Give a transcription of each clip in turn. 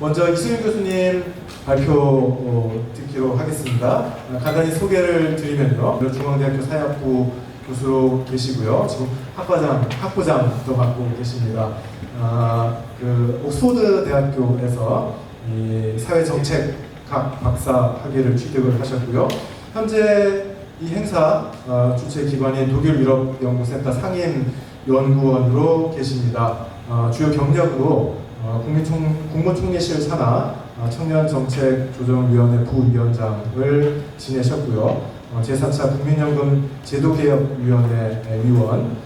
먼저 이승윤 교수님 발표 듣기로 하겠습니다. 간단히 소개를 드리면요. 중앙대학교 사회학부 교수로 계시고요. 지금 학부장도 맡고 계십니다. 옥스퍼드 대학교에서 이 사회정책학 박사 학위를 취득을 하셨고요. 현재 이 행사 주최 기관인 독일 유럽연구센터 상임 연구원으로 계십니다. 주요 경력으로 국무총리실 산하 청년정책조정위원회 부위원장을 지내셨고요. 제4차 국민연금 제도개혁위원회 위원,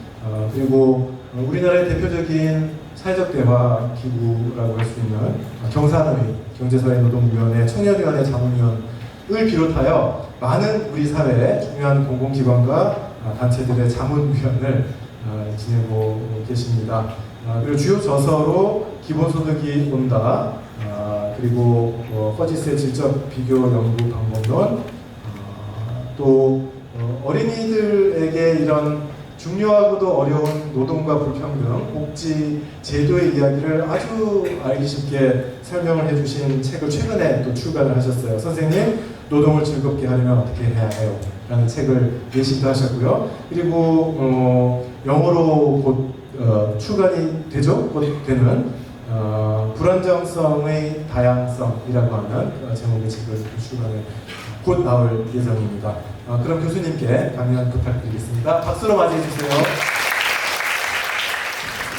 그리고 우리나라의 대표적인 사회적 대화 기구라고 할 수 있는 경산의 경제사회노동위원회 청년위원회 자문위원을 비롯하여 많은 우리 사회의 중요한 공공기관과 단체들의 자문위원을 지내고 계십니다. 그리고 주요 저서로 기본소득이 온다, 그리고 퍼지스의 질적 비교 연구 방법론, 또 어린이들에게 이런 중요하고도 어려운 노동과 불평등, 복지, 제도의 이야기를 아주 알기 쉽게 설명을 해주신 책을 최근에 또 출간을 하셨어요. 선생님, 노동을 즐겁게 하려면 어떻게 해야 해요? 라는 책을 내시기도 하셨고요. 그리고 영어로 곧 출간이 되죠? 곧 되는 불안정성의 다양성이라고 하는 제목의 책을 출간을 곧 나올 예정입니다. 그럼 교수님께 강연 부탁드리겠습니다. 박수로 맞이해 주세요.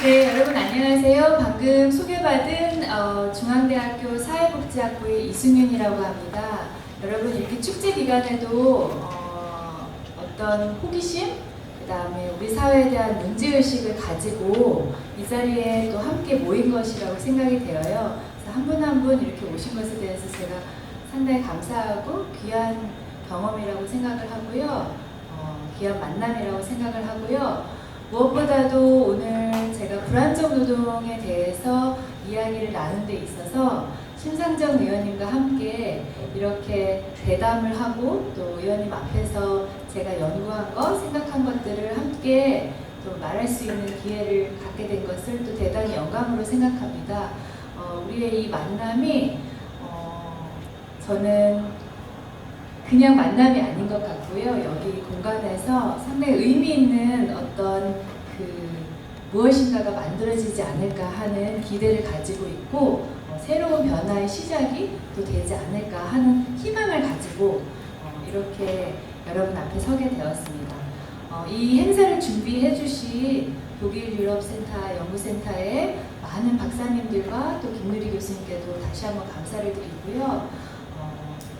네, 여러분 안녕하세요. 방금 소개받은 중앙대학교 사회복지학부의 이승윤이라고 합니다. 여러분 이렇게 축제 기간에도 어떤 호기심, 그 다음에 우리 사회에 대한 문제의식을 가지고 이 자리에 또 함께 모인 것이라고 생각이 되어요. 그래서 한 분 한 분 이렇게 오신 것에 대해서 제가 상당히 감사하고 귀한 경험이라고 생각을 하고요. 귀한 만남이라고 생각을 하고요. 무엇보다도 오늘 제가 불안정 노동에 대해서 이야기를 나눈 데 있어서 심상정 의원님과 함께 이렇게 대담을 하고 또 의원님 앞에서 제가 연구한 것, 생각한 것들을 함께 또 말할 수 있는 기회를 갖게 된 것을 또 대단히 영광으로 생각합니다. 우리의 이 만남이 저는 그냥 만남이 아닌 것 같고요. 여기 공간에서 상당히 의미 있는 어떤 무엇인가가 만들어지지 않을까 하는 기대를 가지고 있고 새로운 변화의 시작이 또 되지 않을까 하는 희망을 가지고 이렇게 여러분 앞에 서게 되었습니다. 이 행사를 준비해 주신 독일 유럽센터 연구센터의 많은 박사님들과 또 김누리 교수님께도 다시 한번 감사를 드리고요.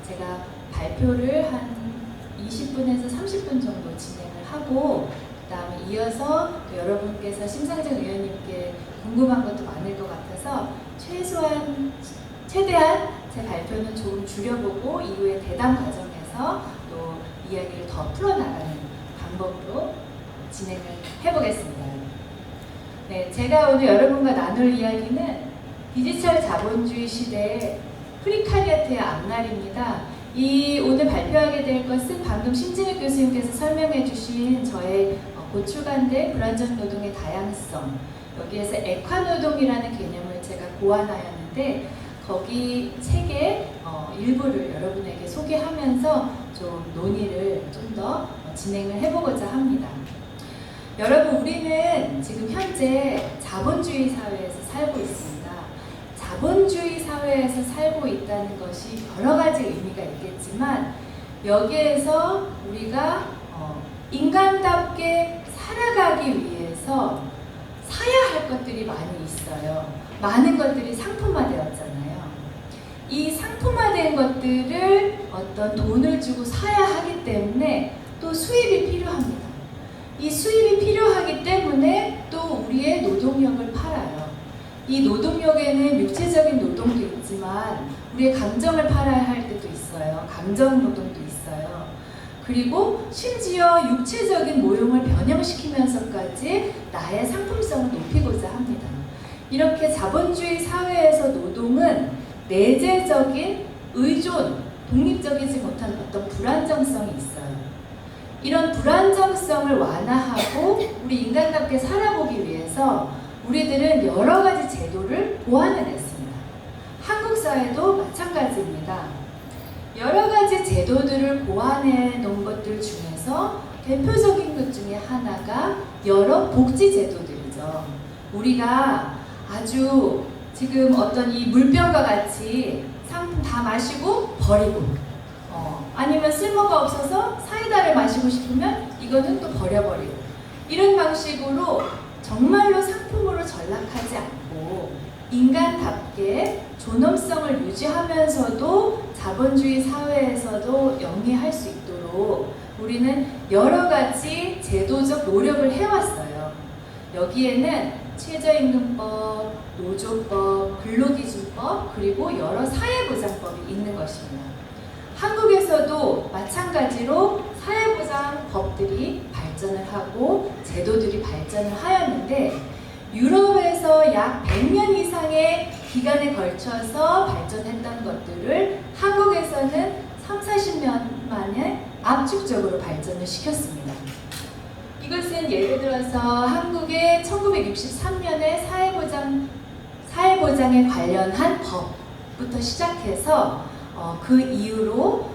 제가 발표를 한 20분에서 30분 정도 진행을 하고 그 다음에 이어서 또 여러분께서 심상정 의원님께 궁금한 것도 많을 것 같아서 최대한 제 발표는 조금 줄여보고 이후에 대담 과정에서 또 이야기를 더 풀어나가는 방법으로 진행을 해보겠습니다. 네, 제가 오늘 여러분과 나눌 이야기는 디지털 자본주의 시대의 프리카리아트의 앞날입니다. 이 오늘 발표하게 될 것은 방금 신진욱 교수님께서 설명해 주신 저의 곧 출간된 불안정 노동의 다양성, 여기에서 액화노동이라는 개념을 제가 고안하였는데 거기 책의 일부를 여러분에게 소개하면서 좀 논의를 좀 더 진행을 해보고자 합니다. 여러분, 우리는 지금 현재 자본주의 사회에서 살고 있습니다. 자본주의 사회에서 살고 있다는 것이 여러 가지 의미가 있겠지만 여기에서 우리가 인간답게 살아가기 위해서 사야 할 것들이 많이 있어요. 많은 것들이 상품화되었잖아요. 이 상품화된 것들을 어떤 돈을 주고 사야 하기 때문에 또 수입이 필요합니다. 이 수입이 필요하기 때문에 또 우리의 노동력을 팔아요. 이 노동력에는 육체적인 노동도 있지만 우리의 감정을 팔아야 할 때도 있어요. 감정 노동도 있어요. 그리고 심지어 육체적인 모형을 변형시키면서까지 나의 상품성을 높이고자 합니다. 이렇게 자본주의 사회에서 노동은 내재적인 의존, 독립적이지 못한 어떤 불안정성이 있어요. 이런 불안정성을 완화하고 우리 인간답게 살아보기 위해서 우리들은 여러 가지 제도를 보완해냈습니다. 한국 사회도 마찬가지입니다. 여러 가지 제도들을 보완해 놓은 것들 중에서 대표적인 것 중에 하나가 여러 복지 제도들이죠. 우리가 아주 지금 어떤 이 물병과 같이 상품 다 마시고 버리고, 아니면 쓸모가 없어서 사이다를 마시고 싶으면 이거는 또 버려버리고, 이런 방식으로 정말로 상품으로 전락하지 않고 인간답게 존엄성을 유지하면서도 자본주의 사회에서도 영위할 수 있도록 우리는 여러 가지 제도적 노력을 해왔어요. 여기에는 최저임금법, 노조법, 근로기준법, 그리고 여러 사회보장법이 있는 것입니다. 한국에서도 마찬가지로 사회보장법들이 발전을 하고 제도들이 발전을 하였는데, 유럽에서 약 100년 이상의 기간에 걸쳐서 발전했던 것들을 한국에서는 30-40년 만에 압축적으로 발전을 시켰습니다. 이것은 예를 들어서 한국의 1963년에 사회보장에 관련한 법부터 시작해서 그 이후로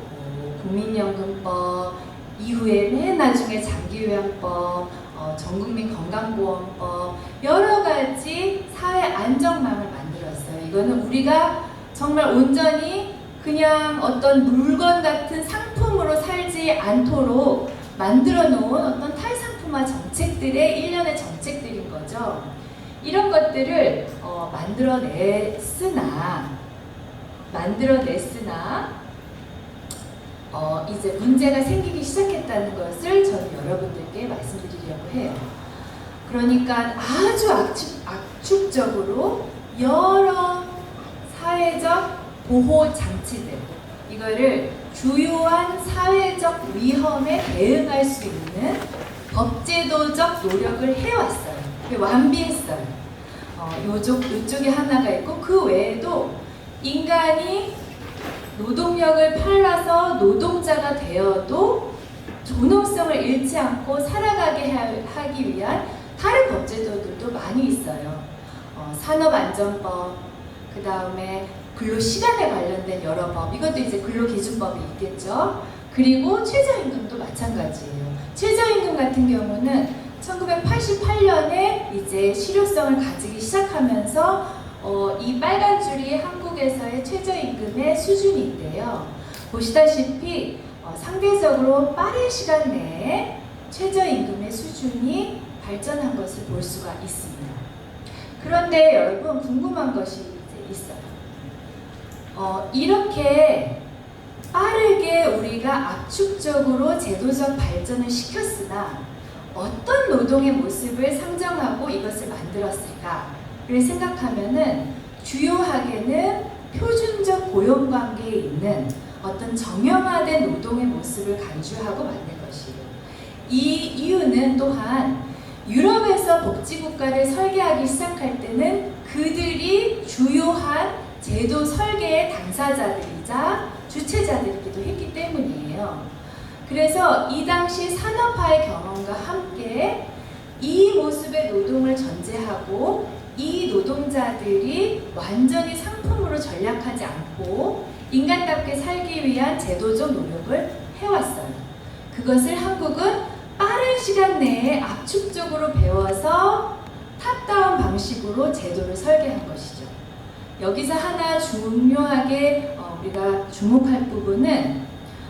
국민연금법, 이후에 맨 나중에 장기요양법, 전국민 건강보험법, 여러 가지 사회 안정망을 만들었어요. 이거는 우리가 정말 온전히 그냥 어떤 물건 같은 상품으로 살지 않도록 만들어 놓은 어떤 탈상품화 정책들의 일련의 정책들인 거죠. 이런 것들을 만들어냈으나 이제 문제가 생기기 시작했다는 것을 저는 여러분들께 말씀드리려고 해요. 그러니까 아주 압축적으로 여러 사회적 보호 장치들, 이거를 주요한 사회적 위험에 대응할 수 있는 법제도적 노력을 해왔어요. 완비했어요. 요쪽에 하나가 있고, 그 외에도 인간이 노동력을 팔아서 노동자가 되어도 존엄성을 잃지 않고 살아가게 하기 위한 다른 법제도들도 많이 있어요. 산업안전법, 그 다음에 근로시간에 관련된 여러 법, 이것도 이제 근로기준법이 있겠죠. 그리고 최저임금도 마찬가지예요. 최저임금 같은 경우는 1988년에 이제 실효성을 가지기 시작하면서 이 빨간 줄이 한국에서의 최저임금의 수준인데요. 보시다시피 상대적으로 빠른 시간 내에 최저임금의 수준이 발전한 것을 볼 수가 있습니다. 그런데 여러분, 궁금한 것이 이제 있어요. 이렇게 빠르게 우리가 압축적으로 제도적 발전을 시켰으나 어떤 노동의 모습을 상정하고 이것을 만들었을까를 생각하면은 주요하게는 표준적 고용관계에 있는 어떤 정형화된 노동의 모습을 간주하고 만든 것이에요. 이 이유는 또한 유럽에서 복지국가를 설계하기 시작할 때는 그들이 주요한 제도 설계의 당사자들이자 주체자들이기도 했기 때문이에요. 그래서 이 당시 산업화의 경험과 함께 이 모습의 노동을 전제하고 이 노동자들이 완전히 상품으로 전락하지 않고 인간답게 살기 위한 제도적 노력을 해왔어요. 그것을 한국은 빠른 시간 내에 압축적으로 배워서 탑다운 방식으로 제도를 설계한 것이죠. 여기서 하나 중요하게 우리가 주목할 부분은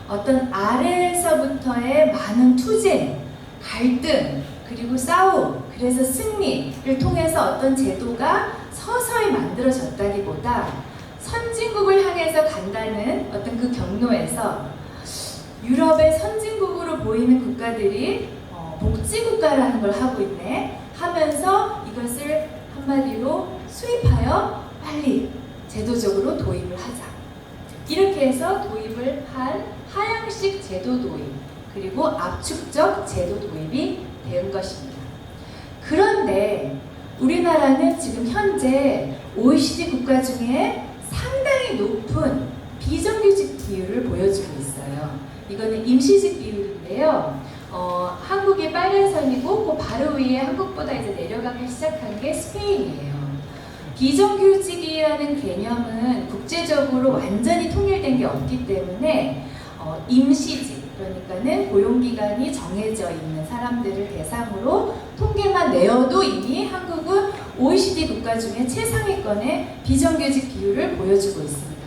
어떤 아래에서부터의 많은 투쟁, 갈등, 그리고 싸움, 그래서 승리를 통해서 어떤 제도가 서서히 만들어졌다기보다 선진국을 향해서 간다는 어떤 그 경로에서 유럽의 선진국으로 보이는 국가들이 복지국가라는 걸 하고 있네 하면서 이것을 한마디로 수입하여 빨리 제도적으로 도입을 하자. 이렇게 해서 도입을 한 하향식 제도 도입, 그리고 압축적 제도 도입이 된 것입니다. 그런데 우리나라는 지금 현재 OECD 국가 중에 상당히 높은 비정규직 비율을 보여주고 있어요. 이거는 임시직 비율인데요. 한국이 빨간 선이고 그 바로 위에 한국보다 이제 내려가기 시작한 게 스페인이에요. 비정규직이라는 개념은 국제적으로 정치적으로 완전히 통일된 게 없기 때문에 임시직, 그러니까는 고용기간이 정해져 있는 사람들을 대상으로 통계만 내어도 이미 한국은 OECD 국가 중에 최상위권의 비정규직 비율을 보여주고 있습니다.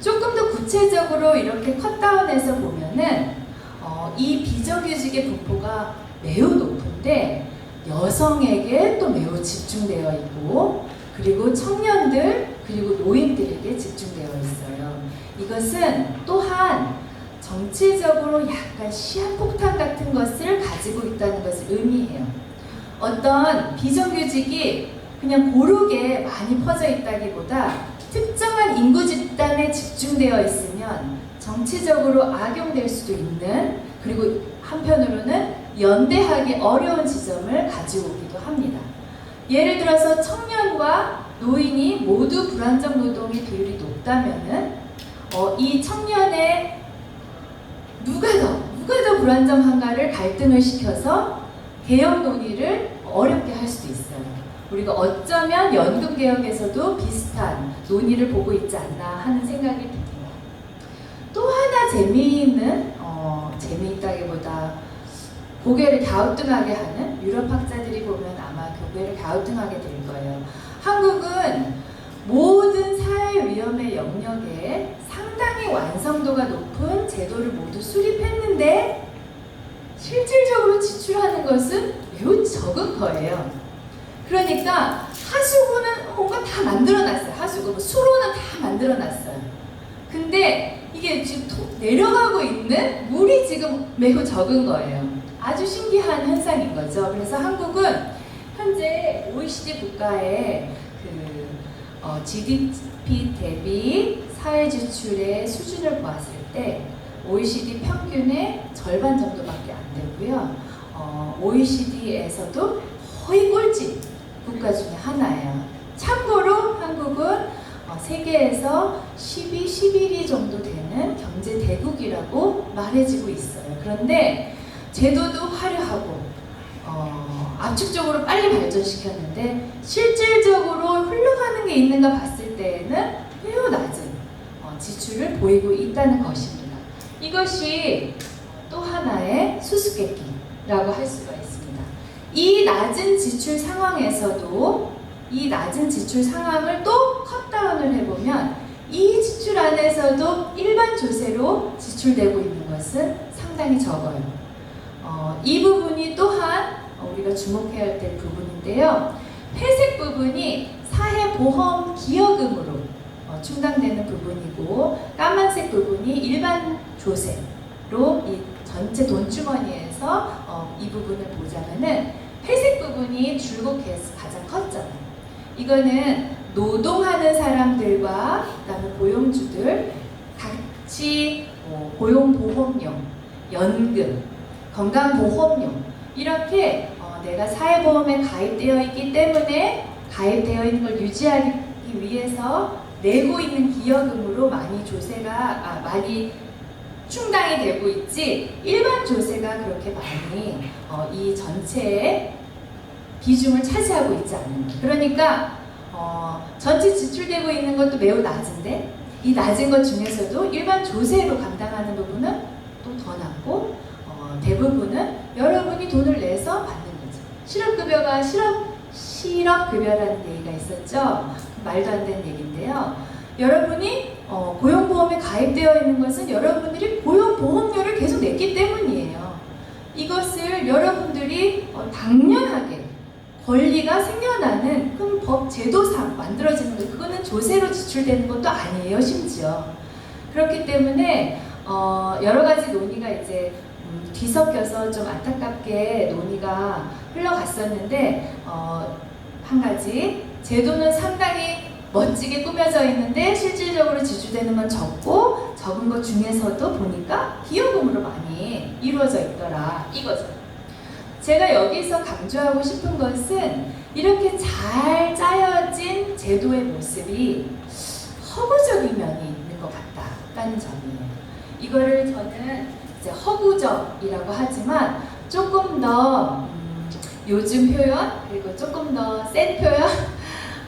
조금 더 구체적으로 이렇게 컷다운해서 보면은 이 비정규직의 분포가 매우 높은데 여성에게 또 매우 집중되어 있고, 그리고 청년들 그리고 노인들에게 집중되어 있어요. 이것은 또한 정치적으로 약간 시한폭탄 같은 것을 가지고 있다는 것을 의미해요. 어떤 비정규직이 그냥 고르게 많이 퍼져 있다기보다 특정한 인구 집단에 집중되어 있으면 정치적으로 악용될 수도 있는, 그리고 한편으로는 연대하기 어려운 지점을 가지고 오기도 합니다. 예를 들어서 청년과 노인이 모두 불안정 노동의 비율이 높다면은 이 청년의 누가 더 불안정한가를 갈등을 시켜서 개혁 논의를 어렵게 할 수도 있어요. 우리가 어쩌면 연금 개혁에서도 비슷한 논의를 보고 있지 않나 하는 생각이 듭니다. 또 하나 재미있다기보다 고개를 갸우뚱하게 하는, 유럽 학자들이 보면 아마 고개를 갸우뚱하게 될 거예요. 한국은 모든 사회 위험의 영역에 상당히 완성도가 높은 제도를 모두 수립했는데 실질적으로 지출하는 것은 매우 적은 거예요. 그러니까 하수구는 뭔가 다 만들어놨어요. 하수구, 수로는 다 만들어놨어요. 근데 이게 지금 내려가고 있는 물이 지금 매우 적은 거예요. 아주 신기한 현상인 거죠. 그래서 한국은 현재 OECD 국가의 GDP 대비 사회지출의 수준을 보았을 때 OECD 평균의 절반 정도밖에 안 되고요. OECD에서도 거의 꼴찌 국가 중에 하나예요. 참고로 한국은 세계에서 10위, 11위 정도 되는 경제 대국이라고 말해지고 있어요. 그런데 제도도 화려하고 압축적으로 빨리 발전시켰는데 실질적으로 흘러가는 게 있는가 봤을 때에는 매우 낮은 지출을 보이고 있다는 것입니다. 이것이 또 하나의 수수께끼라고 할 수가 있습니다. 이 낮은 지출 상황에서도 이 낮은 지출 상황을 또 컷다운을 해보면 이 지출 안에서도 일반 조세로 지출되고 있는 것은 상당히 적어요. 이 부분이 또한 우리가 주목해야 될 부분인데요. 회색 부분이 사회보험 기여금으로 충당되는 부분이고, 까만색 부분이 일반 조세로 이 전체 돈주머니에서 이 부분을 보자면은 회색 부분이 줄곡해서 가장 컸잖아요. 이거는 노동하는 사람들과 그다음에 고용주들 같이 고용보험료, 연금, 건강보험료 이렇게 내가 사회보험에 가입되어 있기 때문에 가입되어 있는 걸 유지하기 위해서 내고 있는 기여금으로 많이 많이 충당이 되고 있지, 일반 조세가 그렇게 많이 이 전체의 비중을 차지하고 있지 않는 거예요. 그러니까 전체 지출되고 있는 것도 매우 낮은데 이 낮은 것 중에서도 일반 조세로 감당하는 부분은 또 더 낮고, 대부분은 여러분이 돈을 내서 받는 거죠. 실업급여가 실업급여라는 얘기가 있었죠. 말도 안 되는 얘기인데요. 여러분이 고용보험에 가입되어 있는 것은 여러분들이 고용보험료를 계속 냈기 때문이에요. 이것을 여러분들이 당연하게 권리가 생겨나는 큰 법 제도상 만들어지는 것, 그거는 조세로 지출되는 것도 아니에요, 심지어. 그렇기 때문에 여러 가지 논의가 이제 뒤섞여서 좀 안타깝게 논의가 흘러갔었는데, 한 가지 제도는 상당히 멋지게 꾸며져 있는데 실질적으로 지출되는 건 적고, 적은 것 중에서도 보니까 기여금으로 많이 이루어져 있더라, 이거죠. 제가 여기서 강조하고 싶은 것은 이렇게 잘 짜여진 제도의 모습이 허구적인 면이 있는 것 같다라는 점이에요. 이거를 저는 이제 허구적이라고 하지만 조금 더 요즘 표현, 그리고 조금 더 센 표현,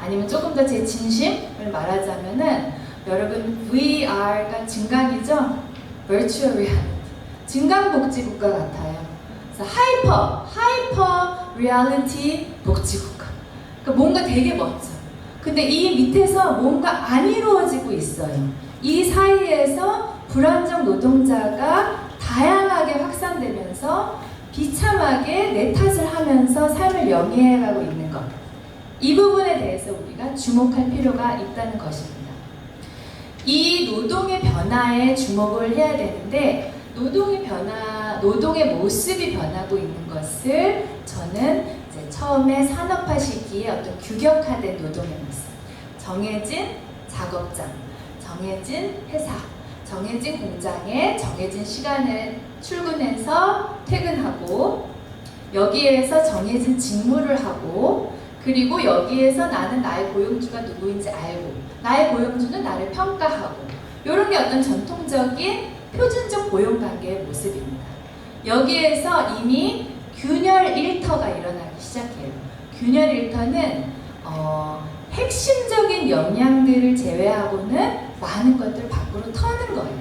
아니면 조금 더 제 진심을 말하자면은 여러분 VR가 증강이죠? Virtual Reality. 증강복지국가 같아요. 그래서 하이퍼 리얼리티 복지국가. 그러니까 뭔가 되게 멋져. 근데 이 밑에서 뭔가 안 이루어지고 있어요. 이 사이에서 불안정 노동자가 다양하게 확산되면서 비참하게 내 탓을 하면서 삶을 영위해가고 있는 것. 이 부분에 대해서 우리가 주목할 필요가 있다는 것입니다. 이 노동의 변화에 주목을 해야 되는데 노동의 모습이 변하고 있는 것을 저는 이제 처음에 산업화 시기에 어떤 규격화된 노동의 모습, 정해진 작업장, 정해진 회사, 정해진 공장에 정해진 시간에 출근해서 퇴근하고 여기에서 정해진 직무를 하고 그리고 여기에서 나는 나의 고용주가 누구인지 알고 나의 고용주는 나를 평가하고 이런 게 어떤 전통적인 표준적 고용관계의 모습입니다. 여기에서 이미 균열 일터가 일어나기 시작해요. 균열 일터는 핵심적인 역량들을 제외하고는 많은 것들을 밖으로 터는 거예요.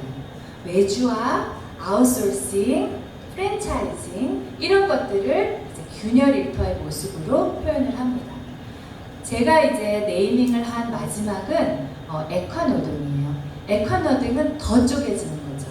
외주화, 아웃소싱, 프랜차이징 이런 것들을 이제 균열 일터의 모습으로 표현을 합니다. 제가 이제 네이밍을 한 마지막은 액화노동이에요. 액화노동은 더 쪼개지는 거죠.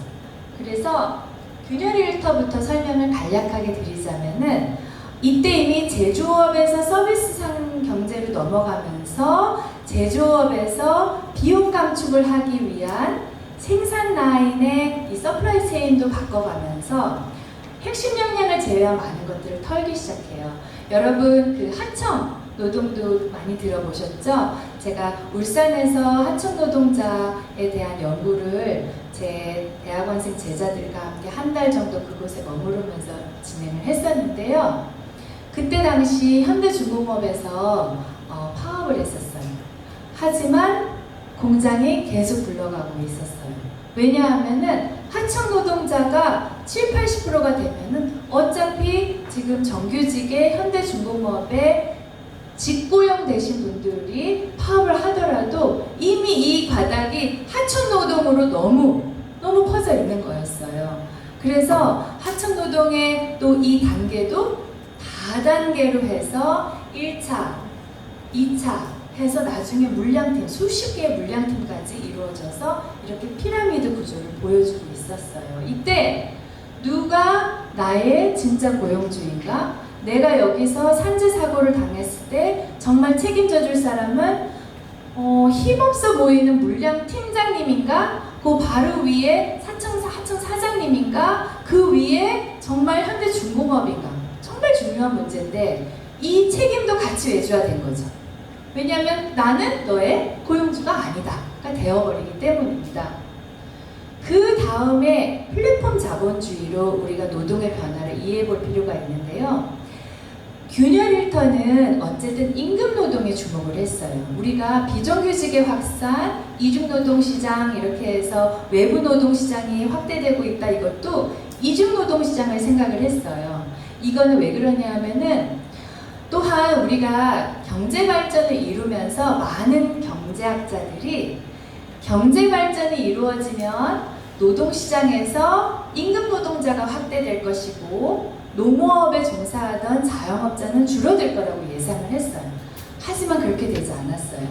그래서 균열 일터부터 설명을 간략하게 드리자면은 이때 이미 제조업에서 서비스상 경제로 넘어가면서 제조업에서 비용 감축을 하기 위한 생산 라인의 이 서플라이 체인도 바꿔가면서 핵심 역량을 제외한 많은 것들을 털기 시작해요. 여러분 그 하청 노동도 많이 들어보셨죠? 제가 울산에서 하청 노동자에 대한 연구를 제 대학원생 제자들과 함께 한 달 정도 그곳에 머무르면서 진행을 했었는데요. 그때 당시 현대중공업에서 파업을 했었어요. 하지만 공장이 계속 굴러가고 있었어요. 왜냐하면은 하청 노동자가 70~80%가 되면은 어차피 지금 정규직의 현대중공업에 직고용 되신 분들이 파업을 하더라도 이미 이 바닥이 하청 노동으로 너무 퍼져 있는 거였어요. 그래서 하청 노동의 또 이 단계도 다단계로 해서 1차, 2차 해서 나중에 물량팀, 수십 개의 물량팀까지 이루어져서 이렇게 피라미드 구조를 보여주고 있었어요. 이때 누가 나의 진짜 고용주인가? 내가 여기서 산재사고를 당했을 때 정말 책임져 줄 사람은 힘없어 보이는 물량팀장님인가? 그 바로 위에 하청 사장님인가? 그 위에 정말 현대중공업인가? 정말 중요한 문제인데 이 책임도 같이 외주화된 거죠. 왜냐하면 나는 너의 고용주가 아니다가 되어버리기 때문입니다. 그 다음에 플랫폼 자본주의로 우리가 노동의 변화를 이해해 볼 필요가 있는데요. 균열 일터는 어쨌든 임금 노동에 주목을 했어요. 우리가 비정규직의 확산, 이중노동시장 이렇게 해서 외부 노동시장이 확대되고 있다 이것도 이중노동시장을 생각을 했어요. 이거는 왜 그러냐 하면은 또한 우리가 경제발전을 이루면서 많은 경제학자들이 경제발전이 이루어지면 노동시장에서 임금 노동자가 확대될 것이고 농업에 종사하던 자영업자는 줄어들 거라고 예상을 했어요. 하지만 그렇게 되지 않았어요.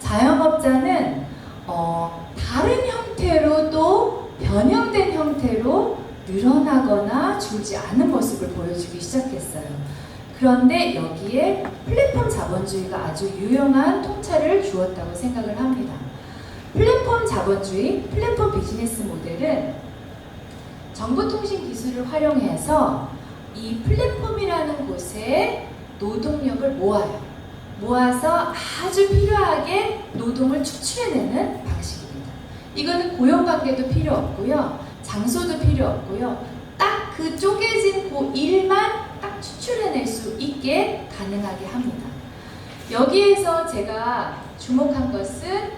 자영업자는 다른 형태로 또 변형된 형태로 늘어나거나 줄지 않은 모습을 보여주기 시작했어요. 그런데 여기에 플랫폼 자본주의가 아주 유용한 통찰을 주었다고 생각을 합니다. 플랫폼 자본주의, 플랫폼 비즈니스 모델은 정보통신 기술을 활용해서 이 플랫폼이라는 곳에 노동력을 모아서 아주 필요하게 노동을 추출해내는 방식입니다. 이거는 고용관계도 필요 없고요. 장소도 필요 없고요. 딱 그 쪼개진 그 일만 딱 추출해낼 수 있게 가능하게 합니다. 여기에서 제가 주목한 것은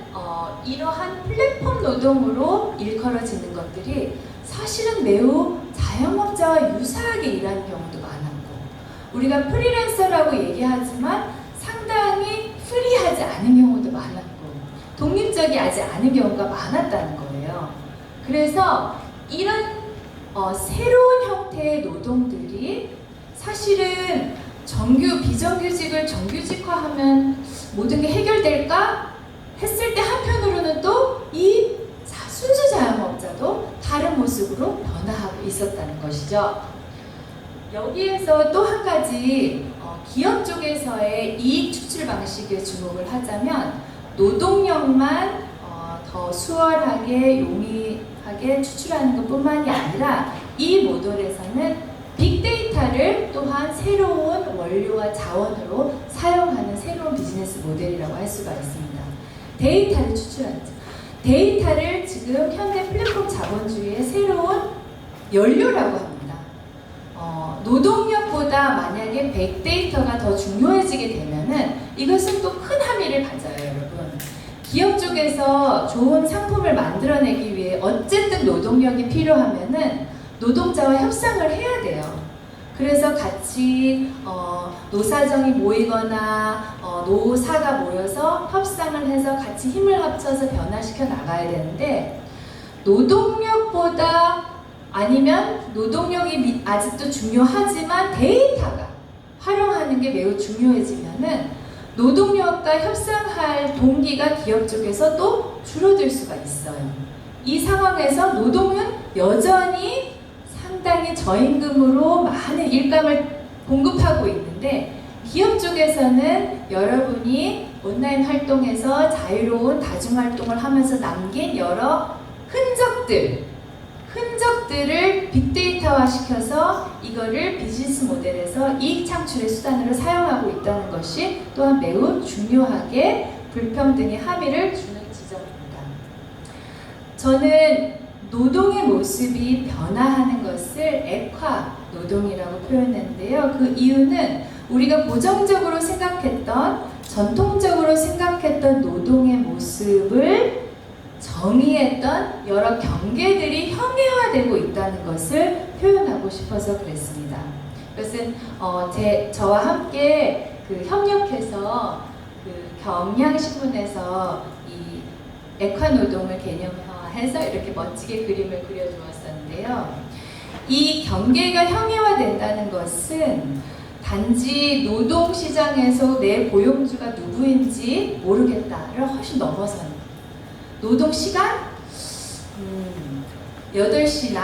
이러한 플랫폼 노동으로 일컬어지는 것들이 사실은 매우 자영업자와 유사하게 일하는 경우도 많았고 우리가 프리랜서라고 얘기하지만 상당히 프리하지 않은 경우도 많았고 독립적이지 않은 경우가 많았다는 거예요. 그래서 이런 새로운 형태의 노동들이 사실은 비정규직을 정규직화하면 모든 게 해결될까 했을 때 한편으로는 또 이 순수 자영업자도 다른 모습으로 변화하고 있었다는 것이죠. 여기에서 또 한 가지 기업 쪽에서의 이익 추출 방식에 주목을 하자면 노동력만 더 수월하게 용이하게 추출하는 것뿐만이 아니라 이 모델에서는 빅데이터를 또한 새로운 원료와 자원으로 사용하는 새로운 비즈니스 모델이라고 할 수가 있습니다. 데이터를 추출하죠. 데이터를 지금 현대 플랫폼 자본주의의 새로운 연료라고 합니다. 노동력보다 만약에 빅데이터가 더 중요해지게 되면은 이것은 또 큰 함의를 가져요, 여러분. 기업 쪽에서 좋은 상품을 만들어내기 위해 어쨌든 노동력이 필요하면은 노동자와 협상을 해야 돼요. 그래서 같이 노사정이 모이거나 노사가 모여서 협상을 해서 같이 힘을 합쳐서 변화시켜 나가야 되는데 노동력보다 아니면 노동력이 아직도 중요하지만 데이터가 활용하는 게 매우 중요해지면은 노동력과 협상할 동기가 기업 쪽에서 또 줄어들 수가 있어요. 이 상황에서 노동은 여전히 상당히 저임금으로 많은 일감을 공급하고 있는데 기업 쪽에서는 여러분이 온라인 활동에서 자유로운 다중활동을 하면서 남긴 여러 흔적들을 빅데이터화 시켜서 이거를 비즈니스 모델에서 이익 창출의 수단으로 사용하고 있다는 것이 또한 매우 중요하게 불평등의 함의를 주는 지점입니다. 저는 노동의 모습이 변화하는 것을 액화 노동이라고 표현했는데요. 그 이유는 우리가 고정적으로 생각했던, 전통적으로 생각했던 노동의 모습을 정의했던 여러 경계들이 형해화되고 있다는 것을 표현하고 싶어서 그랬습니다. 그것은 저와 함께 협력해서 경향신문에서 이 액화노동을 개념화해서 이렇게 멋지게 그림을 그려주었었는데요. 이 경계가 형해화된다는 것은 단지 노동시장에서 내 고용주가 누구인지 모르겠다를 훨씬 넘어서는 노동시간? 8시,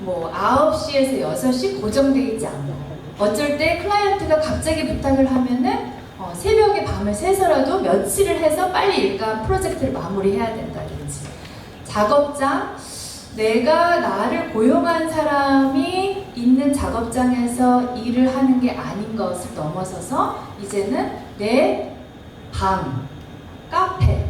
9시에서 6시 고정되어 있지 않고 어쩔 때 클라이언트가 갑자기 부탁을 하면은 새벽에 밤을 새서라도 며칠을 해서 빨리 일감 프로젝트를 마무리해야 된다든지 작업장, 내가 나를 고용한 사람이 있는 작업장에서 일을 하는 게 아닌 것을 넘어서서 이제는 내 방, 카페,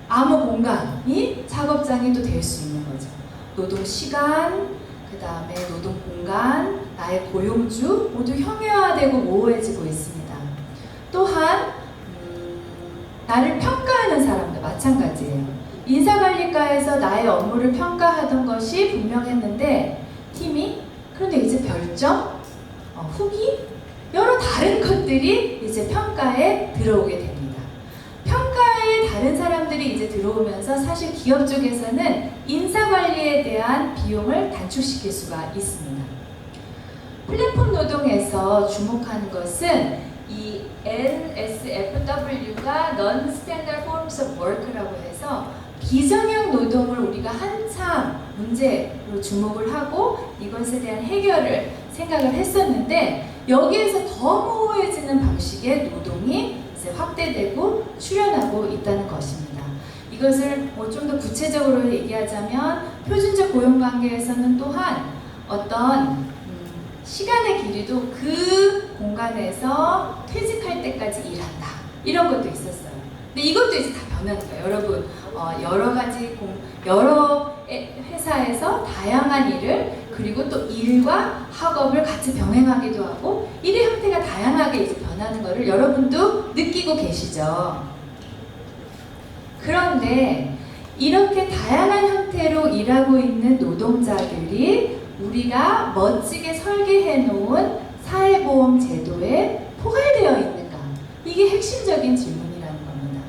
아무 공간이 작업장이 또 될 수 있는 거죠. 노동 시간, 그 다음에 노동 공간, 나의 고용주 모두 형해화되고 모호해지고 있습니다. 또한 나를 평가하는 사람도 마찬가지예요. 인사관리과에서 나의 업무를 평가하던 것이 분명했는데 팀이 그런데 이제 별점, 후기, 여러 다른 것들이 이제 평가에 들어오게 됩니다. 평가에 다른 사람들이 이제 들어오면서 사실 기업 쪽에서는 인사관리에 대한 비용을 단축시킬 수가 있습니다. 플랫폼 노동에서 주목하는 것은 이 NSFW가 Non-Standard Forms of Work라고 해서 비정형 노동을 우리가 한참 문제로 주목을 하고 이것에 대한 해결을 생각을 했었는데 여기에서 더 모호해지는 방식의 노동이 이제 확대되고 출현하고 있다는 것입니다. 이것을 좀 더 구체적으로 얘기하자면 표준적 고용관계에서는 또한 어떤 시간의 길이도 그 공간에서 퇴직할 때까지 일한다 이런 것도 있었어요. 근데 이것도 이제 다 변하는 거예요. 여러분 여러 회사에서 다양한 일을 그리고 또 일과 학업을 같이 병행하기도 하고 일의 형태가 다양하게 이제 변하는 것을 여러분도 느끼고 계시죠. 그런데 이렇게 다양한 형태로 일하고 있는 노동자들이 우리가 멋지게 설계해 놓은 사회보험 제도에 포괄되어 있는가? 이게 핵심적인 질문이라는 겁니다.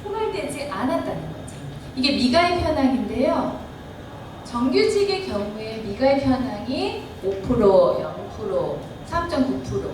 포괄되지 않았다는 거죠. 이게 미가입 현황인데요. 정규직의 경우에 미가입 현황이 5%, 0%, 3.9%,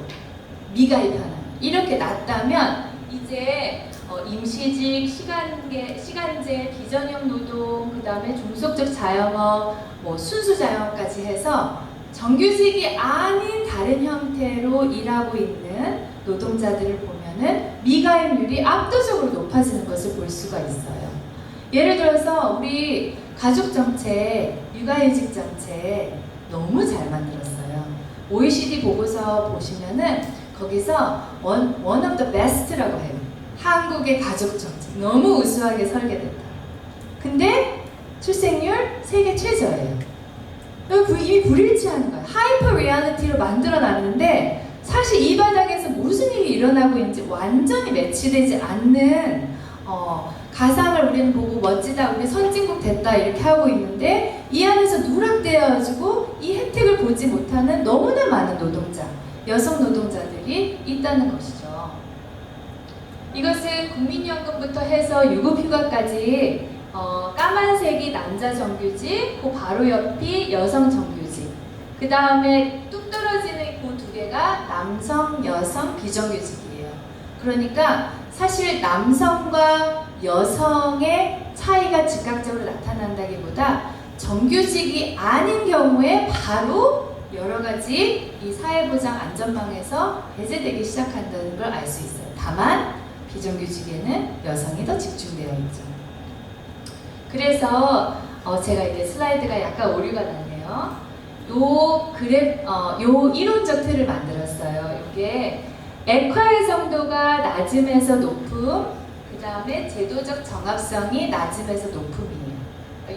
미가입 현황 이렇게 낮다면 이제 임시직, 시간제, 비전형 노동, 그 다음에 종속적 자영업, 뭐 순수 자영업까지 해서 정규직이 아닌 다른 형태로 일하고 있는 노동자들을 보면은 미가입률이 압도적으로 높아지는 것을 볼 수가 있어요. 예를 들어서 우리 가족정책, 육아휴직 정책 너무 잘 만들었어요. OECD 보고서 보시면은 거기서 one of the best라고 해요. 한국의 가족정책 너무 우수하게 설계됐다. 근데 출생률 세계 최저예요. 이미 불일치하는 거예요. 하이퍼 리얼리티로 만들어놨는데 사실 이 바닥에서 무슨 일이 일어나고 있는지 완전히 매치되지 않는 가상을 우리는 보고 멋지다, 우리 선진국 됐다 이렇게 하고 있는데 이 안에서 누락되어가지고 이 혜택을 보지 못하는 너무나 많은 노동자, 여성 노동자들이 있다는 것이죠. 이것은 국민연금부터 해서 유급휴가까지 까만색이 남자 정규직, 그 바로 옆이 여성 정규직, 그 다음에 뚝 떨어지는 그 두 개가 남성, 여성, 비정규직이에요. 그러니까 사실 남성과 여성의 차이가 즉각적으로 나타난다기보다 정규직이 아닌 경우에 바로 여러 가지 이 사회보장 안전망에서 배제되기 시작한다는 걸 알 수 있어요. 다만 비정규직에는 여성이 더 집중되어 있죠. 그래서 제가 이제 슬라이드가 약간 오류가 났네요. 요 이론적 틀을 만들었어요. 이게 액화의 정도가 낮음에서 높음, 그 다음에 제도적 정합성이 낮음에서 높음이에요.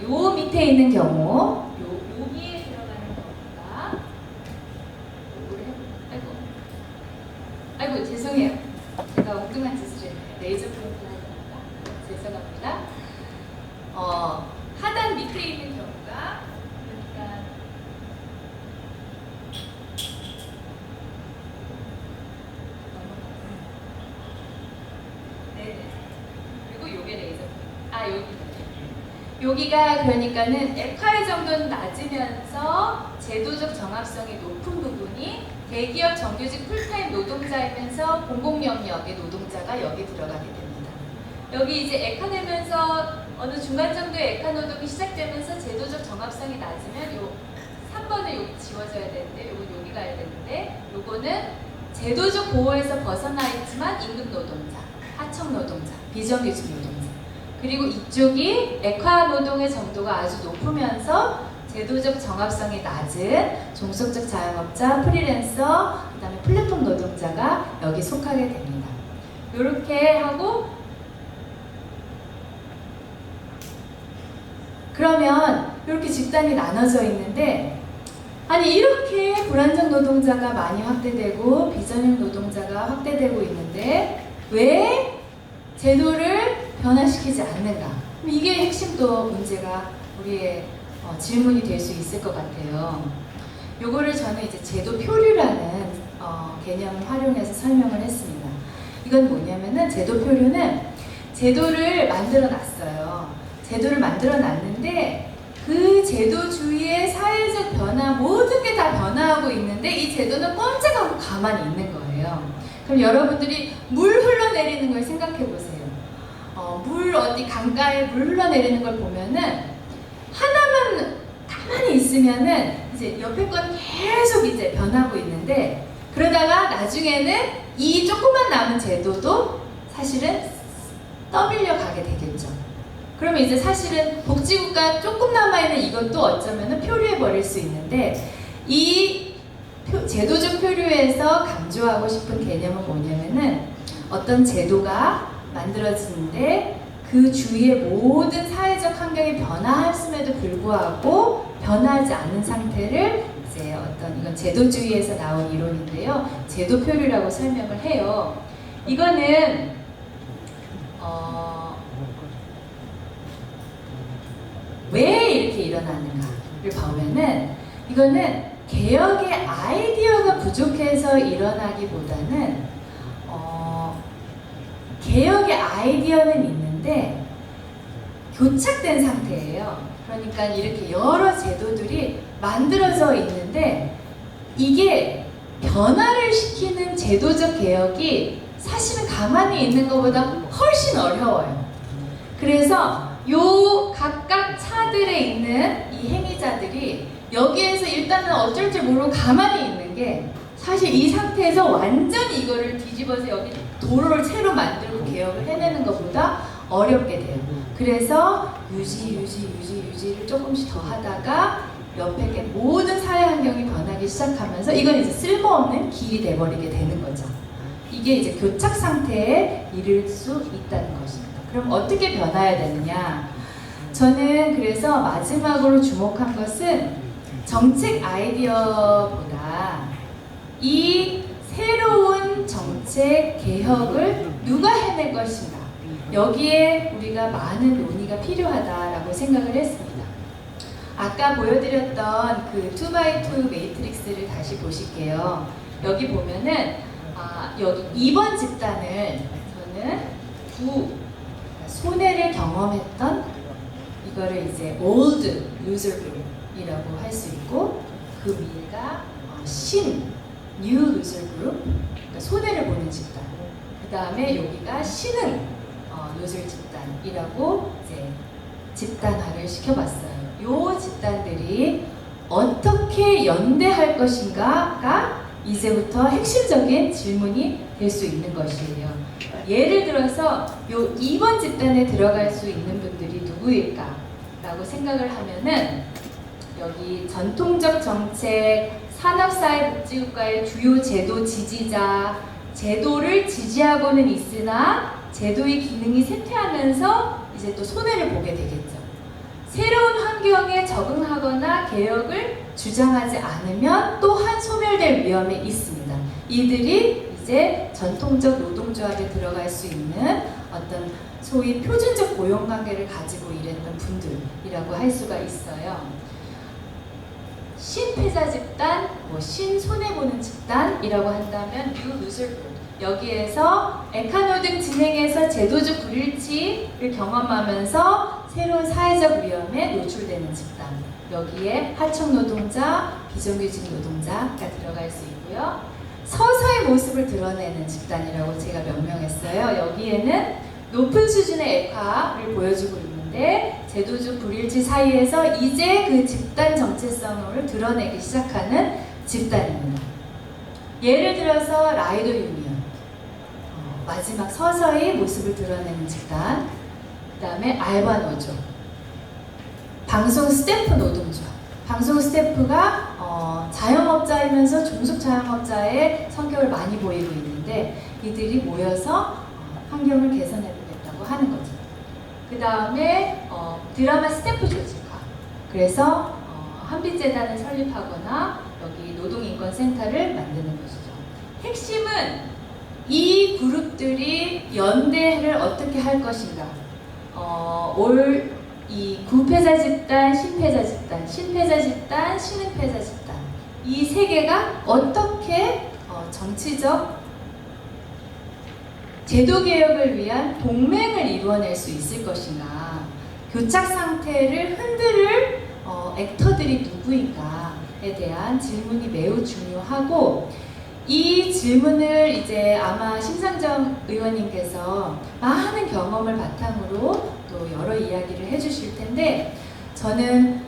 요 밑에 있는 경우, 여기에 들어가는 경우가, 아이고 죄송해요. 제가 엉뚱한 짓을 했네요. 레이저 프린트를 하니까 죄송합니다. 하단 밑에 있는 경우가 그러니까 네네. 그리고 요게 레이저 여기가 그러니까는 액화의 정도는 낮으면서 제도적 정합성이 높은 부분이 대기업 정규직 풀타임 노동자이면서 공공영역의 노동자가 여기 들어가게 됩니다. 여기 이제 액화되면서 어느 중간 정도의 액화 노동이 시작되면서 제도적 정합성이 낮으면 요 3번을 여기 지워져야 되는데 요건 여기 가야 되는데 요거는 제도적 보호에서 벗어나 있지만 임금 노동자, 하청 노동자, 비정규직 노동자, 그리고 이쪽이 액화 노동의 정도가 아주 높으면서 제도적 정합성이 낮은 종속적 자영업자, 프리랜서, 그 다음에 플랫폼 노동자가 여기 속하게 됩니다. 이렇게 하고 그러면 이렇게 집단이 나눠져 있는데 아니 이렇게 불안정 노동자가 많이 확대되고 비전형 노동자가 확대되고 있는데 왜 제도를 변화시키지 않는가? 이게 핵심 또 문제가 우리의 질문이 될 수 있을 것 같아요. 요거를 저는 이제 제도 표류라는 개념을 활용해서 설명을 했습니다. 이건 뭐냐면은 제도 표류는 제도를 만들어 놨어요. 제도를 만들어 놨는데 그 제도 주위의 사회적 변화 모든 게 다 변화하고 있는데 이 제도는 꼼짝하고 가만히 있는 거예요. 그럼 여러분들이 물 흘러내리는 걸 생각해 보세요. 물 어디 강가에 물 흘러내리는 걸 보면은 하나만 가만히 있으면은 이제 옆에 건 계속 이제 변하고 있는데 그러다가 나중에는 이 조금만 남은 제도도 사실은 떠밀려 가게 되겠죠. 그러면 이제 사실은 복지국가 조금 남아있는 이것도 어쩌면은 표류해 버릴 수 있는데 이 제도적 표류에서 강조하고 싶은 개념은 뭐냐면은 어떤 제도가 만들어지는데 그 주위의 모든 사회적 환경이 변화했음에도 불구하고 변하지 않는 상태를 이제 어떤 이건 제도주의에서 나온 이론인데요. 제도 표류라고 설명을 해요. 이거는 왜 이렇게 일어나는가를 보면은 이거는 개혁의 아이디어가 부족해서 일어나기보다는 개혁의 아이디어는 있는데 교착된 상태예요. 그러니까 이렇게 여러 제도들이 만들어져 있는데 이게 변화를 시키는 제도적 개혁이 사실은 가만히 있는 것보다 훨씬 어려워요. 그래서 요 각각 차들에 있는 이 행위자들이 여기에서 일단은 어쩔 줄 모르고 가만히 있는 게 사실 이 상태에서 완전히 이거를 뒤집어서 여기 도로를 새로 만들고 개혁을 해내는 것보다 어렵게 돼요. 그래서 유지를 조금씩 더 하다가 옆에 게 모든 사회 환경이 변하기 시작하면서 이건 이제 쓸모없는 길이 돼버리게 되는 거죠. 이게 이제 교착 상태에 이를 수 있다는 것입니다. 그럼 어떻게 변화해야 되느냐? 저는 그래서 마지막으로 주목한 것은 정책 아이디어보다 이 새로운 정책 개혁을 누가 해낼 것인가, 여기에 우리가 많은 논의가 필요하다라고 생각을 했습니다. 아까 보여드렸던 그 2x2 매트릭스를 다시 보실게요. 여기 보면은 여기 2번 집단을 저는 손해를 경험했던 이거를 이제 old user group이라고 할 수 있고, 그 위가 new user group, 그러니까 손해를 보는 집단. 그 다음에 여기가 신흥 user 집단이라고 이제 집단화를 시켜봤어요. 요 집단들이 어떻게 연대할 것인가가 이제부터 핵심적인 질문이 될 수 있는 것이에요. 예를 들어서 요 2번 집단에 들어갈 수 있는 분들이 누구일까? 라고 생각을 하면은 여기 전통적 정책, 산업사회복지국가의 주요 제도 지지자, 제도를 지지하고는 있으나 제도의 기능이 쇠퇴하면서 이제 또 손해를 보게 되겠죠. 새로운 환경에 적응하거나 개혁을 주장하지 않으면 또한 소멸될 위험이 있습니다. 이들이 이제 전통적 노동조합에 들어갈 수 있는 어떤 소위 표준적 고용관계를 가지고 일했던 분들이라고 할 수가 있어요. 신패자 집단, 신손해보는 집단이라고 한다면 new user group, 여기에서 에카노등 진행해서 제도적 불일치를 경험하면서 새로운 사회적 위험에 노출되는 집단, 여기에 하청 노동자, 비정규직 노동자가 들어갈 수 있고요. 서서히 모습을 드러내는 집단이라고 제가 명명했어요. 여기에는 높은 수준의 액화를 보여주고 있는데 제도적 불일치 사이에서 이제 그 집단 정체성을 드러내기 시작하는 집단입니다. 예를 들어서 라이더 유니언, 마지막 서서히 모습을 드러내는 집단, 그 다음에 알바 노조, 방송 스태프 노동조합. 방송 스태프가 자영업자이면서 종속 자영업자의 성격을 많이 보이고 있는데 이들이 모여서 환경을 개선해 보겠다고 하는 거죠. 그 다음에 드라마 스태프 조직화. 그래서 한빛재단을 설립하거나 여기 노동인권센터를 만드는 것이죠. 핵심은 이 그룹들이 연대를 어떻게 할 것인가. 이 구패자 집단, 신패자 집단, 신패자 집단, 신흥패자 집단, 이 세 개가 어떻게 정치적 제도 개혁을 위한 동맹을 이루어낼 수 있을 것인가, 교착 상태를 흔들 액터들이 누구인가에 대한 질문이 매우 중요하고, 이 질문을 이제 아마 심상정 의원님께서 많은 경험을 바탕으로 또 여러 이야기를 해주실 텐데, 저는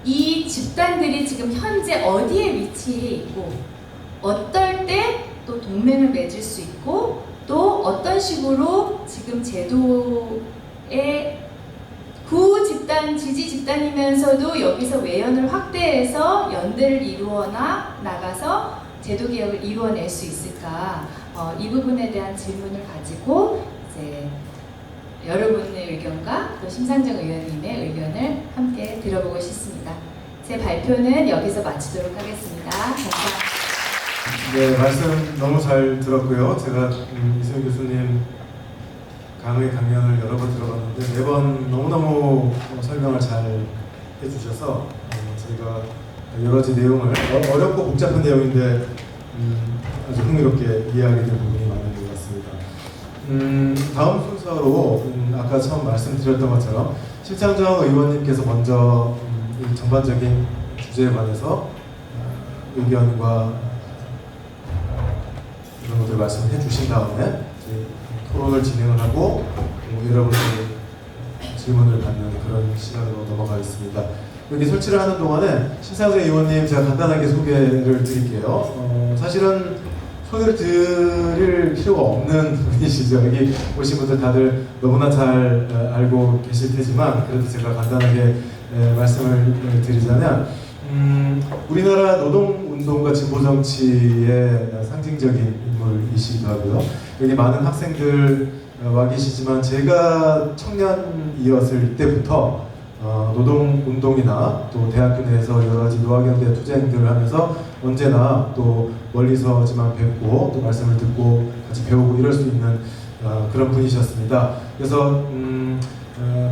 이 집단들이 지금 현재 어디에 위치해 있고 어떨 때 또 동맹을 맺을 수 있고 또 어떤 식으로 지금 제도의 구 집단, 지지 집단이면서도 여기서 외연을 확대해서 연대를 이루어나 나가서 제도 개혁을 이루어낼 수 있을까, 이 부분에 대한 질문을 가지고 이제 여러분의 의견과 또 심상정 의원님의 의견을 함께 들어보고 싶습니다. 제 발표는 여기서 마치도록 하겠습니다. 감사합니다. 네, 말씀 너무 잘 들었고요. 제가 이승윤 교수님 강연을 여러 번 들어봤는데 매번 너무너무 설명을 잘 해주셔서 저희가 여러 가지 내용을 어렵고 복잡한 내용인데 아주 흥미롭게 이해하게 된 부분이 많은 것 같습니다. 다음 순서로 아까 처음 말씀드렸던 것처럼 심창정 의원님께서 먼저 이 전반적인 주제에 관해서 의견과 이런 것들 말씀을 해주신 다음에 토론을 진행을 하고 여러분들이 질문을 받는 그런 시간으로 넘어가겠습니다. 여기 설치를 하는 동안에 심상정 의원님 제가 간단하게 소개를 드릴게요. 사실은 소개를 드릴 필요가 없는 분이시죠. 여기 오신 분들 다들 너무나 잘 알고 계실 테지만 그래도 제가 간단하게 말씀을 드리자면 우리나라 노동운동과 진보정치의 상징적인 인물이시기도 하고요. 여기 많은 학생들 와 계시지만 제가 청년이었을 때부터 노동운동이나 또 대학교 내에서 여러 가지 노학연대 투쟁들을 하면서 언제나 또 멀리서지만 뵙고 또 말씀을 듣고 같이 배우고 이럴 수 있는 그런 분이셨습니다. 그래서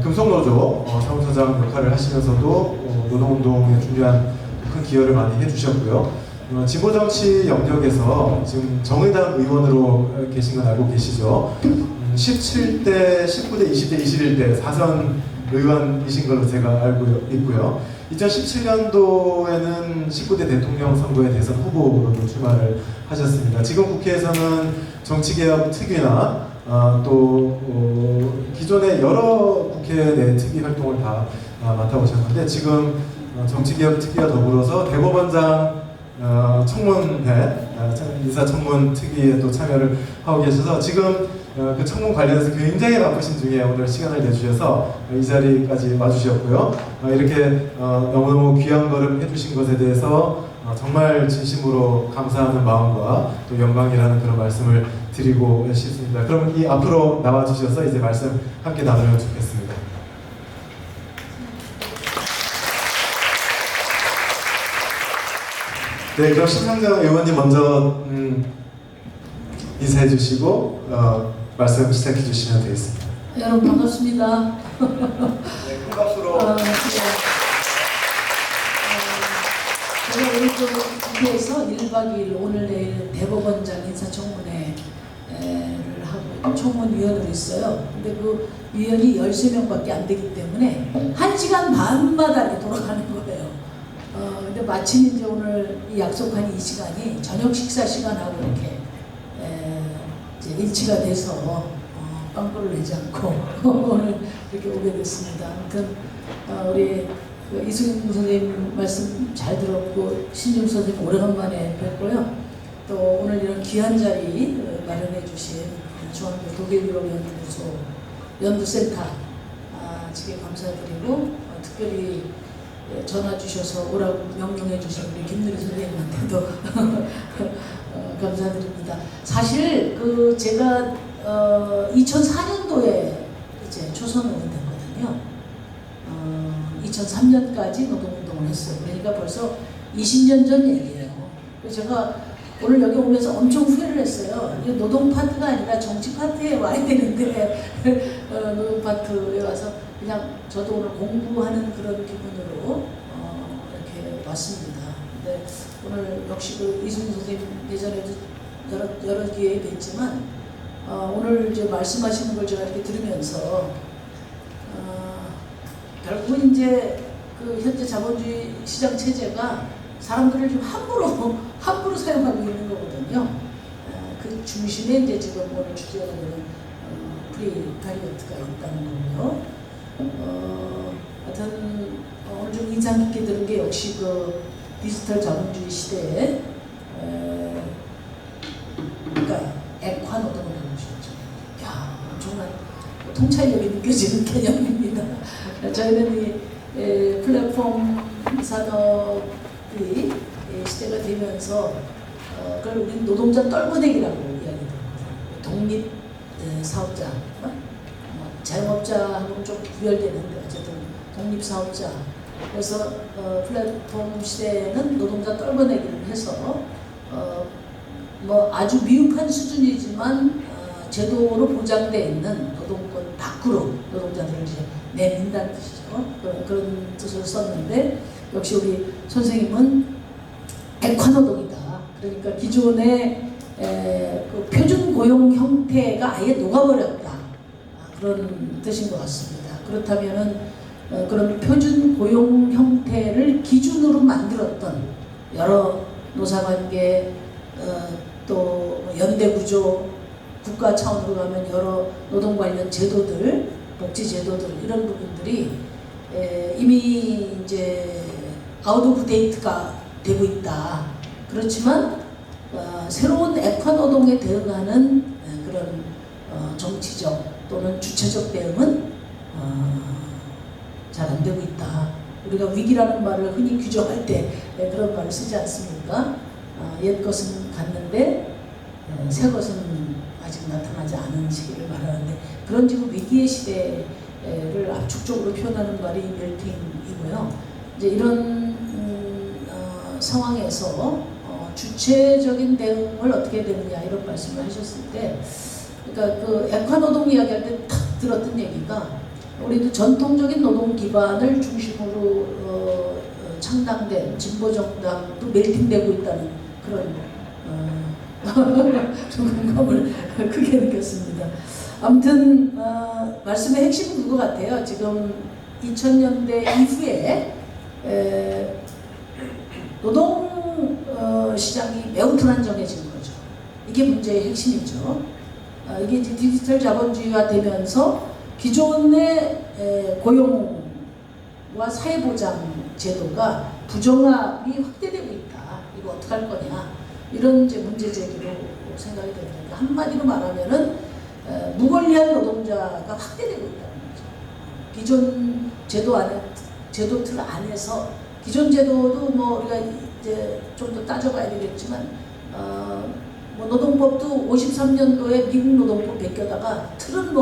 금속노조 사무처장 역할을 하시면서도 노동운동에 중요한 큰 기여를 많이 해주셨고요. 진보정치 영역에서 지금 정의당 의원으로 계신 건 알고 계시죠? 17대, 19대, 20대, 21대 4선 의원이신 걸로 제가 알고 있고요. 2017년도에는 19대 대통령 선거에 대선 후보로도 출마를 하셨습니다. 지금 국회에서는 정치개혁 특위나 기존의 여러 국회 내 특위 활동을 다 맡아오셨는데 지금 정치개혁 특위와 더불어서 대법원장 청문회, 인사청문 특위에 또 참여를 하고 계셔서 지금 그 청문 관련해서 굉장히 바쁘신 중에 오늘 시간을 내주셔서 이 자리까지 와주셨고요. 이렇게 너무너무 귀한 걸음 해주신 것에 대해서 정말 진심으로 감사하는 마음과 또 영광이라는 그런 말씀을 드리고 싶습니다. 그럼 이 앞으로 나와주셔서 이제 말씀 함께 나누면 좋겠습니다. 네, 그럼 심상정 의원님 먼저 인사해 주시고 말씀 시작해 주시면 되겠습니다. 여러분 반갑습니다. 네, 큰 박수로. 제가 오늘 국회에서 1박 2일 오늘 내일 대법원장 인사청문회를 하고 청문위원으로 있어요. 근데 그 위원이 13명밖에 안 되기 때문에 1시간 반마다 이렇게 돌아가는 거예요. 근데 마침 이제 오늘 이 약속한 이 시간이 저녁 식사 시간하고 이렇게 이제 일치가 돼서 빵꾸를 내지 않고 오늘 이렇게 오게 됐습니다. 아무튼 우리 이승윤 선생님 말씀 잘 들었고 신중 선생님 오래간만에 뵙고요. 또 오늘 이런 귀한 자리 마련해 주신 중앙대 독일유럽연구소 연구센터 측에 감사드리고 특별히 전화 주셔서 오라고 명령해 주신 우리 김누리 선생님한테도 감사드립니다. 사실 제가 2004년도에 이제 초선의원 됐거든요. 2003년까지 노동운동을 했어요. 그러니까 벌써 20년 전 얘기예요. 그래서 제가 오늘 여기 오면서 엄청 후회를 했어요. 이게 노동 파트가 아니라 정치 파트에 와야 되는데 노동 파트에 와서 그냥 저도 오늘 공부하는 그런 기분으로 이렇게 왔습니다. 근데 오늘 역시 이승윤 선생님 예전에도 여러 기회에 뵀지만 오늘 이제 말씀하시는 걸 제가 이렇게 들으면서 결국은 이제 현재 자본주의 시장 체제가 사람들을 좀 함부로 사용하고 있는 거거든요. 그 중심에 이제 지금 오늘 주제가 되는 프리카리어트가 있다는 거고요. 하여튼 오늘 좀 인상 깊게 들은 게 역시 디지털 자본주의 시대에 그러니까 액화 노동을 하는 것이죠. 야, 정말 통찰력이 느껴지는 개념입니다. 저희는 이 플랫폼 산업이 시대가 되면서 그걸 우리 노동자 떨궈내기라고 이야기합니다. 독립 사업자, 자영업자하고는 좀 구별되는데 어쨌든 독립 사업자. 그래서 플랫폼 시대에는 노동자 떨궈내기를 해서 아주 미흡한 수준이지만 제도로 보장되어 있는 노동권 밖으로 노동자들을 이제 내민다는 뜻이죠. 그런 뜻을 썼는데 역시 우리 선생님은 액화노동이다. 그러니까 기존의 그 표준 고용 형태가 아예 녹아버렸다. 그런 뜻인 것 같습니다. 그렇다면은 그런 표준 고용 형태를 기준으로 만들었던 여러 노사관계 또 연대구조 국가 차원으로 가면 여러 노동 관련 제도들 복지 제도들 이런 부분들이 이미 이제 아웃 오브 데이트가 되고 있다. 그렇지만 새로운 액화 노동에 대응하는 그런 정치적 또는 주체적 대응은 잘 안 되고 있다. 우리가 위기라는 말을 흔히 규정할 때 그런 말을 쓰지 않습니까? 옛 것은 갔는데 새 것은 아직 나타나지 않은 시기를 말하는데 그런 지금 위기의 시대를 압축적으로 표현하는 말이 멜팅이고요. 이제 이런 상황에서 주체적인 대응을 어떻게 해야 되느냐 이런 말씀을 하셨을 때, 그러니까 그 액화 노동 이야기할 때 탁 들었던 얘기가 우리도 전통적인 노동 기반을 중심으로 창당된 진보 정당도 멜팅되고 있다는 그런 좀 공감을 크게 느꼈습니다. 아무튼 말씀의 핵심은 그거 같아요. 지금 2000년대 이후에 노동 시장이 매우 불안정해진 거죠. 이게 문제의 핵심이죠. 이게 이제 디지털 자본주의가 되면서 기존의 고용과 사회보장 제도가 부정합이 확대되고 있다. 이거 어떡할 거냐. 이런 이제 문제 제기로 생각이 됩니다. 한마디로 말하면은 무권리한 노동자가 확대되고 있다는 거죠. 기존 제도 안에, 제도 틀 안에서 기존 제도도 뭐 우리가 이제 좀 더 따져봐야 되겠지만 뭐 노동법도 53년도에 미국 노동법 베껴다가 틀은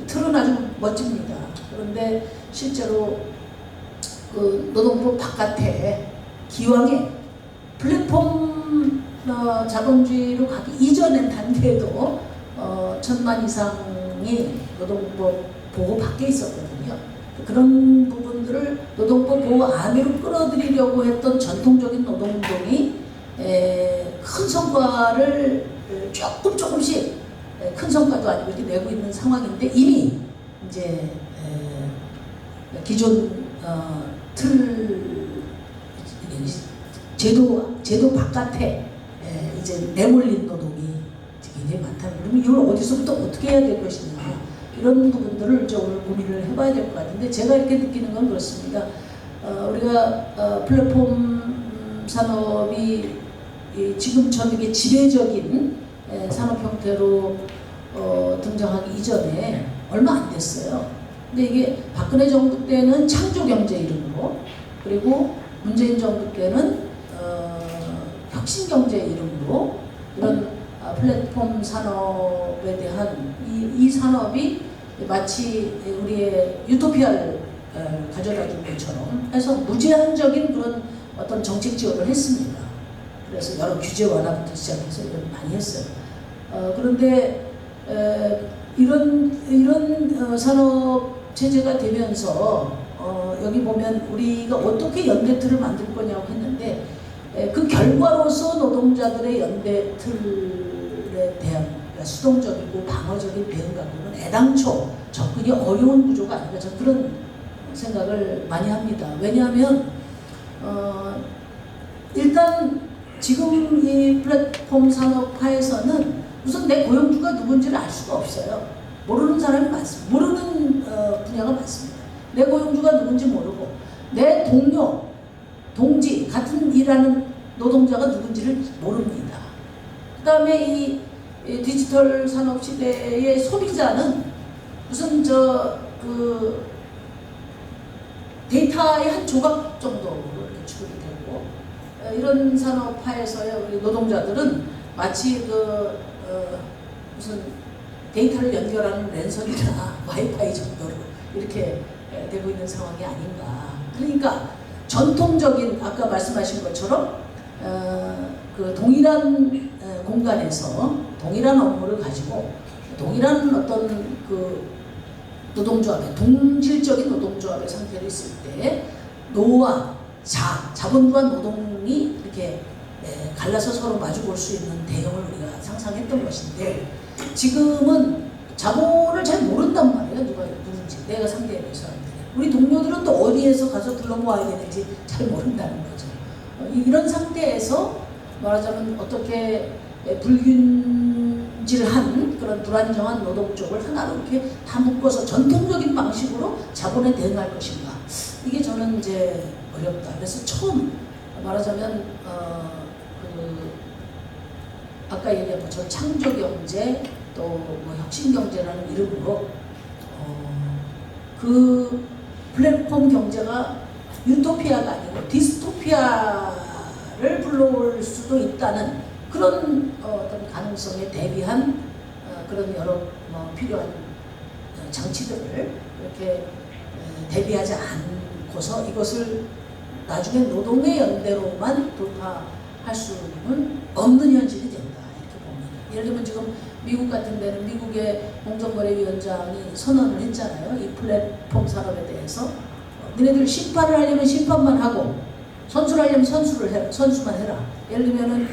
틀은 아주 멋집니다. 그런데 실제로 그 노동법 바깥에 기왕에 플랫폼 자본주의로 가기 이전의 단계에도 1000만 이상이 노동법 보호 밖에 있었거든요. 그런 부분들을 노동법 보호 안으로 끌어들이려고 했던 전통적인 노동운동이 큰 성과를 조금씩 큰 성과도 아니고 이렇게 내고 있는 상황인데 이미 이제 기존 틀 제도 바깥에 이제 내몰린 노동이 굉장히 많다는 거. 그러면 이걸 어디서부터 어떻게 해야 될 것이냐 이런 부분들을 이제 오늘 고민을 해봐야 될 것 같은데 제가 이렇게 느끼는 건 그렇습니다. 우리가 플랫폼 산업이 지금처럼 이게 지배적인 산업 형태로 등장하기 이전에 얼마 안 됐어요. 근데 이게 박근혜 정부 때는 창조 경제 이름으로, 그리고 문재인 정부 때는 혁신 경제 이름으로 이런 플랫폼 산업에 대한 이 산업이 마치 우리의 유토피아를 가져다 준 것처럼 해서 무제한적인 그런 어떤 정책 지원을 했습니다. 그래서 여러 규제 완화부터 시작해서 이런 많이 했어요. 그런데 이런 산업 체제가 되면서 여기 보면 우리가 어떻게 연대틀을 만들 거냐고 했는데 그 결과로서 노동자들의 연대틀에 대한 그러니까 수동적이고 방어적인 대응 갖고는 애당초 접근이 어려운 구조가 아닌가 저는 그런 생각을 많이 합니다. 왜냐하면 일단 지금 이 플랫폼 산업화에서는 우선 내 고용주가 누군지를 알 수가 없어요. 모르는 사람이 많습니다. 모르는 분야가 많습니다. 내 고용주가 누군지 모르고 내 동료, 동지, 같은 일하는 노동자가 누군지를 모릅니다. 그 다음에 이 디지털 산업 시대의 소비자는 무슨 그 데이터의 한 조각 정도로 이렇게 취급이 되고 이런 산업화에서의 우리 노동자들은 마치 무슨 데이터를 연결하는 랜선이나 와이파이 정도로 이렇게 되고 있는 상황이 아닌가. 그러니까 전통적인 아까 말씀하신 것처럼 그 동일한 공간에서 동일한 업무를 가지고 동일한 어떤 그 노동조합의 동질적인 노동조합의 상태로 있을 때 노와 자본과 노동이 이렇게 갈라서 서로 마주 볼 수 있는 대형을 우리가 상상했던 것인데 지금은 자본을 잘 모른단 말이에요. 누군지 내가 상대해서 사람들이. 우리 동료들은 또 어디에서 가서 둘러 모아야 되는지 잘 모른다는 거죠. 이런 상태에서 말하자면 어떻게 불균질한 그런 불안정한 노동 쪽을 하나로 이렇게 다 묶어서 전통적인 방식으로 자본에 대응할 것인가, 이게 저는 이제 어렵다. 그래서 처음 말하자면 아까 얘기한 것처럼 창조경제 또 뭐 혁신경제라는 이름으로 그 플랫폼 경제가 유토피아가 아니고 디스토피아를 불러올 수도 있다는 그런 어떤 가능성에 대비한 그런 여러 필요한 장치들을 이렇게 대비하지 않고서 이것을 나중에 노동의 연대로만 돌파할 수는 없는 현실이 된다, 이렇게 봅니다. 예를 들면 지금 미국 같은 데는 미국의 공정거래위원장이 선언을 했잖아요. 이 플랫폼 산업에 대해서 너네들 심판을 하려면 심판만 하고 선수를 하려면 선수만 해라. 예를 들면은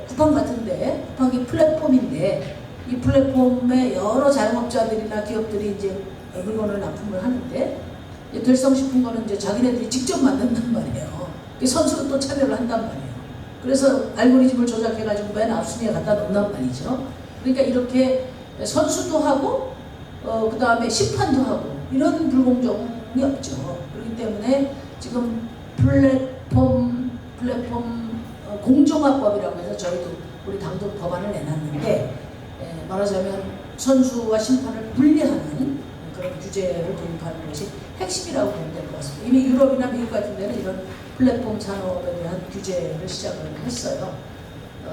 쿠팡 같은데, 쿠팡이 플랫폼인데 이 플랫폼에 여러 자영업자들이나 기업들이 이제 물건을 납품을 하는데 될 성 싶은 거는 이제 자기네들이 직접 만든단 말이에요. 선수도 또 참여를 한단 말이에요. 그래서 알고리즘을 조작해가지고 맨 앞순위에 갖다 놓는단 말이죠. 그러니까 이렇게 선수도 하고 그 다음에 심판도 하고 이런 불공정이 없죠. 그렇기 때문에 지금 플랫폼 공정화법이라고 해서 저희도 우리 당도 법안을 내놨는데, 말하자면 선수와 심판을 분리하는 그런 규제를 도입하는 것이 핵심이라고 보면 될 것 같습니다. 이미 유럽이나 미국 같은 데는 이런 플랫폼 산업에 대한 규제를 시작을 했어요.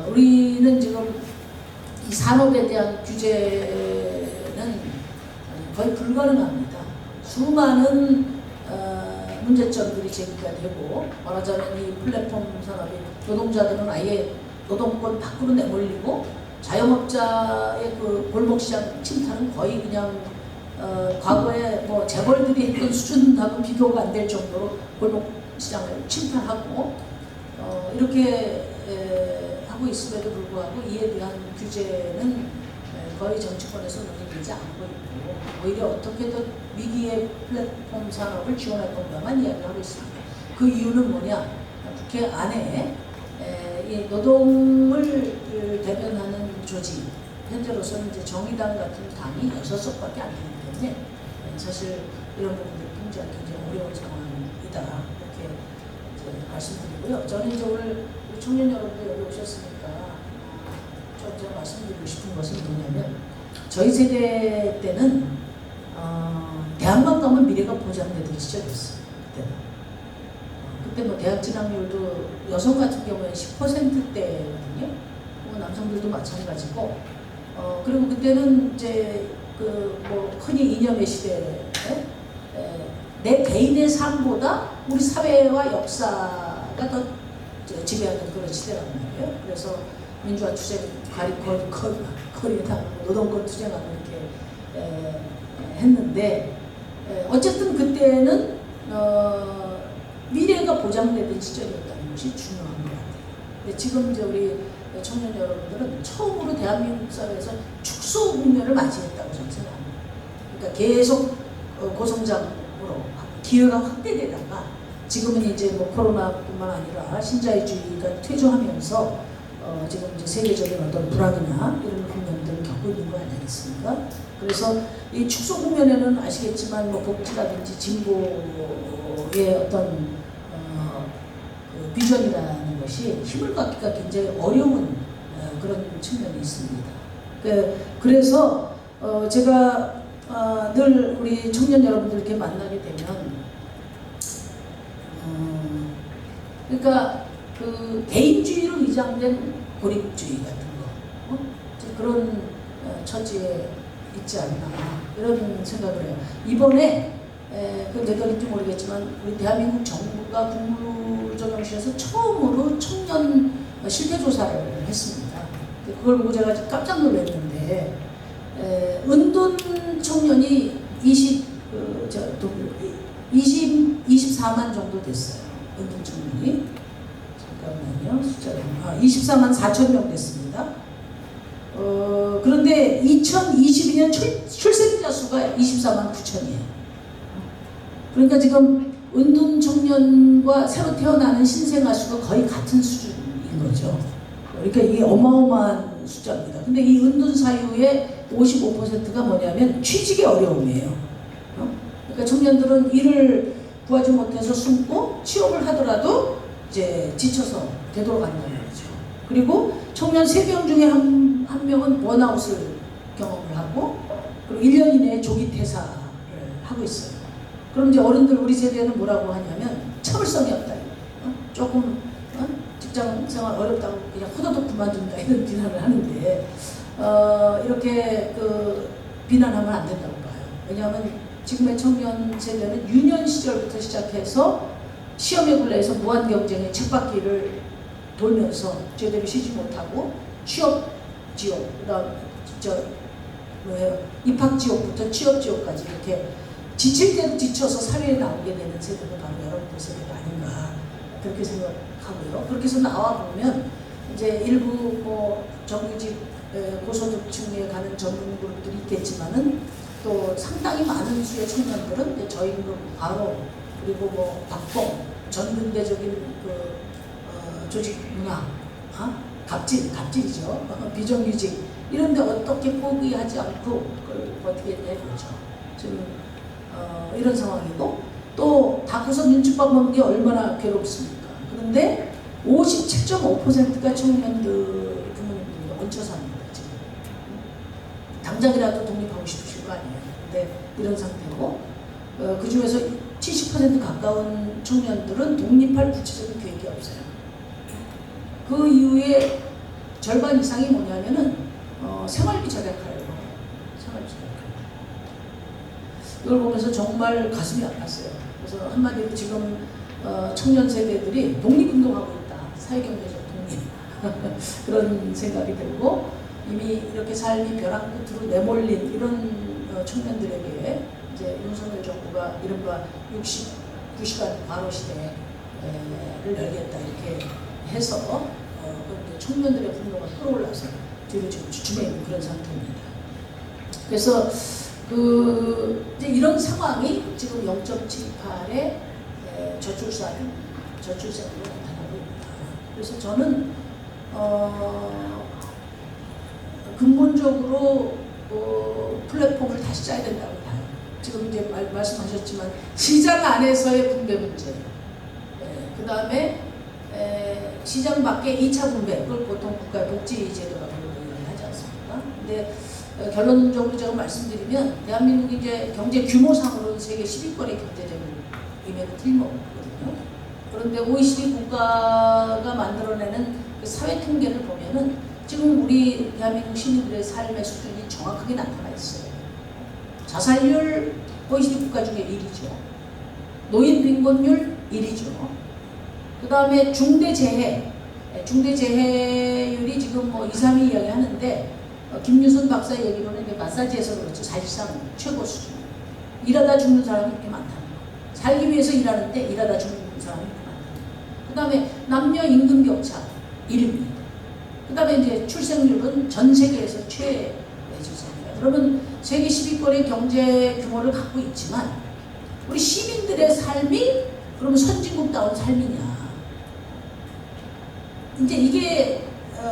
우리는 지금 이 산업에 대한 규제는 거의 불가능합니다. 수많은 문제점들이 제기가 되고, 말하자면 이 플랫폼 산업이 노동자들은 아예 노동권 밖으로 내몰리고 자영업자의 그 골목시장 침탈은 거의 그냥 과거에 뭐 재벌들이 했던 수준하고 비교가 안 될 정도로 골목시장을 침탈하고 이렇게 하고 있음에도 불구하고 이에 대한 규제는 거의 정치권에서 논의되지 않고 있고, 오히려 어떻게든 위기의 플랫폼 산업을 지원할 건가만 이야기를 하고 있습니다. 그 이유는 뭐냐? 국회 안에 이 노동을 대변하는 조직, 현재로서는 이제 정의당 같은 당이 6석밖에 안 되기 때문에 사실 이런 부분들을 통제하기 굉장히 어려운 상황이다, 이렇게 이제 말씀드리고요. 저는 이제 오늘 우리 청년 여러분들 여기 오셨으니까 제가 말씀드리고 싶은 것은 뭐냐면, 저희 세대 때는 대학만 가면 미래가 보장되던 시절이었어요. 그때 뭐 대학 진학률도 여성 같은 경우에 10%대거든요. 남성들도 마찬가지고, 그리고 그때는 이제 흔히 이념의 시대에 내 개인의 삶보다 우리 사회와 역사가 더 지배하는 그런 시대란 말이에요. 그래서 민주화 투쟁 거리에다 노동권 투쟁하고 이렇게 했는데, 어쨌든 그때는 미래가 보장되던 시절이었다는 것이 중요한 것 같아요. 근데 지금 이제 우리 청년 여러분들은 처음으로 대한민국 사회에서 축소 국면을 맞이했다고 저는 생각합니다. 그러니까 계속 고성장으로 기회가 확대되다가 지금은 이제 뭐 코로나뿐만 아니라 신자유주의가 퇴조하면서 지금 이제 세계적인 어떤 불황이나 이런 국면들을 겪고 있는 거 아니겠습니까? 그래서 이 축소 국면에는 아시겠지만 뭐 복지라든지 진보의 어떤 그 비전이라는 것이 힘을 갖기가 굉장히 어려운 그런 측면이 있습니다. 그래서 제가 늘 우리 청년 여러분들 이렇게 만나게 되면 그러니까 그 개인주의로 위장된 고립주의 같은 거, 그런 처지에 있지 않나, 이런 생각을 해요. 이번에 그 몇 년인지 모르겠지만 우리 대한민국 정부가 국무조정실에서 처음으로 청년 실태조사를 했습니다. 그걸 보고 제가 깜짝 놀랐는데, 은둔 청년이 24만 정도 됐어요. 은둔 청년이. 잠깐만요. 숫자가 24만 4천 명 됐습니다. 그런데 2022년 출생자 수가 24만 9천이에요. 그러니까 지금 은둔 청년과 새로 태어나는 신생 아수가 거의 같은 수준인 거죠. 그러니까 이게 어마어마한 숫자입니다. 근데 이 은둔 사유의 55%가 뭐냐면 취직의 어려움이에요. 그러니까 청년들은 일을 구하지 못해서 숨고 취업을 하더라도 이제 지쳐서 되돌아간다는 거죠. 그리고 청년 3명 중에 한 명은 번아웃을 경험을 하고 그리고 1년 이내에 조기 퇴사를 하고 있어요. 그럼 이제 어른들 우리 세대는 뭐라고 하냐면 참을성이 없다. 조금 직장 생활 어렵다고 그냥 호도독 그만둔다 이런 비난을 하는데 이렇게 비난하면 안 된다고 봐요. 왜냐하면 지금의 청년 세대는 유년 시절부터 시작해서 시험에 굴레에서 무한 경쟁의 쳇바퀴를 돌면서 제대로 쉬지 못하고 취업 지옥, 그다음 입학 지옥부터 취업 지옥까지 이렇게 지칠 때도 지쳐서 사회에 나오게 되는 세대가 바로 여러분들 세대가 아닌가 그렇게 생각하고요. 그렇게 해서 나와 보면 이제 일부 정규직 고소득층에 가는 전문 그룹들이 있겠지만은 또 상당히 많은 수의 청년들은 저임금 과로 그리고 박봉 전근대적인 조직 문화, 갑질이죠. 비정규직 이런데 어떻게 포기하지 않고 그걸 버티겠냐 이거죠. 지금 이런 상황이고 또 다 커서 눈칫밥 먹는 게 얼마나 괴롭습니까? 그런데 57.5%가 청년들 부모님들이 얹혀 삽니다. 지금 당장이라도 독립하고 싶으실 거 아니에요. 근데 이런 상태고 그 중에서 70% 가까운 청년들은 독립할 구체적인 계획이 없어요. 그 이후에 절반 이상이 뭐냐면은 생활비 절약하려고 해요. 생활비 절약. 이걸 보면서 정말 가슴이 아팠어요. 그래서 한마디로 지금 청년 세대들이 독립운동하고 있다. 사회경제적 독립. 그런 생각이 들고 이미 이렇게 삶이 벼랑 끝으로 내몰린 이런 청년들에게 이제 윤석열 정부가 이른바 69시간 과로 시대를 열겠다 이렇게 해서 청년들의 분노가 끌어올라서 뒤로 지금 주춤해 있는 그런 상태입니다. 그래서 이제 이런 상황이 지금 0.78의 저출산으로 나타나고 있다. 그래서 저는 근본적으로 플랫폼을 다시 짜야 된다고 봐요. 지금 이제 말씀하셨지만 시장 안에서의 분배 문제, 그 다음에 시장 밖의 2차 분배, 그걸 보통 국가의 복지제도라고 하지 않습니까? 근데 결론적으로 제가 말씀드리면 대한민국이 이제 경제 규모상으로는 세계 10위권의 경제력임에도 틀림없거든요. 그런데 OECD 국가가 만들어내는 그 사회 통계를 보면은 지금 우리 대한민국 시민들의 삶의 수준이 정확하게 나타나 있어요. 자살률 OECD 국가 중에 1위죠. 노인 빈곤율 1위죠. 그 다음에 중대재해율이 지금 2, 3위 이야기하는데 김유선 박사 얘기로는 이제 마사지에서 그렇지 사실상 최고 수준. 일하다 죽는 사람이 그렇게 많다는 거. 살기 위해서 일하는데 일하다 죽는 사람이 그렇게 많다는 거. 그 다음에 남녀 임금 격차 1위입니다. 그 다음에 이제 출생률은 전 세계에서 최저입니다. 그러면 세계 10위권의 경제 규모를 갖고 있지만 우리 시민들의 삶이 그러면 선진국다운 삶이냐. 이제 이게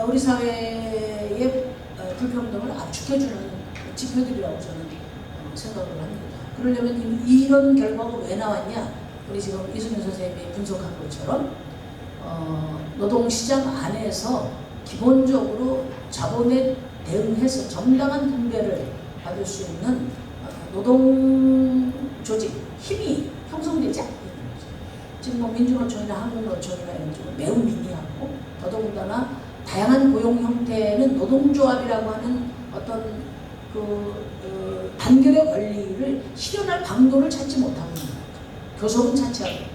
우리 사회의 불평등을 압축해주는 지표들이라고 저는 생각을 합니다. 그러려면 이런 결과가 왜 나왔냐? 우리 지금 이수민 선생님이 분석한 것처럼 노동시장 안에서 기본적으로 자본에 대응해서 정당한 분배를 받을 수 있는 노동 조직, 힘이 형성되지 않고 있는 거죠. 지금 민주노총이나 한국노총이나 이런 쪽은 매우 미미하고 더더군다나 다양한 고용 형태는 노동조합이라고 하는 어떤 단결의 권리를 실현할 방도를 찾지 못하고 있는 거죠. 교섭은 차치하고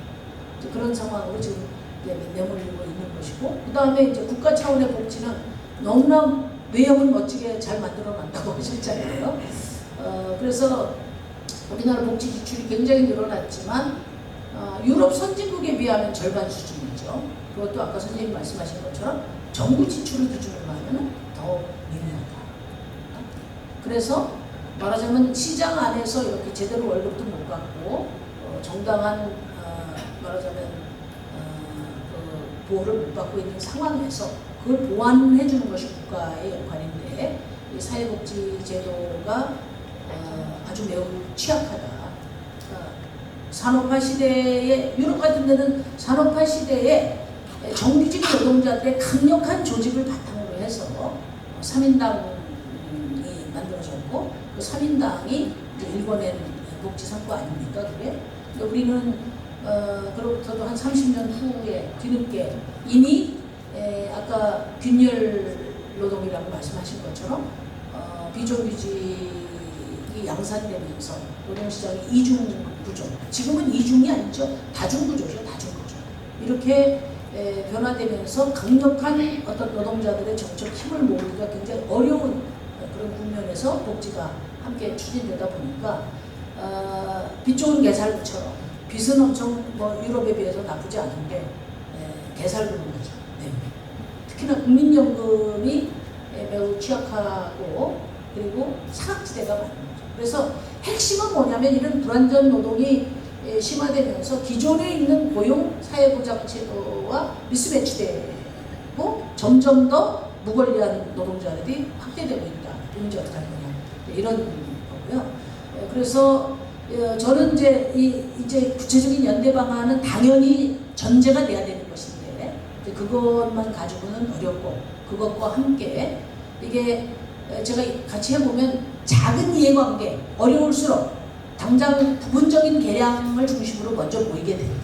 그런 상황으로 지금 내몰리고 있는 것이고, 그 다음에 이제 국가 차원의 복지는 너무나 외형을 멋지게 잘 만들어 놨다고 하셨잖아요. 그래서 우리나라 복지 지출이 굉장히 늘어났지만 유럽 선진국에 비하면 절반 수준이죠. 그것도 아까 선생님 말씀하신 것처럼 정부 지출을 기준으로 하면 더 미미하다. 그래서 말하자면 시장 안에서 이렇게 제대로 월급도 못 받고 정당한 말하자면 그 보호를 못 받고 있는 상황에서 그걸 보완해 주는 것이 국가의 역할인데 이 사회복지 제도가 아주 매우 취약하다. 산업화 시대에 유럽 같은 데는 산업화 시대에 정규직 노동자들의 강력한 조직을 바탕으로 해서 3인당이 만들어졌고 그 3인당이 이제 일궈낸 복지 성과 아닙니까? 그게? 근데 우리는 그로부터도 한 30년 후에 뒤늦게 이미 아까 균열 노동이라고 말씀하신 것처럼 비정규직이 양산되면서 노동시장이 이중구조, 지금은 이중이 아니죠. 다중구조죠. 다중구조. 이렇게 변화되면서 강력한 어떤 노동자들의 정책 힘을 모으기가 굉장히 어려운 그런 국면에서 복지가 함께 추진되다 보니까 빚 좋은 개살구처럼 빚은 엄청 뭐 유럽에 비해서 나쁘지 않은 게 개살구는 거죠. 네. 특히나 국민연금이 매우 취약하고 그리고 사각지대가 많은 거죠. 그래서 핵심은 뭐냐면 이런 불안전 노동이 심화되면서 기존에 있는 고용 사회보장제도와 미스매치되고 점점 더 무권리한 노동자들이 확대되고 있다. 문제 어떻게 할 거냐. 이런 거고요. 그래서 저는 이제 구체적인 연대 방안은 당연히 전제가 돼야 되는 것인데 그것만 가지고는 어렵고 그것과 함께 이게 제가 같이 해보면 작은 이해관계 어려울수록 당장 부분적인 개량을 중심으로 먼저 보이게 되거든요.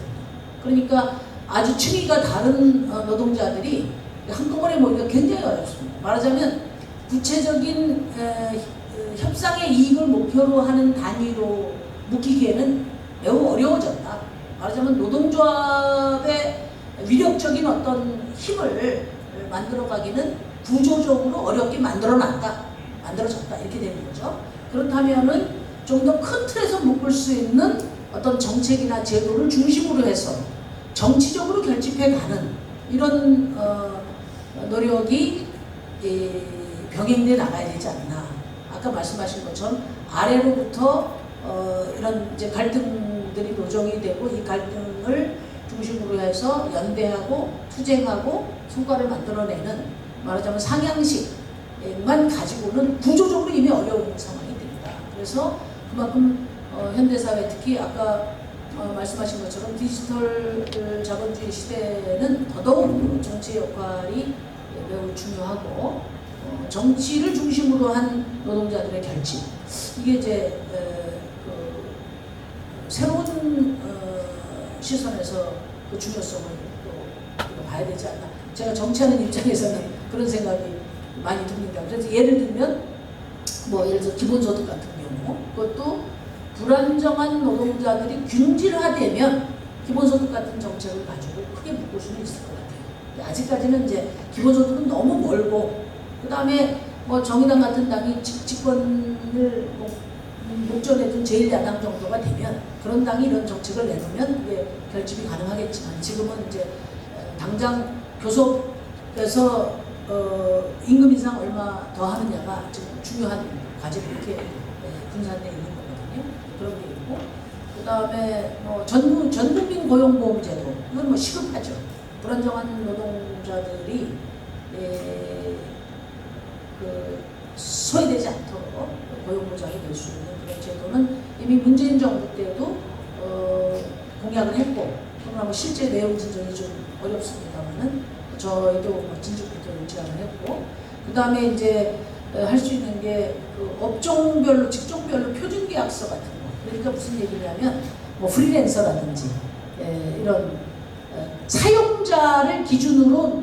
그러니까 아주 층위가 다른 노동자들이 한꺼번에 모이기가 굉장히 어렵습니다. 말하자면 구체적인 협상의 이익을 목표로 하는 단위로 묶이기에는 매우 어려워졌다. 말하자면 노동조합의 위력적인 어떤 힘을 만들어가기는 구조적으로 어렵게 만들어졌다 이렇게 되는 거죠. 그렇다면은 좀 더 큰 틀에서 묶을 수 있는 어떤 정책이나 제도를 중심으로 해서 정치적으로 결집해가는 이런 노력이 병행돼 나가야 되지 않나. 아까 말씀하신 것처럼 아래로부터 이런 이제 갈등들이 노정이 되고 이 갈등을 중심으로 해서 연대하고 투쟁하고 성과를 만들어내는 말하자면 상향식만 가지고는 구조적으로 이미 어려운 상황이 됩니다. 그래서 그만큼 현대사회 특히 아까 말씀하신 것처럼 디지털 자본주의 시대는 더더욱 정치의 역할이 매우 중요하고 정치를 중심으로 한 노동자들의 결집 이게 이제 새로운 시선에서 그 중요성을 또 봐야 되지 않나. 제가 정치하는 입장에서는 그런 생각이 많이 듭니다. 그래서 예를 들면 뭐 예를 들어 기본소득 같은 경우 그것도 불안정한 노동자들이 균질화되면 기본소득 같은 정책을 가지고 크게 묶을 수는 있을 것 같아요. 아직까지는 이제 기본소득은 너무 멀고 그 다음에 뭐 정의당 같은 당이 집권을 목전에 둔 제1야당 정도가 되면 그런 당이 이런 정책을 내놓으면 그게 결집이 가능하겠지만 지금은 이제 당장 교섭에서 임금 인상 얼마 더 하느냐가 지금 중요한 과제로 이렇게 분산되어 있는 거거든요. 그런 게 있고 그 다음에 뭐 전국민 고용보험제도 이건 뭐 시급하죠. 불안정한 노동자들이 소외되지 않도록 고용보장이 될 수 있는 그런 제도는 이미 문재인 정부 때도 공약을 했고 그러나 뭐 실제 내용 진전이 좀 어렵습니다만은 저희도 뭐 진즉부터 제안을 했고 그 다음에 이제 할 수 있는 게 그 업종별로 직종별로 표준계약서 같은 거 그러니까 무슨 얘기냐면 뭐 프리랜서라든지 이런 사용자를 기준으로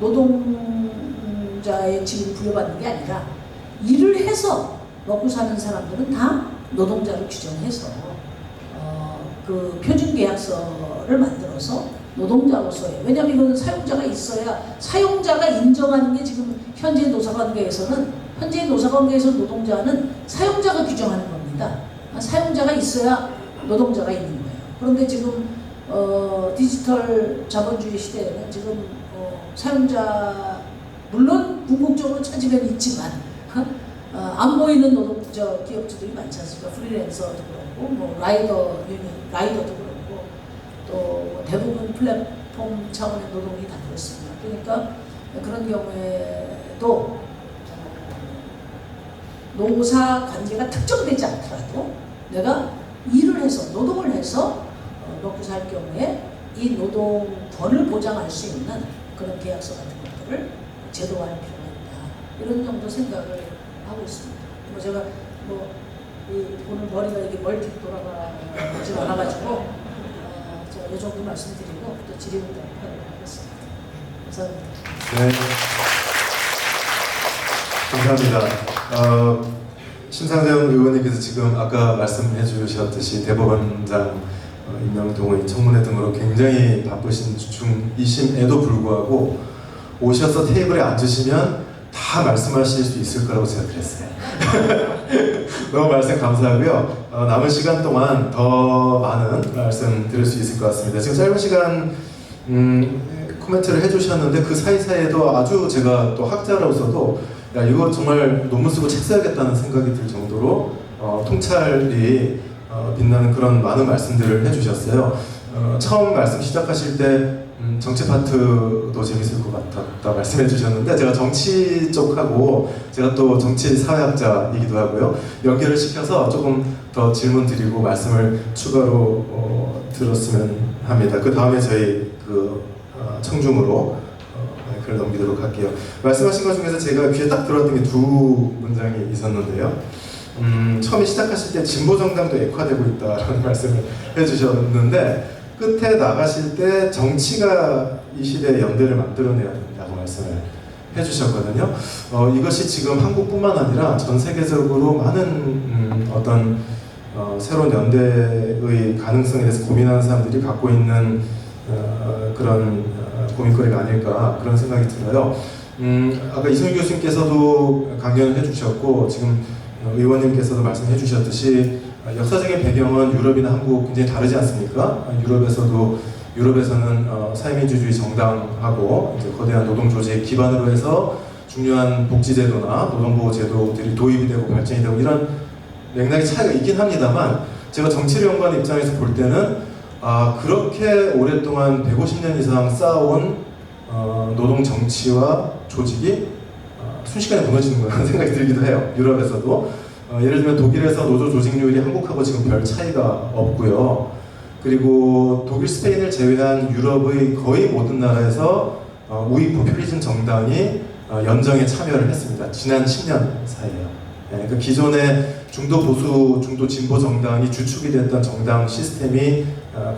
노동자의 직을 부여받는 게 아니라 일을 해서 먹고 사는 사람들은 다 노동자를 규정해서 그 표준계약서를 만들어서 노동자로서의 왜냐하면 이건 사용자가 있어야 사용자가 인정하는 게 지금 현재 노사관계에서는 현재 노사관계에서 노동자는 사용자가 규정하는 겁니다. 사용자가 있어야 노동자가 있는 거예요. 그런데 지금 디지털 자본주의 시대에는 지금 사용자 물론 궁극적으로 찾으면 있지만 안 보이는 기업주들이 많지 않습니까? 프리랜서도 그렇고 그렇고 뭐 라이더도 그렇고 또 대부분 플랫폼 차원의 노동이 다 그렇습니다. 그러니까 그런 경우에도 노사 관계가 특정되지 않더라도 내가 일을 해서 노동을 해서 먹고 살 경우에 이 노동권을 보장할 수 있는 그런 계약서 같은 것들을 제도화할 필요가 있다. 이런 정도 생각을 하고 있습니다. 뭐 제가 오늘 머리가 이게 멀티 돌아가지 않아가지고 제가 이 정도 말씀드리고 또 질의응답 하도록 하겠습니다. 감사합니다. 감사합니다. 심상정 의원님께서 지금 아까 말씀해 주셨듯이 대법원장 임명 동의 청문회 등으로 굉장히 바쁘신 중이심에도 불구하고 오셔서 테이블에 앉으시면 다 말씀하실 수 있을 거라고 제가 그랬어요. 너무 말씀 감사하고요. 남은 시간 동안 더 많은 말씀 드릴 수 있을 것 같습니다. 지금 짧은 시간 코멘트를 해주셨는데 그 사이사이에도 아주 제가 또 학자로서도 야 이거 정말 논문 쓰고 책 써야겠다는 생각이 들 정도로 통찰이 빛나는 그런 많은 말씀들을 해주셨어요. 처음 말씀 시작하실 때 정치 파트도 재밌을 것 같다 말씀해 주셨는데 제가 정치 쪽하고 제가 또 정치 사회학자이기도 하고요. 연결을 시켜서 조금 더 질문 드리고 말씀을 추가로 들었으면 합니다. 그 다음에 저희 청중으로 마이크를 넘기도록 할게요. 말씀하신 것 중에서 제가 귀에 딱 들어왔던 게 두 문장이 있었는데요. 처음에 시작하실 때 진보정당도 액화되고 있다라는 말씀을 해주셨는데 끝에 나가실 때 정치가 이 시대의 연대를 만들어내야 된다고 말씀을 해주셨거든요. 이것이 지금 한국뿐만 아니라 전 세계적으로 많은 어떤 새로운 연대의 가능성에 대해서 고민하는 사람들이 갖고 있는 그런 고민거리가 아닐까 그런 생각이 들어요. 아까 이승윤 교수님께서도 강연을 해주셨고 지금 의원님께서도 말씀해 주셨듯이 역사적인 배경은 유럽이나 한국 굉장히 다르지 않습니까? 유럽에서는 사회민주주의 정당하고 이제 거대한 노동조직 기반으로 해서 중요한 복지제도나 노동보호제도들이 도입이 되고 발전이 되고 이런 맥락의 차이가 있긴 합니다만 제가 정치를 연구하는 입장에서 볼 때는 그렇게 오랫동안 150년 이상 쌓아온 노동 정치와 조직이 순식간에 무너지는 거라는 생각이 들기도 해요. 유럽에서도 예를 들면 독일에서 노조 조직률이 한국하고 지금 별 차이가 없고요. 그리고 독일, 스페인을 제외한 유럽의 거의 모든 나라에서 우익 포퓰리즘 정당이 연정에 참여를 했습니다. 지난 10년 사이에요. 그 기존의 중도 보수, 중도 진보 정당이 주축이 됐던 정당 시스템이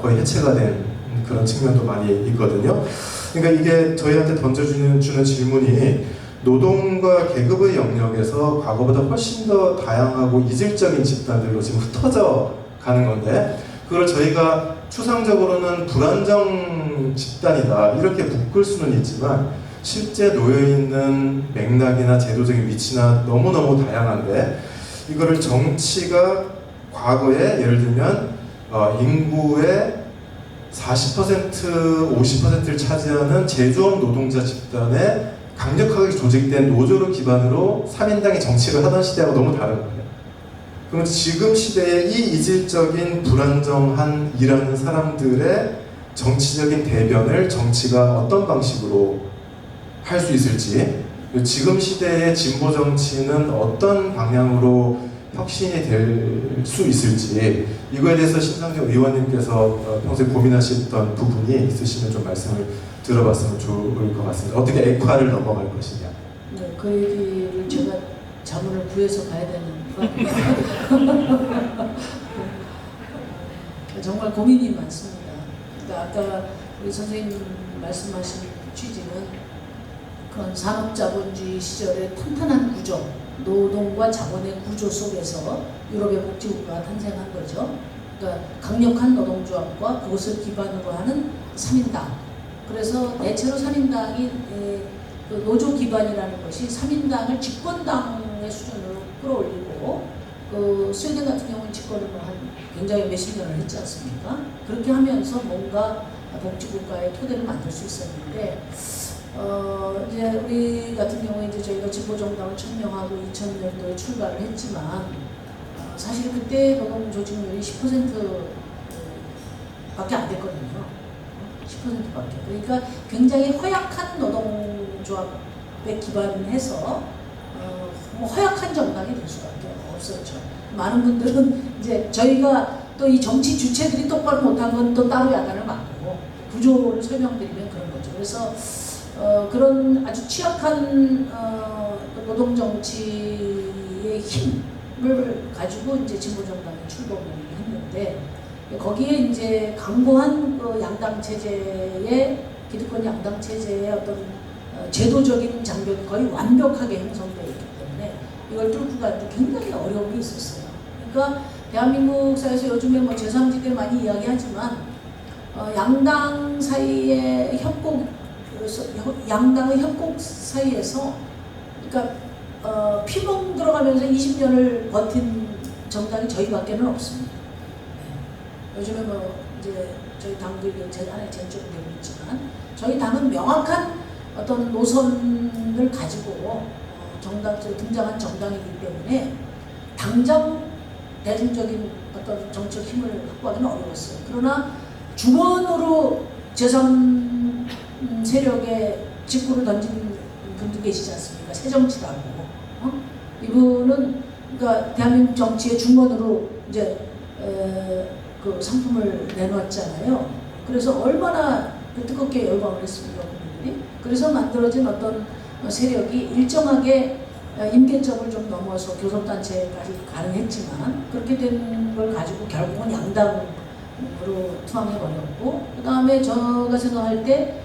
거의 해체가 된 그런 측면도 많이 있거든요. 그러니까 이게 저희한테 던져주는 질문이 노동과 계급의 영역에서 과거보다 훨씬 더 다양하고 이질적인 집단들로 지금 흩어져 가는 건데 그걸 저희가 추상적으로는 불안정 집단이다 이렇게 묶을 수는 있지만 실제 놓여있는 맥락이나 제도적인 위치나 너무너무 다양한데 이거를 정치가 과거에 예를 들면 인구의 40% 50%를 차지하는 제조업 노동자 집단에 강력하게 조직된 노조를 기반으로 3인당이 정치를 하던 시대하고 너무 다른 거예요. 그럼 지금 시대에 이 이질적인 불안정한 일하는 사람들의 정치적인 대변을 정치가 어떤 방식으로 할 수 있을지 지금 시대의 진보 정치는 어떤 방향으로 혁신이 될 수 있을지 이거에 대해서 심상정 의원님께서 평소에 고민하셨던 부분이 있으시면 좀 말씀을 들어봤으면 좋을 것 같습니다. 어떻게 액화를 넘어갈 것이냐. 네, 그 얘기를 제가 자문을 구해서 가야 되는 거 정말 고민이 많습니다. 그러니까 아까 우리 선생님 말씀하신 취지는 그런 산업자본주의 시절의 탄탄한 구조, 노동과 자본의 구조 속에서 유럽의 복지국가가 탄생한 거죠. 그러니까 강력한 노동조합과 그것을 기반으로 하는 3인당. 그래서 대체로 3인당이 그 노조 기반이라는 것이 3인당을 집권당의 수준으로 끌어올리고 그 스웨덴 같은 경우는 집권을 한 굉장히 몇십 년을 했지 않습니까? 그렇게 하면서 뭔가 복지국가의 토대를 만들 수 있었는데 이제 우리 같은 경우에 이제 저희가 진보정당을 천명하고 2000년도에 출발을 했지만 사실 그때 노동 조직률이 10%밖에 안 됐거든요. 10%밖에. 그러니까 굉장히 허약한 노동조합에 기반해서 뭐 허약한 정당이 될 수밖에 없었죠. 많은 분들은 이제 저희가 또 이 정치 주체들이 똑바로 못한 건 또 따로 야단을 맞고 구조를 설명드리면 그런 거죠. 그래서 그런 아주 취약한 노동 정치의 힘을 가지고 이제 진보 정당이 출범을 했는데 거기에 이제 강고한 그 양당 체제의 기득권 양당 체제의 어떤 제도적인 장벽이 거의 완벽하게 형성되어 있기 때문에 이걸 뚫고 가는데 굉장히 어려움이 있었어요. 그러니까 대한민국 사회에서 요즘에 뭐 제3지대 많이 이야기하지만 양당 사이의 양당의 협곡 사이에서 그러니까 피멍 들어가면서 20년을 버틴 정당이 저희밖에는 없습니다. 요즘에 뭐 이제 저희 당들이 안에 쟁점되고 있지만 저희 당은 명확한 어떤 노선을 가지고 등장한 정당이기 때문에 당장 대중적인 어떤 정책 힘을 확보하기는 어려웠어요. 그러나 중원으로 제3 세력에 직구를 던진 분도 계시지 않습니까? 새정치라고. 이분은 그러니까 대한민국 정치의 중원으로 이제 그 상품을 내놓았잖아요. 그래서 얼마나 뜨겁게 열광을 했습니까, 국민들이. 그래서 만들어진 어떤 세력이 일정하게 임계점을 좀 넘어서 교섭단체까지 가능했지만 그렇게 된 걸 가지고 결국은 양당으로 투항해버렸고 그 다음에 제가 생각할 때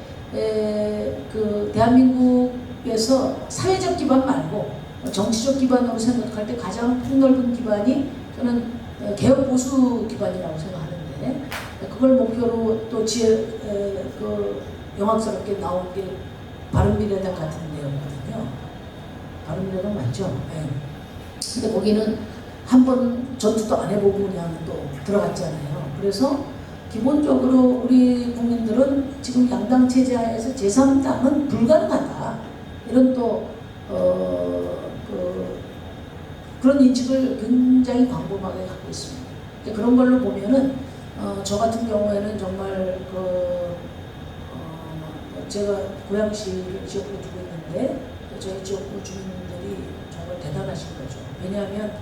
그 대한민국에서 사회적 기반 말고 정치적 기반으로 생각할 때 가장 폭넓은 기반이 저는 개혁 보수 기반이라고 생각하는데 그걸 목표로 또 그 영악스럽게 나온 게 바른미래당 같은 내용이거든요. 바른미래당 맞죠? 네. 근데 거기는 한 번 전투도 안 해보고 그냥 또 들어갔잖아요. 그래서 기본적으로 우리 국민들은 지금 양당 체제 하에서 제3당은 불가능하다. 이런 또 그런 인식을 굉장히 광범하게 갖고 있습니다. 그런 걸로 보면은 저 같은 경우에는 정말 제가 고양시를 지역구로 두고 있는데 저희 지역구 주민들이 정말 대단하신 거죠. 왜냐하면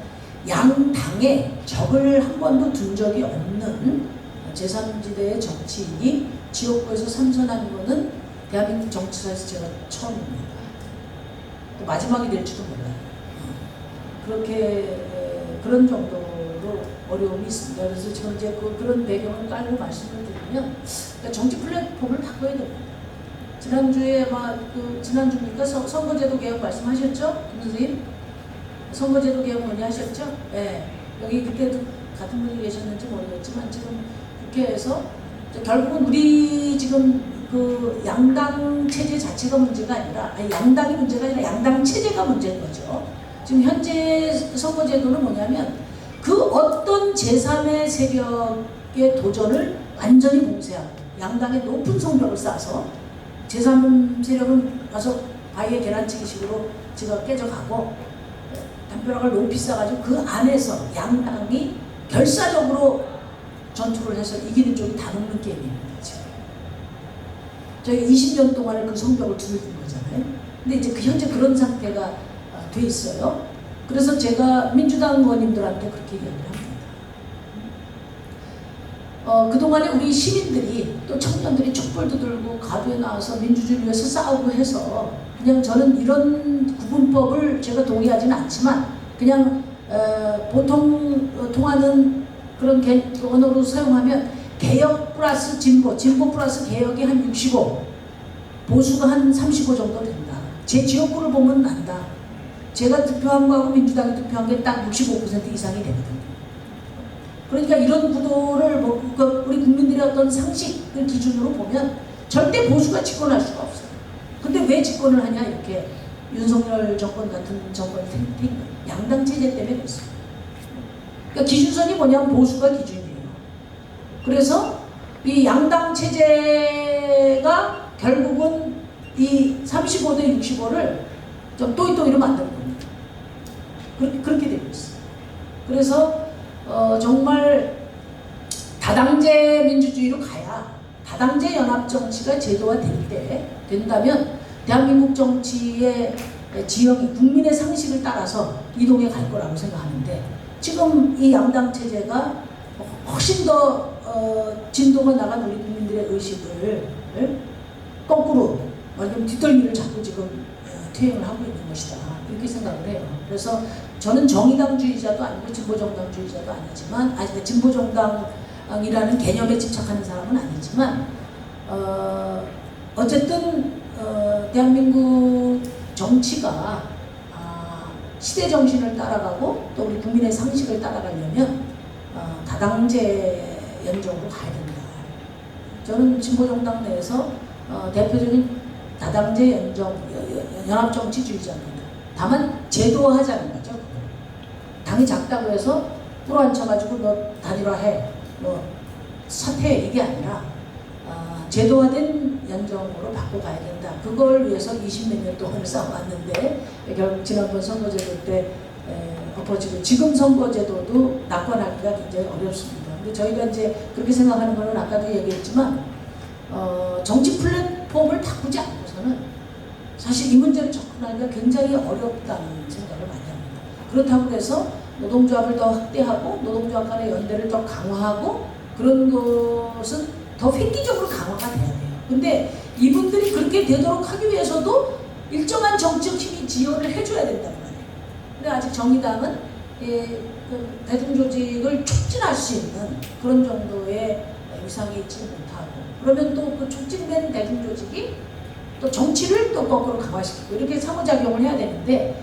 양당에 적을 한 번도 둔 적이 없는 제3지대의 정치인이 지역구에서 삼선한 것은 대한민국 정치사에서 제가 처음입니다. 또 마지막이 될지도 몰라요. 그렇게 그런 정도로 어려움이 있습니다. 그래서 지금 이제 그런 배경을 깔고 말씀을 드리면 그러니까 정치 플랫폼을 바꿔야 됩니다. 지난주에 지난주니까 선거제도 개혁 말씀하셨죠? 김 선생님? 선거제도 개혁 논의하셨죠? 네. 여기 그때도 같은 분이 계셨는지 모르겠지만 지금 국회에서 결국은 우리 지금 그 양당 체제 자체가 문제가 아니라 양당이 문제가 아니라 양당 체제가 문제인 거죠. 지금 현재 선거제도는 뭐냐면 그 어떤 제3의 세력의 도전을 완전히 봉쇄하고 양당의 높은 성벽을 쌓아서 제3 세력은 가서 바위에 계란치기식으로 지가 깨져가고 담벼락을 높이 쌓아가지고 그 안에서 양당이 결사적으로 전투를 해서 이기는 쪽이 다 넘는 게임입니다. 지금. 저희가 20년 동안에 그 성벽을 두드린 거잖아요. 근데 이제 현재 그런 상태가 돼 있어요. 그래서 제가 민주당 의원님들한테 그렇게 이야기를 합니다. 그동안에 우리 시민들이 또 청년들이 촛불도 들고 가도에 나와서 민주주의를 위해서 싸우고 해서 그냥 저는 이런 구분법을 제가 동의하지는 않지만 그냥 보통 통하는 그런 언어로 사용하면 개혁 플러스 진보, 진보 플러스 개혁이 한 65, 보수가 한 35 정도 된다. 제 지역구를 보면 난다. 제가 득표한 거하고 민주당이 득표한 게 딱 65% 이상이 되거든요. 그러니까 이런 구도를 우리 국민들의 어떤 상식을 기준으로 보면 절대 보수가 집권할 수가 없어요. 근데 왜 집권을 하냐 이렇게 윤석열 정권 같은 정권이 양당 체제 때문에 그렇습니다. 그러니까 기준선이 뭐냐면 보수가 기준이에요. 그래서 이 양당 체제가 결국은 이 35대 65를 좀 또이또이로 만드는 겁니다. 그렇게 되고 있어요. 그래서 정말 다당제 민주주의로 가야, 다당제 연합 정치가 제도화될 때 된다면 대한민국 정치의 지형이 국민의 상식을 따라서 이동해 갈 거라고 생각하는데, 지금 이 양당 체제가 훨씬 더 진도가 나간 우리 국민들의 의식을 거꾸로 말하면 뒷덜미를 잡고 지금 투영을 하고 있는 것이다, 이렇게 생각을 해요. 그래서 저는 정의당주의자도 아니고 진보정당주의자도 아니지만, 진보정당이라는 개념에 집착하는 사람은 아니지만, 어쨌든 대한민국 정치가 시대 정신을 따라가고 또 우리 국민의 상식을 따라가려면 다당제 연정으로 가야 된다. 저는 진보정당 내에서 대표적인 다당제 연합정치주의자입니다. 다만 제도화하자는 거죠. 당이 작다고 해서 꿇어앉혀가지고 너 단일화해, 너 사퇴해, 이게 아니라 제도화된 연정으로 바꿔가야 된다. 그걸 위해서 20몇 년 동안 싸워왔는데 결국 지난번 선거제도 때 엎어지고, 지금 선거제도도 낙관하기가 굉장히 어렵습니다. 근데 저희가 이제 그렇게 생각하는 거는 아까도 얘기했지만, 정치 플랫폼을 바꾸지 않고서는 사실 이 문제를 접근하기가 굉장히 어렵다는 생각을 많이 합니다. 그렇다고 해서 노동조합을 더 확대하고 노동조합 간의 연대를 더 강화하고 그런 것은 더 획기적으로 강화가 돼야 돼요. 근데 이분들이 그렇게 되도록 하기 위해서도 일정한 정치적 힘이 지원을 해줘야 된단 말이에요. 근데 아직 정의당은 대중조직을 촉진할 수 있는 그런 정도의 위상이 있지 못하고, 그러면 또 그 촉진된 대중조직이 또 정치를 또 거꾸로 강화시키고 이렇게 상호작용을 해야 되는데,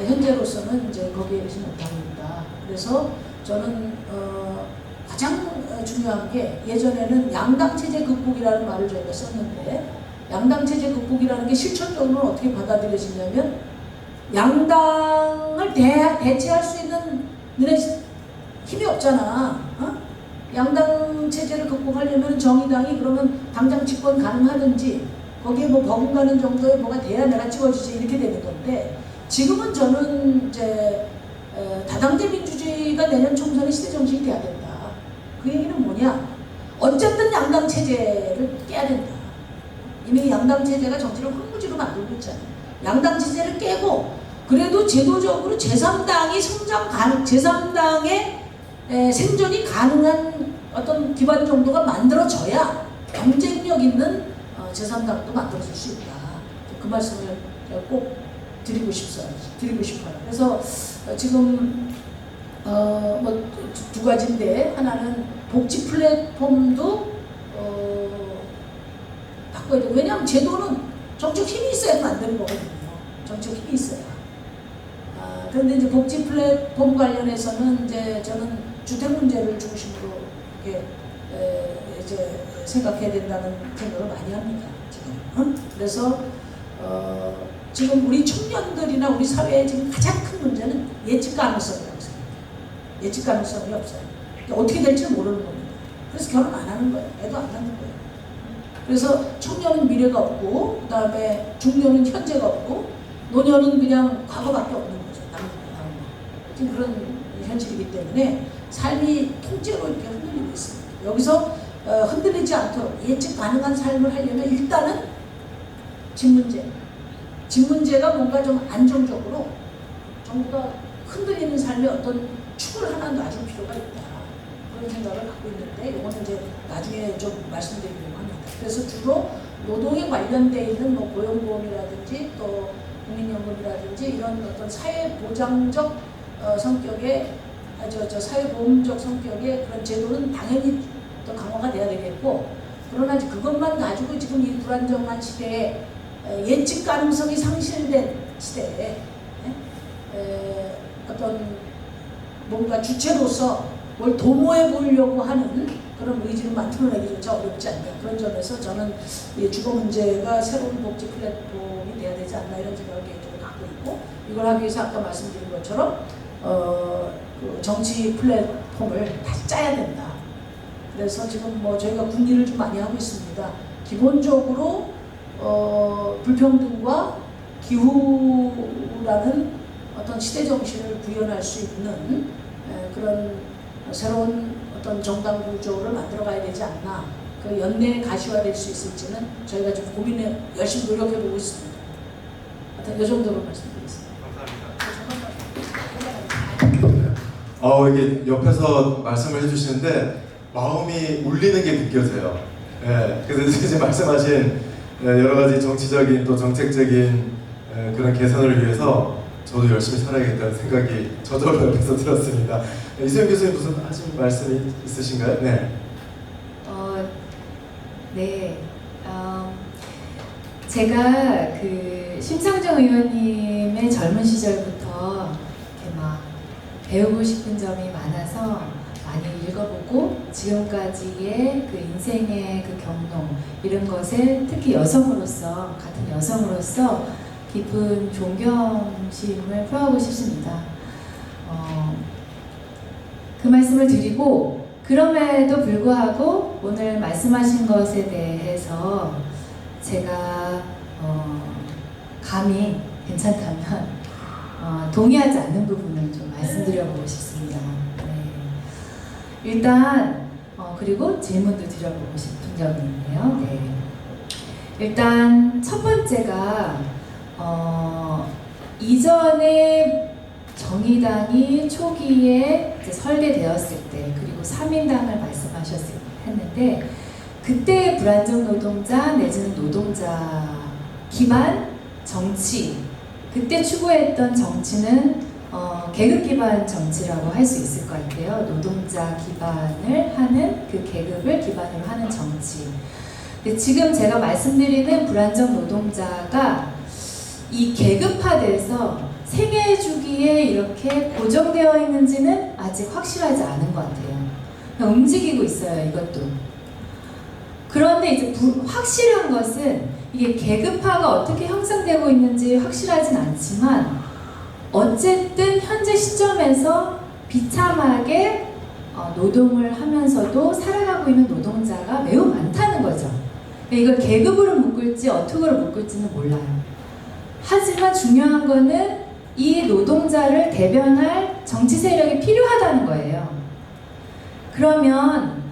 현재로서는 이제 거기에 있지 못하고 있다. 그래서 저는 가장 중요한 게, 예전에는 양당체제 극복이라는 말을 저희가 썼는데, 양당체제 극복이라는 게 실천적으로 어떻게 받아들여지냐면, 양당을 대체할 수 있는 너네 힘이 없잖아. 양당 체제를 극복하려면 정의당이 그러면 당장 집권 가능하든지 거기에 뭐 버금가는 정도의 뭐가 돼야 내가 찍어주지, 이렇게 되는 건데, 지금은 저는 이제 다당제 민주주의가 내년 총선의 시대 정신이 돼야 된다. 그 얘기는 뭐냐? 어쨌든 양당 체제를 깨야 된다. 이미 양당 체제가 정치를 황무지로 만들고 있잖아요. 양당 체제를 깨고 그래도 제도적으로 제3당이 제3당의 생존이 가능한 어떤 기반 정도가 만들어져야 경쟁력 있는 제3당도 만들어질 수 있다. 그 말씀을 꼭 드리고 싶어요. 그래서 지금 뭐 두 가지인데, 하나는 복지 플랫폼도 바꿔야 돼. 왜냐하면 제도는 정책 힘이 있어야 만드는 거거든요. 정책 힘이 있어야. 그런데 이제 복지 플랫폼 관련해서는 이제 저는 주택 문제를 중심으로 이렇게 이제 생각해야 된다는 생각을 많이 합니다. 지금. 그래서 지금 우리 청년들이나 우리 사회의 지금 가장 큰 문제는 예측 가능성이라고 생각해요. 예측 가능성이 없어요. 어떻게 될지 모르는 겁니다. 그래서 결혼 안 하는 거예요. 애도 안 낳는 거예요. 그래서 청년은 미래가 없고, 그 다음에 중년은 현재가 없고, 노년은 그냥 과거밖에 없는 거죠. 남은 거. 지금 그런 현실이기 때문에 삶이 통째로 이렇게 흔들리고 있습니다. 여기서 흔들리지 않도록 예측 가능한 삶을 하려면 일단은 집 문제가 뭔가 좀 안정적으로 정부가 흔들리는 삶의 어떤 축을 하나 놔줄 필요가 있다. 그런 생각을 갖고 있는데, 이거는 이제 나중에 좀 말씀드리려고 합니다. 그래서 주로 노동에 관련되어 있는 뭐 고용보험이라든지 또 국민연금이라든지 이런 어떤 사회보장적 성격의 사회보험적 성격의 그런 제도는 당연히 또 강화가 돼야 되겠고, 그러나 그것만 가지고 지금 이 불안정한 시대에 예측 가능성이 상실된 시대에 어떤 뭔가 주체로서 뭘 도모해 보려고 하는 그런 의지를 만들어내기조차 어렵지 않냐. 그런 점에서 저는 이 주거 문제가 새로운 복지 플랫폼이 돼야 되지 않나, 이런 생각을 개인적으로 갖고 있고, 이걸 하기 위해서 아까 말씀드린 것처럼 그 정치 플랫폼을 다시 짜야 된다. 그래서 지금 뭐 저희가 궁리를 좀 많이 하고 있습니다. 기본적으로 불평등과 기후라는 어떤 시대 정신을 구현할 수 있는 그런 새로운 어떤 정당 구조를 만들어가야 되지 않나, 그 연내 가시화될 수 있을지는 저희가 좀 고민해 열심히 노력해보고 있습니다. 하여튼 이 정도로 말씀드리겠습니다. 이게 옆에서 말씀을 해주시는데 마음이 울리는 게 느껴져요. 예, 그래서 이제 말씀하신 여러 가지 정치적인 또 정책적인 그런 개선을 위해서 저도 열심히 살아야겠다는 생각이 저절로 옆에서 들었습니다. 이소영 교수님 무슨 하신 말씀이 있으신가요? 네. 네. 제가 그 심상정 의원님의 젊은 시절부터 이렇게 막 배우고 싶은 점이 많아서 많이 읽어보고 지금까지의 그 인생의 그 경로 이런 것에 특히 여성으로서 같은 여성으로서 깊은 존경심을 표하고 싶습니다. 그 말씀을 드리고 그럼에도 불구하고 오늘 말씀하신 것에 대해서 제가 감히 괜찮다면 동의하지 않는 부분을 좀 말씀드려보고 싶습니다. 네. 일단 그리고 질문도 드려보고 싶은 점이 있네요. 네. 일단 첫 번째가 이전에 정의당이 초기에 이제 설계되었을 때 그리고 3인당을 했는데 그때의 불안정 노동자 내지는 노동자 기반 정치, 그때 추구했던 정치는 계급 기반 정치라고 할 수 있을 것 같아요. 노동자 기반을 하는 그 계급을 기반으로 하는 정치. 근데 지금 제가 말씀드리는 불안정 노동자가 이 계급화돼서 생애 주기에 이렇게 고정되어 있는지는 아직 확실하지 않은 것 같아요. 그냥 움직이고 있어요, 이것도. 그런데 이제 확실한 것은 이게 계급화가 어떻게 형성되고 있는지 확실하진 않지만 어쨌든 현재 시점에서 비참하게 노동을 하면서도 살아가고 있는 노동자가 매우 많다는 거죠. 이걸 계급으로 묶을지 어떻게로 묶을지는 몰라요. 하지만 중요한 거는 이 노동자를 대변할 정치 세력이 필요하다는 거예요. 그러면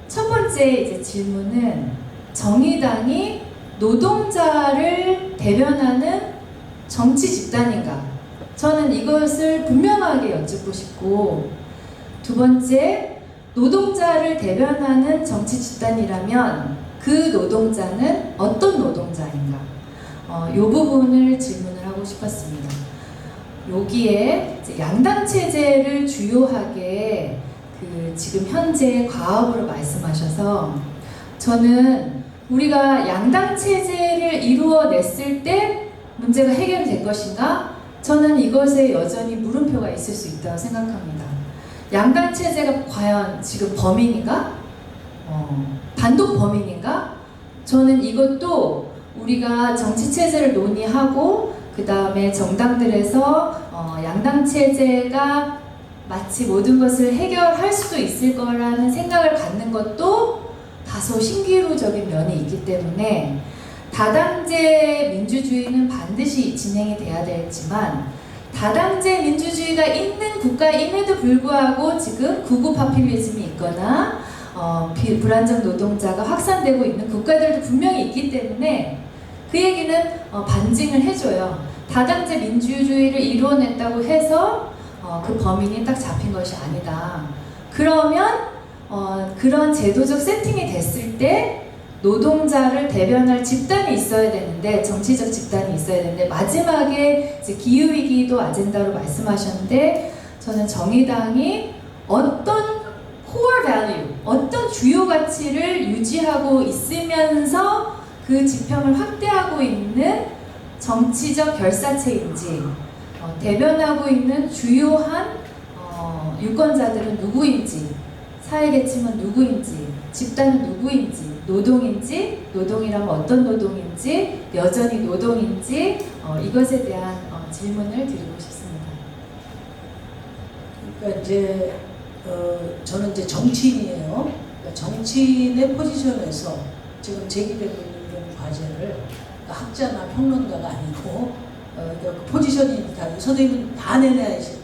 첫 번째 이제 질문은 정의당이 노동자를 대변하는 정치 집단인가? 저는 이것을 분명하게 여쭙고 싶고, 두 번째, 노동자를 대변하는 정치 집단이라면 그 노동자는 어떤 노동자인가? 이 부분을 질문을 하고 싶었습니다. 여기에 이제 양당 체제를 주요하게 지금 현재 과업으로 말씀하셔서 저는 우리가 양당 체제를 이루어냈을 때 문제가 해결될 것인가? 저는 이것에 여전히 물음표가 있을 수 있다고 생각합니다. 양당 체제가 과연 지금 범인인가? 단독 범인인가? 저는 이것도 우리가 정치 체제를 논의하고 그 다음에 정당들에서 양당 체제가 마치 모든 것을 해결할 수도 있을 거라는 생각을 갖는 것도 다소 신기루적인 면이 있기 때문에 다당제 민주주의는 반드시 진행이 돼야 되지만 다당제 민주주의가 있는 국가임에도 불구하고 지금 극우 파퓰리즘이 있거나 불안정 노동자가 확산되고 있는 국가들도 분명히 있기 때문에 그 얘기는 반증을 해줘요. 다당제 민주주의를 이루어냈다고 해서 그 범인이 딱 잡힌 것이 아니다. 그러면 그런 제도적 세팅이 됐을 때 노동자를 대변할 집단이 있어야 되는데, 정치적 집단이 있어야 되는데, 마지막에 이제 기후위기도 아젠다로 말씀하셨는데 저는 정의당이 어떤 core value, 어떤 주요 가치를 유지하고 있으면서 그 지평을 확대하고 있는 정치적 결사체인지, 대변하고 있는 주요한 유권자들은 누구인지, 사회계층은 누구인지, 집단은 누구인지, 노동인지, 노동이라면 어떤 노동인지, 여전히 노동인지, 이것에 대한 질문을 드리고 싶습니다. 그러니까 이제 저는 이제 정치인이에요. 그러니까 정치인의 포지션에서 지금 제기되고 있는 이런 과제를, 그러니까 학자나 평론가가 아니고 그 포지션이 다 선생님은 다 내놓으셔야 되고,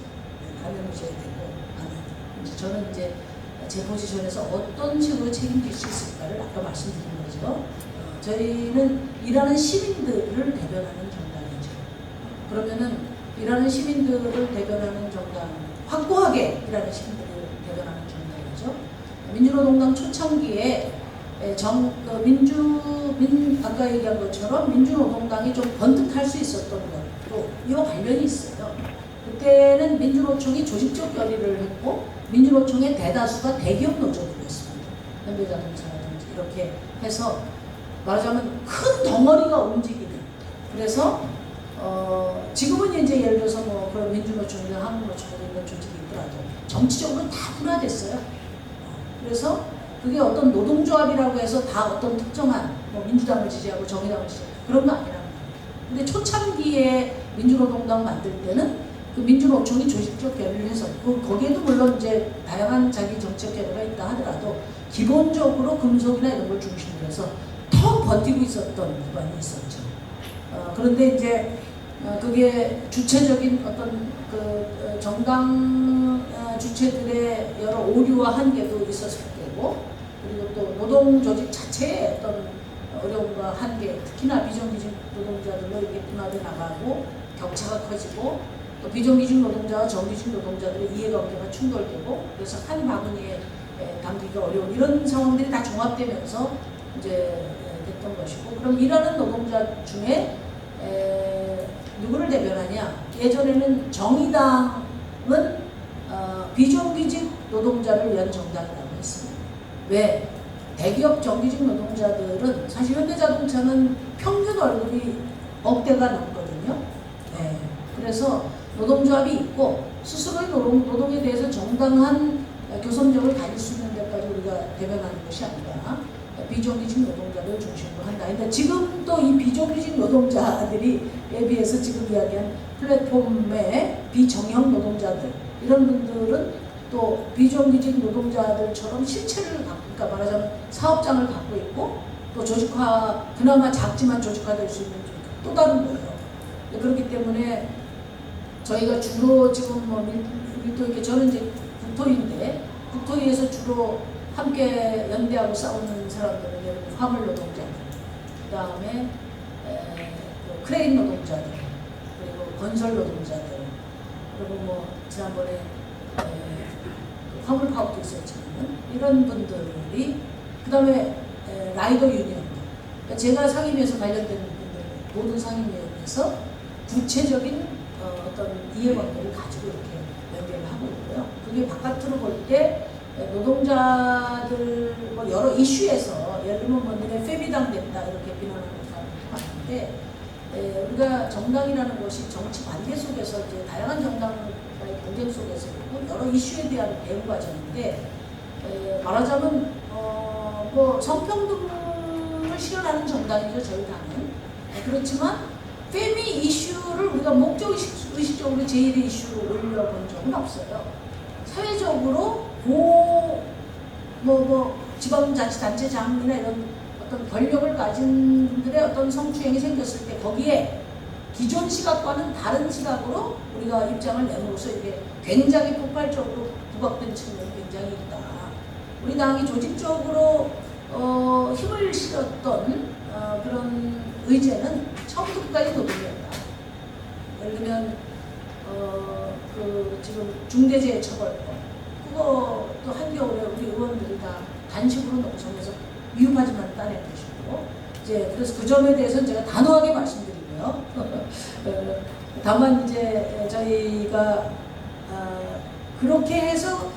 하는지, 저는 이제 제 포지션에서 어떤 식으로 책임질 수 있을까를 아까 말씀드린 거죠. 저희는 일하는 시민들을 대변하는 정당이죠. 그러면은 일하는 시민들을 대변하는 정당, 확고하게 일하는 시민들을 대변하는 정당이죠. 민주노동당 초창기에 아까 얘기한 것처럼 민주노동당이 좀 번뜩할 수 있었던 것도 이와 관련이 있어요. 그때는 민주노총이 조직적 결의를 했고 민주노총의 대다수가 대기업 노조들이었습니다. 현대자동차라든지 이렇게 해서 말하자면 큰 덩어리가 움직이는. 그래서 지금은 이제 예를 들어서 뭐 그런 민주노총이나 한국노총 이런 조직이 있더라도 정치적으로 다 분화됐어요. 그래서 그게 어떤 노동조합이라고 해서 다 어떤 특정한 뭐 민주당을 지지하고 정의당을 지지하고 그런 거 아니란 말이에요. 근데 초창기에 민주노동당 만들 때는 그 민주노총이 조직적 결의를 해서 거기에도 물론 이제 다양한 자기 정책 결의가 있다 하더라도 기본적으로 금속이나 이런 걸 중심으로 해서 더 버티고 있었던 기관이 있었죠. 그런데 이제 그게 주체적인 어떤 그 정당 주체들의 여러 오류와 한계도 있었을 때고, 그리고 또 노동 조직 자체의 어떤 어려움과 한계, 특히나 비정규직 노동자들로 이렇게 분화돼 나가고 격차가 커지고 또 비정규직 노동자와 정규직 노동자들의 이해관계가 충돌되고 그래서 한 바구니에 담기가 어려운 이런 상황들이 다 종합되면서 이제 됐던 것이고, 그럼 일하는 노동자 중에 누구를 대변하냐? 예전에는 정의당은 비정규직 노동자를 위한 정당이라고 했습니다. 왜? 대기업 정규직 노동자들은 사실 현대자동차는 평균 월급이 억대가 넘거든요. 네. 그래서 노동조합이 있고 스스로의 노동에 대해서 정당한 교섭력을 가질 수 있는 데까지 우리가 대변하는 것이 아니라 비정규직 노동자를 중심으로 한다. 근데 지금 또 이 비정규직 노동자들에 비해서 지금 이야기한 플랫폼의 비정형 노동자들 이런 분들은 또 비정규직 노동자들처럼 실체를 갖고, 그러니까 말하자면 사업장을 갖고 있고 또 조직화, 그나마 작지만 조직화될 수 있는 또 다른 거예요. 그렇기 때문에 저희가 주로 지금 뭐 밀도 이렇게 저는 이제 국토위인데 국토위에서 주로 함께 연대하고 싸우는 사람들은 예를 들면 화물 노동자들, 그 다음에 크레인 노동자들, 그리고 건설 노동자들, 그리고 뭐 지난번에 화물 파업도 있었지만 이런 분들이, 그 다음에 라이더 유니언, 그러니까 제가 상임위에서 관련된 분들 모든 상임위에서 구체적인 어떤 이해관계를 가지고 이렇게 연대를 하고 있고요. 그게 바깥으로 볼 때 노동자들 뭐 여러 이슈에서 예를 들면 뭔들의 페미당 됐다 이렇게 비난하는 사람도 많은데, 우리가 정당이라는 것이 정치 관계 속에서 이제 다양한 정당과의 경쟁 속에서 있고 여러 이슈에 대한 대응 과정인데, 말하자면 뭐 성평등을 실현하는 정당이죠 저희 당은. 그렇지만 페미 이슈를 우리가 목적의식적으로 제1의 이슈로 올려본 적은 없어요. 사회적으로 지방자치단체장이나 이런 어떤 권력을 가진 분들의 어떤 성추행이 생겼을 때 거기에 기존 시각과는 다른 시각으로 우리가 입장을 내놓고서 이게 굉장히 폭발적으로 부각된 측면이 굉장히 있다. 우리 당이 조직적으로 힘을 실었던 그런 의제는 처음부터 끝까지 노동이었다. 예를 들면 지금 중대재해처벌법 그것도 한겨울에 우리 의원들이 다 단식으로 농성해서 위협하지만 따낸 것이고, 이제 그래서 그 점에 대해서는 제가 단호하게 말씀드리고요. 다만 이제 저희가 그렇게 해서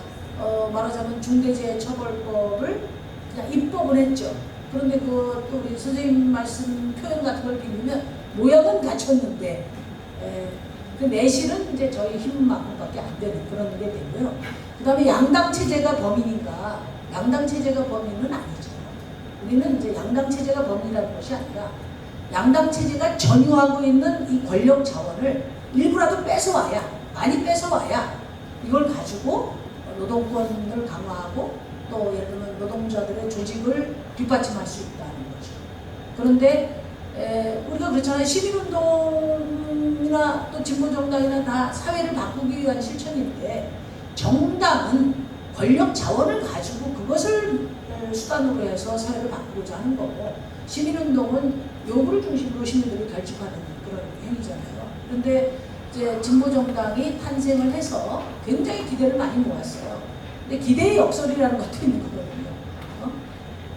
말하자면 중대재해처벌법을 그냥 입법을 했죠. 그런데 또 우리 선생님 말씀 표현 같은 걸 빌리면 모양은 갖췄는데 그 내실은 이제 저희 힘만큼밖에 안 되는 그런 게 되고요. 그 다음에 양당 체제가 범인인가? 양당 체제가 범인은 아니죠. 우리는 이제 양당 체제가 범인이라는 것이 아니라 양당 체제가 전유하고 있는 이 권력 자원을 일부라도 뺏어와야, 많이 뺏어와야 이걸 가지고 노동권을 강화하고 또 예를 들면 노동자들의 조직을 뒷받침할 수 있다는 거죠. 그런데 우리가 그렇잖아요. 시민운동이나 또 진보정당이나 다 사회를 바꾸기 위한 실천인데 정당은 권력 자원을 가지고 그것을 수단으로 해서 사회를 바꾸고자 하는 거고, 시민운동은 요구를 중심으로 시민들이 결집하는 그런 행위잖아요. 그런데 이제 진보정당이 탄생을 해서 굉장히 기대를 많이 모았어요. 근데 기대의 역설이라는 것도 있는 거거든요.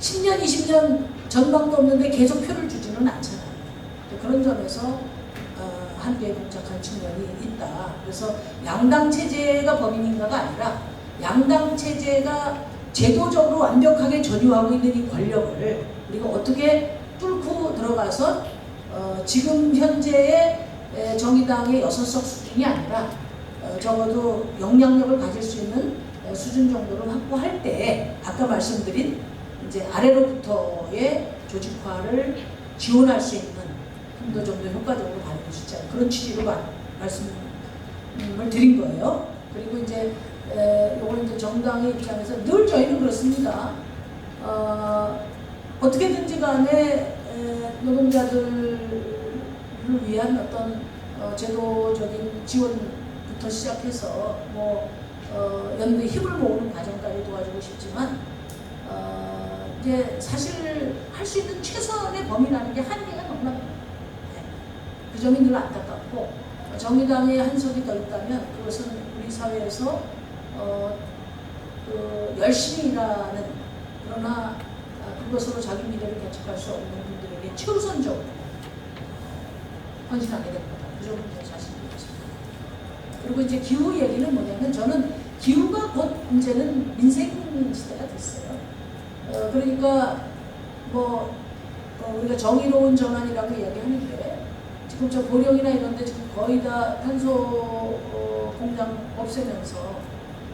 10년, 20년 전망도 없는데 계속 표를 주지는 않잖아요. 그런 점에서 한계에 봉착한 측면이 있다. 그래서 양당 체제가 범인인가가 아니라 양당 체제가 제도적으로 완벽하게 전유하고 있는 이 권력을 우리가 어떻게 뚫고 들어가서 지금 현재의 정의당의 6석 수준이 아니라 적어도 영향력을 가질 수 있는 수준 정도를 확보할 때 아까 말씀드린 이제 아래로부터의 조직화를 지원할 수 있는 힘도 좀 더 효과적으로 발휘할 수 있지 않은 그런 취지로 말씀을 드린 거예요. 그리고 이제 요거는 이제 정당의 입장에서 늘 저희는 그렇습니다. 어떻게든지 간에 노동자들을 위한 어떤 제도적인 지원부터 시작해서 뭐 연대 힘을 모으는 과정까지 도와주고 싶지만 이제 사실 할 수 있는 최선의 범위라는 게 한계가 너무나 많아요. 그 점이 늘 안타깝고 정의당의 한석이 더 있다면 그것은 우리 사회에서 열심히 일하는 그러나 그것으로 자기 미래를 개척할 수 없는 분들에게 최우선적으로 헌신하게 될 거다. 그 점은 자신이 있습니다. 그리고 이제 기후 얘기는 뭐냐면 저는 기후가 곧 이제는 민생 시대가 됐어요. 그러니까 뭐 우리가 정의로운 전환이라고 이야기하는데 지금 저 보령이나 이런 데 지금 거의 다 탄소 공장 없애면서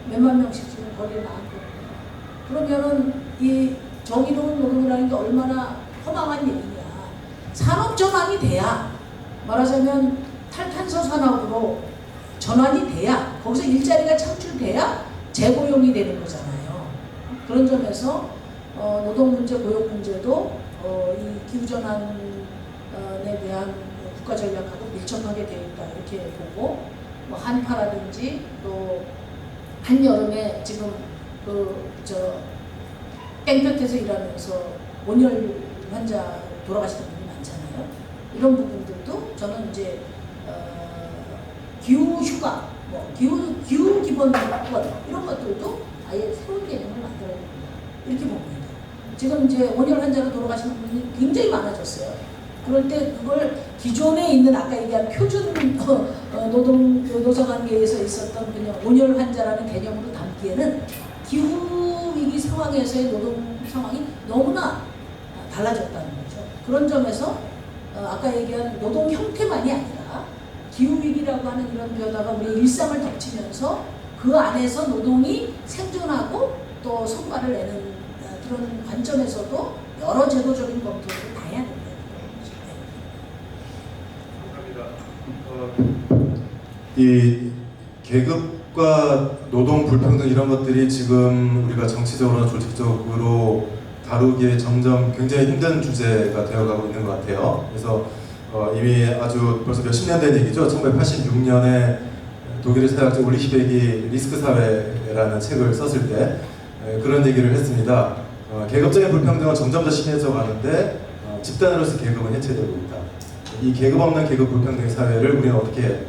몇만 명씩 지금 거리에 나왔거든요. 그러면은 이 정의로운 노동이라는 게 얼마나 허망한 얘기냐. 산업 전환이 돼야, 말하자면 탈탄소 산업으로 전환이 돼야, 거기서 일자리가 창출돼야 재고용이 되는 거잖아요. 그런 점에서 노동 문제, 고용 문제도 이 기후전환에 대한 국가 전략하고 밀접하게 되어 있다 이렇게 보고, 뭐 한파라든지 또 한여름에 지금 땡볕에서 일하면서 온열 환자 돌아가시는 분이 많잖아요. 이런 부분들도 저는 이제 기후 휴가, 뭐 기후 기본권 이런 것들도 아예 새로운 개념을 만들어야 됩니다. 이렇게 봅니다. 지금 이제 온열 환자로 돌아가시는 분이 굉장히 많아졌어요. 그럴 때 그걸 기존에 있는 아까 얘기한 표준 노사관계에서 있었던 그냥 온열 환자라는 개념으로 담기에는 기후 위기 상황에서의 노동 상황이 너무나 달라졌다는 거죠. 그런 점에서 아까 얘기한 노동 형태만이 아니라 기후 위기라고 하는 이런 변화가 우리 일상을 덮치면서 그 안에서 노동이 생존하고 또 성과를 내는 그런 관점에서도 여러 제도적인 검토를 다 해야 된다. 이 계급과 노동 불평등 이런 것들이 지금 우리가 정치적으로나 조직적으로 다루기에 점점 굉장히 힘든 주제가 되어가고 있는 것 같아요. 그래서 이미 아주 벌써 몇십 년 된 얘기죠. 1986년에 독일의 사회학자 울리히 베기 리스크 사회라는 책을 썼을 때 그런 얘기를 했습니다. 계급적인 불평등은 점점 더 심해져 가는데 집단으로서 계급은 해체되고 있다. 이 계급 없는 계급 불평등의 사회를 우리는 어떻게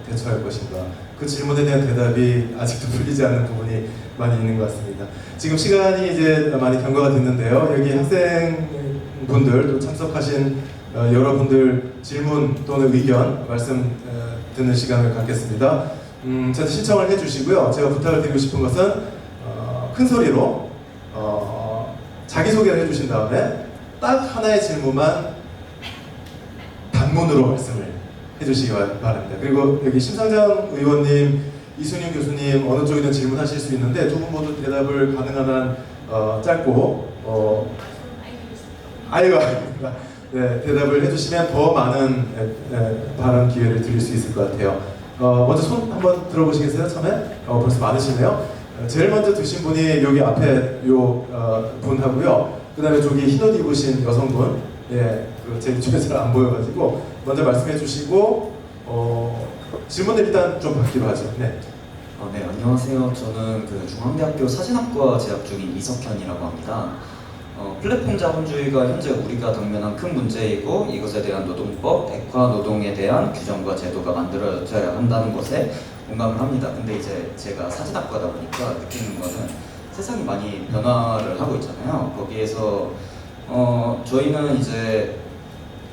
대처할 것인가. 그 질문에 대한 대답이 아직도 풀리지 않는 부분이 많이 있는 것 같습니다. 지금 시간이 이제 많이 경과가 됐는데요. 여기 학생분들 또 참석하신 여러분들 질문 또는 의견 말씀 듣는 시간을 갖겠습니다. 저한테 신청을 해주시고요. 제가 부탁을 드리고 싶은 것은 큰 소리로 자기소개를 해주신 다음에 딱 하나의 질문만 단문으로 말씀을 해주시기 바랍니다. 그리고 여기 심상정 의원님, 이순윤 교수님 어느 쪽이든 질문하실 수 있는데 두 분 모두 대답을 가능한 한 짧고 아이고 네, 대답을 해주시면 더 많은 발언 기회를 드릴 수 있을 것 같아요. 먼저 손 한번 들어보시겠어요? 처음에? 벌써 많으시네요. 제일 먼저 드신 분이 여기 앞에 요 분하고요. 그 다음에 저기 흰옷 입으신 여성분, 예, 제 이쪽에 잘 안 보여가지고 먼저 말씀해 주시고 질문을 일단 좀 받기로 하죠. 네. 네, 안녕하세요. 저는 그 중앙대학교 사진학과 재학 중인 이석현이라고 합니다. 플랫폼 자본주의가 현재 우리가 당면한 큰 문제이고 이것에 대한 노동법, 액화 노동에 대한 규정과 제도가 만들어져야 한다는 것에 공감을 합니다. 근데 이제 제가 사진학과다 보니까 느끼는 거는 세상이 많이 변화를 하고 있잖아요. 거기에서 저희는 이제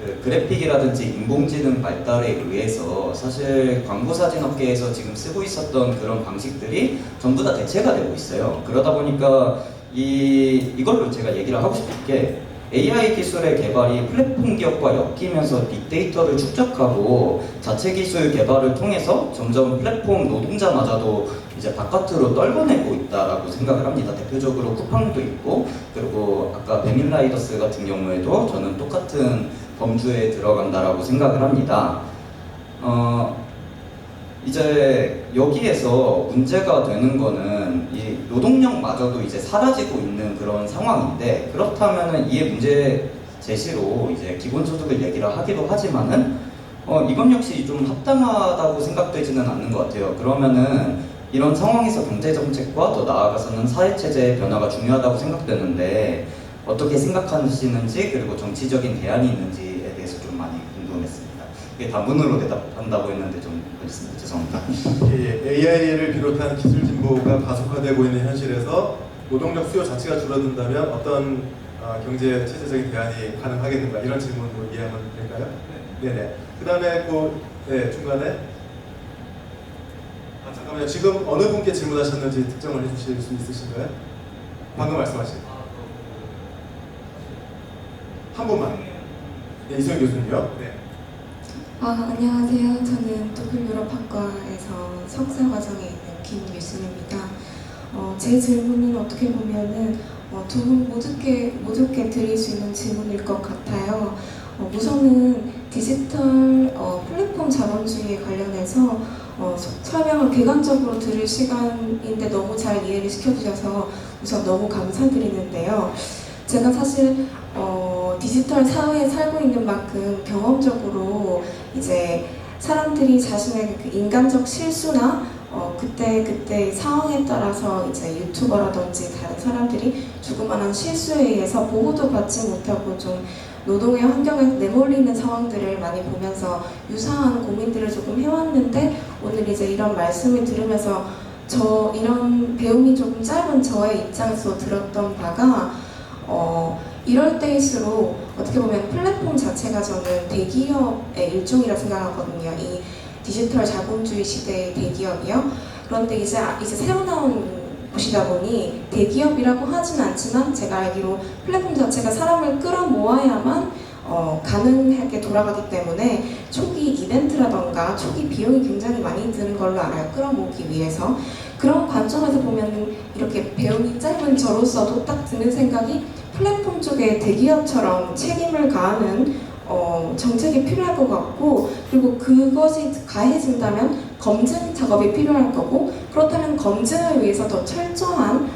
그 그래픽이라든지 인공지능 발달에 의해서 사실 광고사진 업계에서 지금 쓰고 있었던 그런 방식들이 전부 다 대체가 되고 있어요. 그러다 보니까 이걸로 제가 얘기를 하고 싶은 게 AI 기술의 개발이 플랫폼 기업과 엮이면서 빅데이터를 축적하고 자체 기술 개발을 통해서 점점 플랫폼 노동자마저도 이제 바깥으로 떨궈내고 있다라고 생각을 합니다. 대표적으로 쿠팡도 있고, 그리고 아까 베닐라이더스 같은 경우에도 저는 똑같은 범주에 들어간다라고 생각을 합니다. 이제 여기에서 문제가 되는 거는 이 노동력마저도 이제 사라지고 있는 그런 상황인데, 그렇다면은 이에 문제 제시로 이제 기본소득을 얘기를 하기도 하지만은 이건 역시 좀 합당하다고 생각되지는 않는 것 같아요. 그러면은 이런 상황에서 경제정책과 더 나아가서는 사회체제의 변화가 중요하다고 생각되는데 어떻게 생각하시는지, 그리고 정치적인 대안이 있는지에 대해서 좀 많이 궁금했습니다. 이게 단문으로 대답한다고 했는데 좀 그렇습니다. 죄송합니다. AI를 비롯한 기술 진보가 가속화되고 있는 현실에서 노동력 수요 자체가 줄어든다면 어떤 경제 체제적인 대안이 가능하겠는가, 이런 질문으로 이해하면 될까요? 네네. 그 다음에 네, 중간에 잠깐만요. 지금 어느 분께 질문하셨는지 특정을 해주실 수 있으신가요? 방금 말씀하신 한 분만. 네, 이소영 교수님요. 네. 안녕하세요. 저는 독일 유럽학과에서 석사 과정에 있는 김유순입니다. 제 질문은 어떻게 보면은 두 분 모두께 드릴 수 있는 질문일 것 같아요. 우선은 디지털 플랫폼 자본주의에 관련해서 설명을 객관적으로 들을 시간인데 너무 잘 이해를 시켜주셔서 우선 너무 감사드리는데요. 제가 사실 디지털 사회에 살고 있는 만큼 경험적으로 이제 사람들이 자신의 그 인간적 실수나 그때 상황에 따라서 이제 유튜버라든지 다른 사람들이 주고만한 실수에 의해서 보호도 받지 못하고 좀 노동의 환경에 내몰리는 상황들을 많이 보면서 유사한 고민들을 조금 해왔는데, 오늘 이제 이런 말씀을 들으면서 이런 배움이 조금 짧은 저의 입장에서 들었던 바가 이럴 때일수록 어떻게 보면 플랫폼 자체가 저는 대기업의 일종이라 생각하거든요. 이 디지털 자본주의 시대의 대기업이요. 그런데 이제 새로 나온 곳이다 보니 대기업이라고 하진 않지만 제가 알기로 플랫폼 자체가 사람을 끌어모아야만 가능하게 돌아가기 때문에 초기 이벤트라던가 초기 비용이 굉장히 많이 드는 걸로 알아요. 끌어모으기 위해서. 그런 관점에서 보면 이렇게 배움이 짧은 저로서도 딱 드는 생각이, 플랫폼 쪽에 대기업처럼 책임을 가하는 정책이 필요할 것 같고, 그리고 그것이 가해진다면 검증 작업이 필요할 거고, 그렇다면 검증을 위해서 더 철저한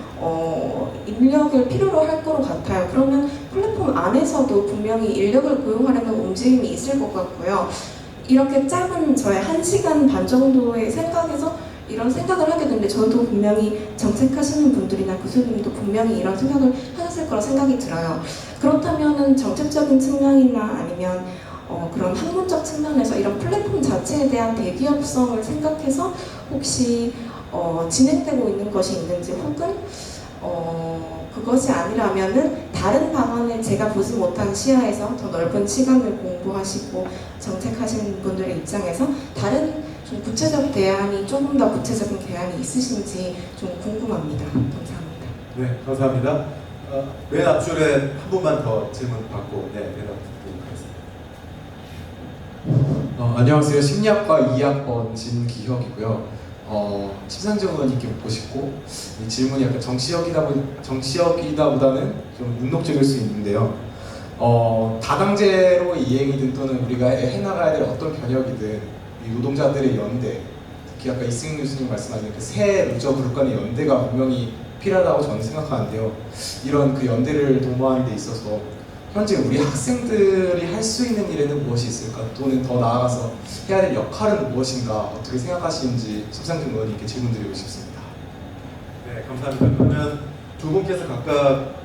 인력을 필요로 할 것 같아요. 그러면 플랫폼 안에서도 분명히 인력을 고용하려는 움직임이 있을 것 같고요. 이렇게 짧은 저의 1시간 반 정도의 생각에서 이런 생각을 하게 되는데, 저도 분명히 정책하시는 분들이나 교수님도 분명히 이런 생각을 하셨을 거라 생각이 들어요. 그렇다면은 정책적인 측면이나 아니면 그런 학문적 측면에서 이런 플랫폼 자체에 대한 대기업성을 생각해서 혹시 진행되고 있는 것이 있는지, 혹은 그것이 아니라면은 다른 방안을 제가 보지 못한 시야에서 더 넓은 시간을 공부하시고 정책하시는 분들의 입장에서 다른 좀 구체적 대안이, 조금 더 구체적인 대안이 있으신지 좀 궁금합니다. 감사합니다. 네, 감사합니다. 맨 앞줄에 한 분만 더 질문 받고 대답 드리도록 하겠습니다. 안녕하세요. 심리학과 2학번 진기혁이고요. 심상정 의원님께 묻고 싶고, 이 질문이 약간 정치적이다보다는 좀 운동적일 수 있는데요. 다당제로 이행이든 또는 우리가 해나가야 될 어떤 변혁이든 이 노동자들의 연대, 특히 아까 이승윤 교수님 말씀하신 그 새 루저 그룹 간의 연대가 분명히 필요하다고 저는 생각하는데요. 이런 그 연대를 도모하는 데 있어서 현재 우리 학생들이 할 수 있는 일에는 무엇이 있을까? 또는 더 나아가서 해야 될 역할은 무엇인가? 어떻게 생각하시는지 심상정 의원님께 질문드리고 싶습니다. 네, 감사합니다. 그러면 두 분께서 각각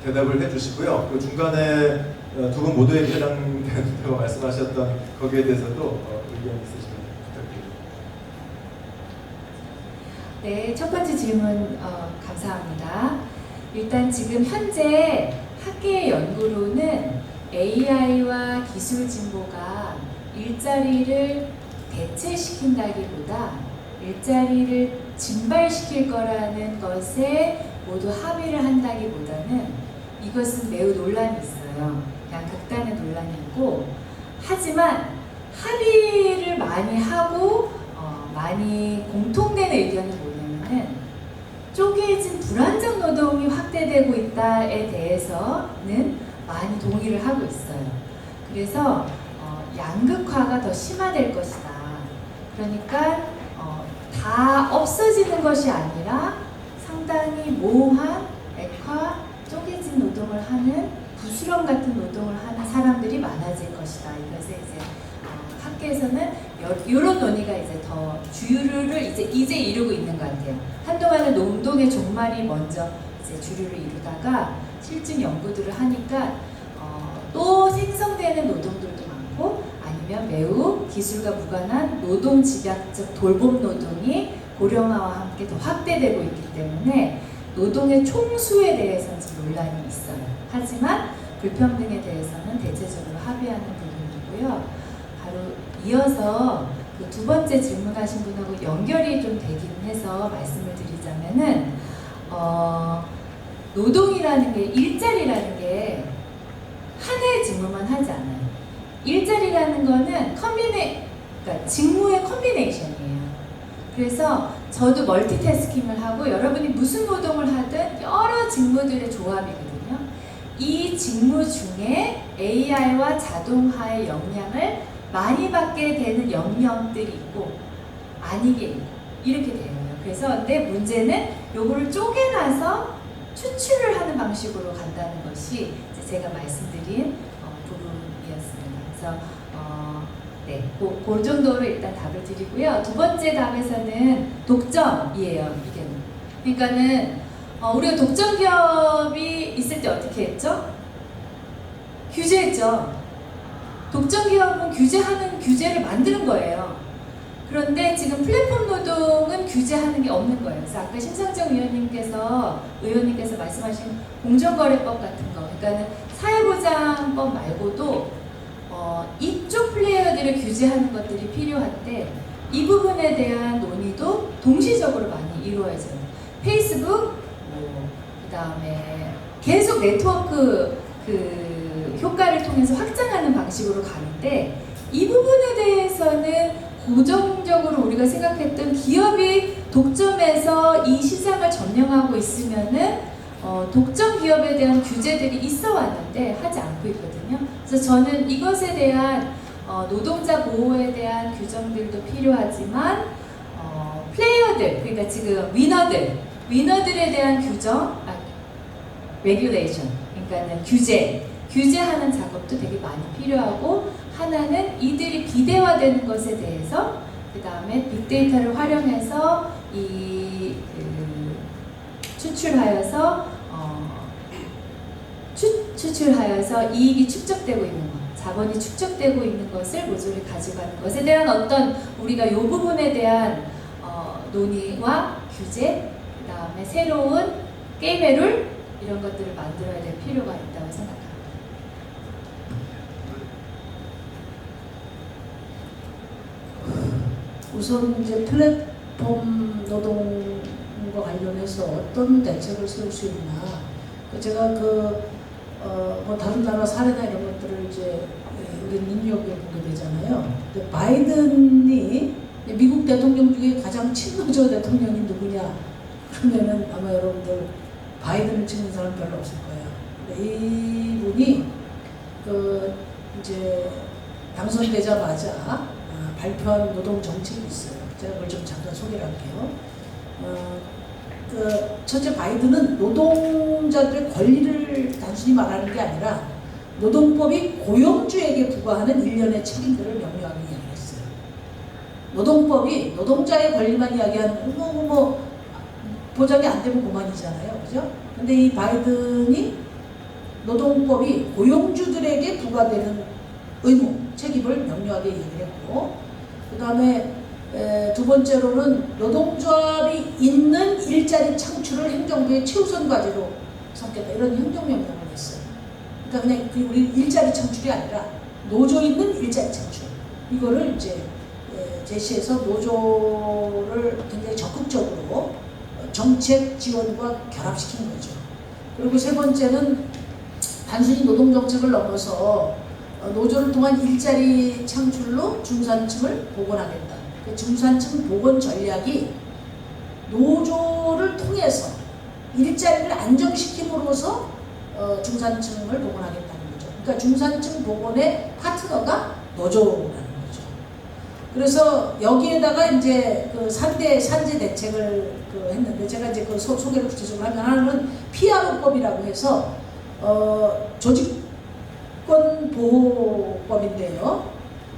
대답을 해주시고요. 그 중간에 두 분 모두에게 해당된다고 말씀하셨던 거기에 대해서도 의견 있으시면 부탁드립니다. 네, 첫 번째 질문 감사합니다. 일단 지금 현재 학계의 연구로는 AI와 기술 진보가 일자리를 대체시킨다기보다 일자리를 증발시킬 거라는 것에 모두 합의를 한다기보다는 이것은 매우 논란이 있어요. 양극단의 논란이 있고, 하지만 합의를 많이 하고 많이 공통된 의견은 뭐냐면은 쪼개진 불안정 노동이 확대되고 있다에 대해서는 많이 동의를 하고 있어요. 그래서 양극화가 더 심화될 것이다. 그러니까 다 없어지는 것이 아니라 상당히 모호한 액화, 쪼개진 노동을 하는 부스럼 같은 노동을 하는 사람들이 많아질 것이다. 이것에 이제 학계에서는 이런 논의가 이제 더 주류를 이제 이루고 있는 것 같아요. 한동안은 노동의 종말이 먼저 이제 주류를 이루다가 실증 연구들을 하니까 또 생성되는 노동들도 많고, 아니면 매우 기술과 무관한 노동 집약적 돌봄 노동이 고령화와 함께 더 확대되고 있기 때문에 노동의 총수에 대해서는 지금 논란이 있어요. 하지만 불평등에 대해서는 대체적으로 합의하는 부분이고요. 바로 이어서 그 두 번째 질문하신 분하고 연결이 좀 되긴 해서 말씀을 드리자면은 노동이라는 게, 일자리라는 게 하나의 직무만 하지 않아요. 일자리라는 거는 그러니까 직무의 컨비네이션이에요. 그래서 저도 멀티태스킹을 하고 여러분이 무슨 노동을 하든 여러 직무들의 조합이거든요. 이 직무 중에 AI와 자동화의 영향을 많이 받게 되는 영역들이 있고 아니게 있고 이렇게 돼요. 그래서 근데 문제는 요거를 쪼개놔서 추출을 하는 방식으로 간다는 것이 이제 제가 말씀드린 부분이었습니다. 그래서 네, 그 정도로 일단 답을 드리고요. 두 번째 답에서는 독점이에요. 이게 그러니까는 우리가 독점 기업이 있을 때 어떻게 했죠? 규제했죠. 독점 기업은 규제를 만드는 거예요. 그런데 지금 플랫폼 노동은 규제하는 게 없는 거예요. 그래서 아까 심상정 의원님께서 말씀하신 공정거래법 같은 거, 그러니까는 사회보장법 말고도 이쪽 플레이어들을 규제하는 것들이 필요한데 이 부분에 대한 논의도 동시적으로 많이 이루어져요. 페이스북, 그다음에 계속 네트워크 효과를 통해서 확장하는 방식으로 가는데 이 부분에 대해서는 고정적으로 우리가 생각했던 기업이 독점해서 이 시장을 점령하고 있으면은 독점 기업에 대한 규제들이 있어 왔는데 하지 않고 있거든요. 그래서 저는 이것에 대한 노동자 보호에 대한 규정들도 필요하지만 플레이어들, 그러니까 지금 위너들에 대한 규정, 레귤레이션, 그러니까는 규제하는 작업도 되게 많이 필요하고, 하나는 이들이 비대화되는 것에 대해서, 그 다음에 빅데이터를 활용해서 추출하여서 이익이 축적되고 있는 것, 자본이 축적되고 있는 것을 모조리 가져가는 것에 대한 어떤 우리가 이 부분에 대한 논의와 규제, 그 다음에 새로운 게임의 룰, 이런 것들을 만들어야 될 필요가 있다고 생각합니다. 우선 이제 플랫폼 노동과 관련해서 어떤 대책을 세울 수 있나. 제가 뭐 다른 나라 사례나 이런 것들을 이제 우리 눈여겨보게 되잖아요. 근데 바이든이 미국 대통령 중에 가장 친노조 대통령이 누구냐? 그러면은 아마 여러분들 바이든을 찍는 사람 별로 없을 거예요. 근데 이분이 이제 당선되자마자 발표한 노동 정책이 있어요. 제가 그걸 좀 잠깐 소개를 할게요. 첫째 바이든은 노동자들의 권리를 단순히 말하는 게 아니라 노동법이 고용주에게 부과하는 일련의 책임들을 명료하게 이야기했어요. 노동법이 노동자의 권리만 이야기하는 보장이 안 되면 그만이잖아요, 그죠? 근데 이 바이든이 노동법이 고용주들에게 부과되는 의무, 책임을 명료하게 얘기를 했고, 그 다음에 두 번째로는 노동조합이 있는 일자리 창출을 행정부의 최우선 과제로 삼겠다, 이런 행정명령을 했어요. 그러니까 그냥 우리 일자리 창출이 아니라 노조 있는 일자리 창출, 이거를 이제 제시해서 노조를 굉장히 적극적으로 정책 지원과 결합시킨 거죠. 그리고 세 번째는 단순히 노동정책을 넘어서 노조를 통한 일자리 창출로 중산층을 복원하겠다. 그 중산층 복원 전략이 노조를 통해서 일자리를 안정시킴으로써 중산층을 복원하겠다는 거죠. 그러니까 중산층 복원의 파트너가 노조라는 거죠. 그래서 여기에다가 이제 그 산재 대책을 했는데, 제가 이제 그 소개를 구체적으로 하면, 하나는 PRO법이라고 해서 조직권 보호법인데요.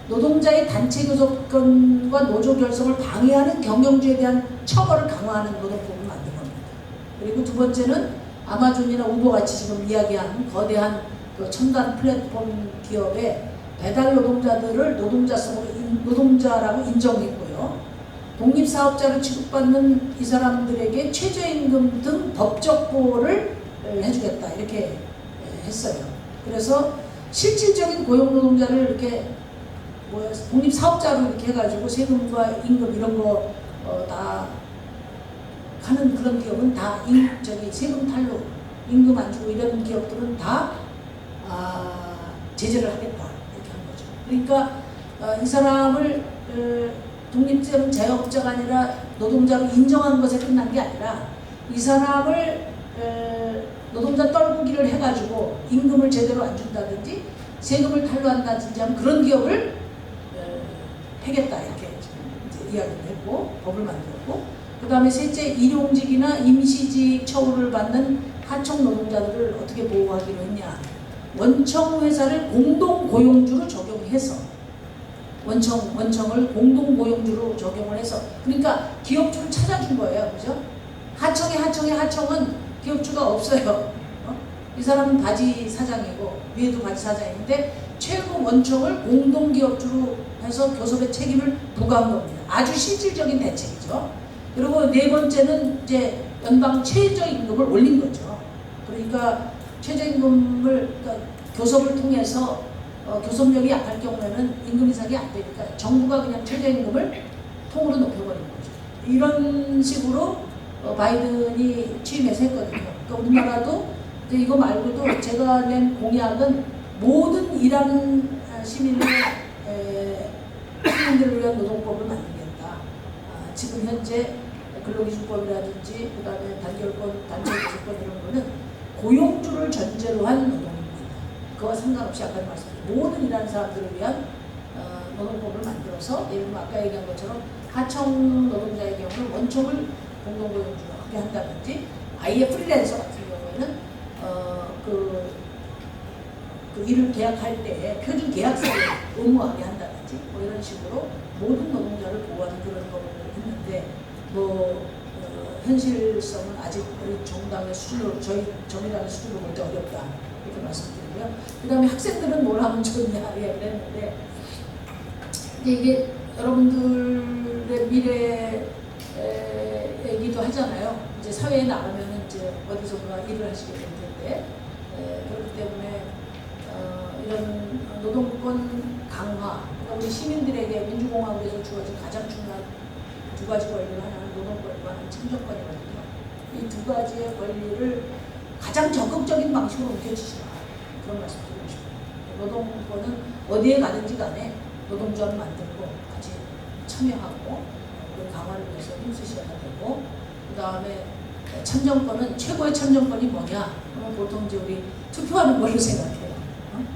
노동자의 단체 교섭권과 노조 결성을 방해하는 경영주에 대한 처벌을 강화하는 노동법을 만든 겁니다. 그리고 두 번째는 아마존이나 우버 같이 지금 이야기한 거대한 그 첨단 플랫폼 기업의 배달 노동자들을 노동자라고 인정했고요. 독립사업자로 취급받는 이 사람들에게 최저임금 등 법적 보호를 해주겠다, 이렇게 했어요. 그래서 실질적인 고용노동자를 이렇게 독립사업자로 이렇게 해가지고 세금과 임금 이런 거 다 하는 그런 기업은 다 세금 탈루, 임금 안 주고 이런 기업들은 다 제재를 하겠다, 이렇게 한 거죠. 그러니까 이 사람을 독립적인 자영업자가 아니라 노동자로 인정한 것에 끝난 게 아니라 이 사람을 노동자 떨구기를 해가지고 임금을 제대로 안 준다든지 세금을 탈루한다든지 하면 그런 기업을 패겠다, 이렇게 이제 이야기를 했고 법을 만들었고, 그 다음에 셋째, 일용직이나 임시직 처우를 받는 하청 노동자들을 어떻게 보호하기로 했냐. 원청 회사를 공동고용주로 적용해서 원청을 공동고용주로 적용을 해서, 그러니까 기업주를 찾아준 거예요, 그죠? 하청은 기업주가 없어요. 이 사람은 바지 사장이고 위에도 바지 사장인데 최고 원청을 공동기업주로 해서 교섭의 책임을 부과한 겁니다. 아주 실질적인 대책이죠. 그리고 네 번째는 이제 연방 최저임금을 올린 거죠. 그러니까 최저임금을, 그러니까 교섭을 통해서 교섭력이 약할 경우에는 임금 인상이 안 되니까 정부가 그냥 최저임금을 통으로 높여버린 거죠. 이런 식으로 바이든이 취임해서 했거든요. 그러니까 우리나라도 이거 말고도 제가 낸 공약은 모든 일하는 시민들을 위한 노동법을 만들겠다. 지금 현재 근로기준법이라든지 그다음에 단체교섭권 이런 거는 고용주를 전제로 한 노동입니다. 그와 상관없이 아까 말씀드린 모든 일하는 사람들을 위한 노동법을 만들어서, 예를 들면 아까 얘기한 것처럼 하청 노동자의 경우는 원청을 공동고용주로 하게 한다든지, 아예 프리랜서 같은 경우에는 그 일을 계약할 때 표준 계약서를 의무하게 한다든지 뭐 이런 식으로 모든 노동자를 보호하는 그런 법을 했는데, 현실성은 아직 우리 정당의 수준으로, 저희 정의당의 수준으로 볼 때 어렵다, 이렇게 말씀드리고요. 그 다음에 학생들은 뭘 하면 좋냐 이야기를 했는데, 이게 여러분들의 미래 얘기도 하잖아요. 이제 사회에 나가면 이제 어디서나 일을 하시게 될 텐데, 그렇기 때문에 이런 노동권 강화, 그러니까 우리 시민들에게 민주공화국에서 주어진 가장 중요한 두 가지 권리가 하나는 노동권과 하나는 참정권이거든요. 이 두 가지의 권리를 가장 적극적인 방식으로 옮겨주시라, 그런 말씀 드리고 싶어요. 노동권은 어디에 가든지 간에 노동조합 만들고 같이 참여하고 그 강화를 위해서 힘쓰셔야 되고, 그 다음에 참정권은, 최고의 참정권이 뭐냐? 그러면 보통 이제 우리 투표하는 걸로 생각해요.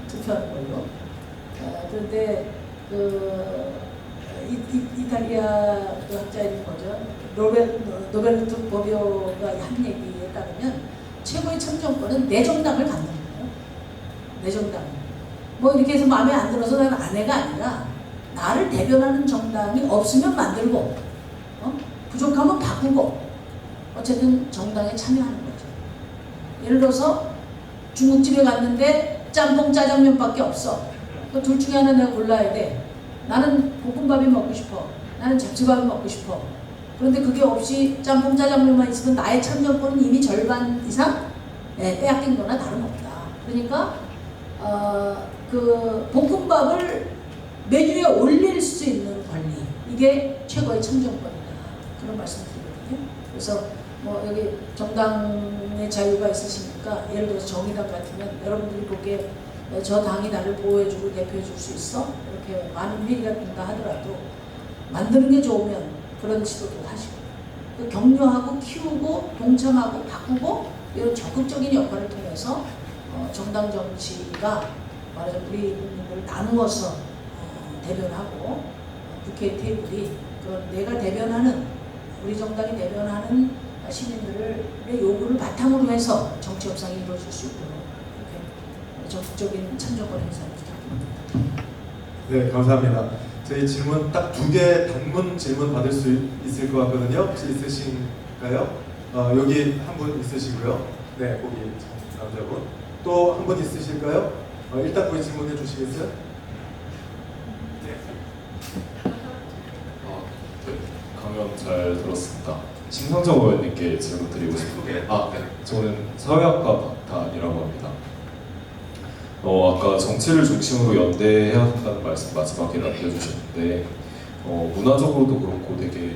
투표하는 걸로. 그런데 이탈리아 그 학자인 거죠. 노베르토 보비오가 한 얘기에 따르면 최고의 참정권은 내 정당을 갖는 거예요. 내 정당. 뭐 이렇게 해서 마음에 안 들어서 난 아내가 아니라 나를 대변하는 정당이 없으면 만들고 부족하면 바꾸고 어쨌든 정당에 참여하는 거죠. 예를 들어서 중국집에 갔는데 짬뽕 짜장면밖에 없어. 그 둘 중에 하나 내가 골라야 돼. 나는 볶음밥이 먹고 싶어. 나는 잡채밥이 먹고 싶어. 그런데 그게 없이 짬뽕 짜장면만 있으면 나의 참정권은 이미 절반 이상 빼앗긴 거나 다름없다. 그러니까 그 볶음밥을 메뉴에 올릴 수 있는 권리, 이게 최고의 참정권이다. 그런 말씀드리거든요. 그래서 뭐 여기 정당의 자유가 있으시니까 예를 들어서 정의당 같으면 여러분들이 보기에 저 당이 나를 보호해주고 대표해줄 수 있어? 이렇게 많은 회의가 된다 하더라도 만드는 게 좋으면 그런 시도도 하시고 또 격려하고 키우고 동참하고 바꾸고 이런 적극적인 역할을 통해서 정당 정치가 말하자면 우리 국민을 나누어서 대변하고 국회 테이블이 그런 내가 대변하는 우리 정당이 대변하는 시민들의 요구를 바탕으로 해서 정치 협상이 이루어질 수 있도록 이렇게 적극적인 참정권 행사를 부탁드립니다. 네, 감사합니다. 저희 질문 딱 2개 단문 질문 받을 수 있을 것 같거든요. 혹시 있으신가요? 여기 한 분 있으시고요. 네, 거기 남자분. 또 한 분 있으실까요? 일단 거기 질문해 주시겠어요? 네, 강연 잘 들었습니다. 심상정 의원님께 질문 드리고 싶은데, 네, 저는 사회학과 박탄이라고 합니다. 아까 정치를 중심으로 연대해야 한다는 말씀 마지막에 남겨주셨는데, 문화적으로도 그렇고 되게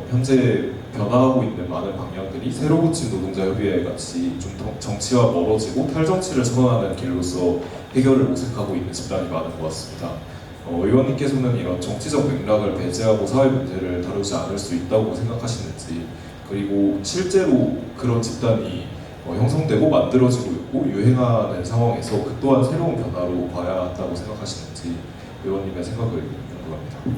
현재 변화하고 있는 많은 방향들이 새로 붙인 노동자협의회 같이 좀 정치와 멀어지고 탈정치를 선언하는 길로서 해결을 모색하고 있는 집단이 많은 것 같습니다. 의원님께서는 이런 정치적 맥락을 배제하고 사회 문제를 다루지 않을 수 있다고 생각하시는지, 그리고 실제로 그런 집단이 형성되고 만들어지고 있고 유행하는 상황에서 그 또한 새로운 변화로 봐야 한다고 생각하시는지 의원님의 생각을 궁금합니다. 네,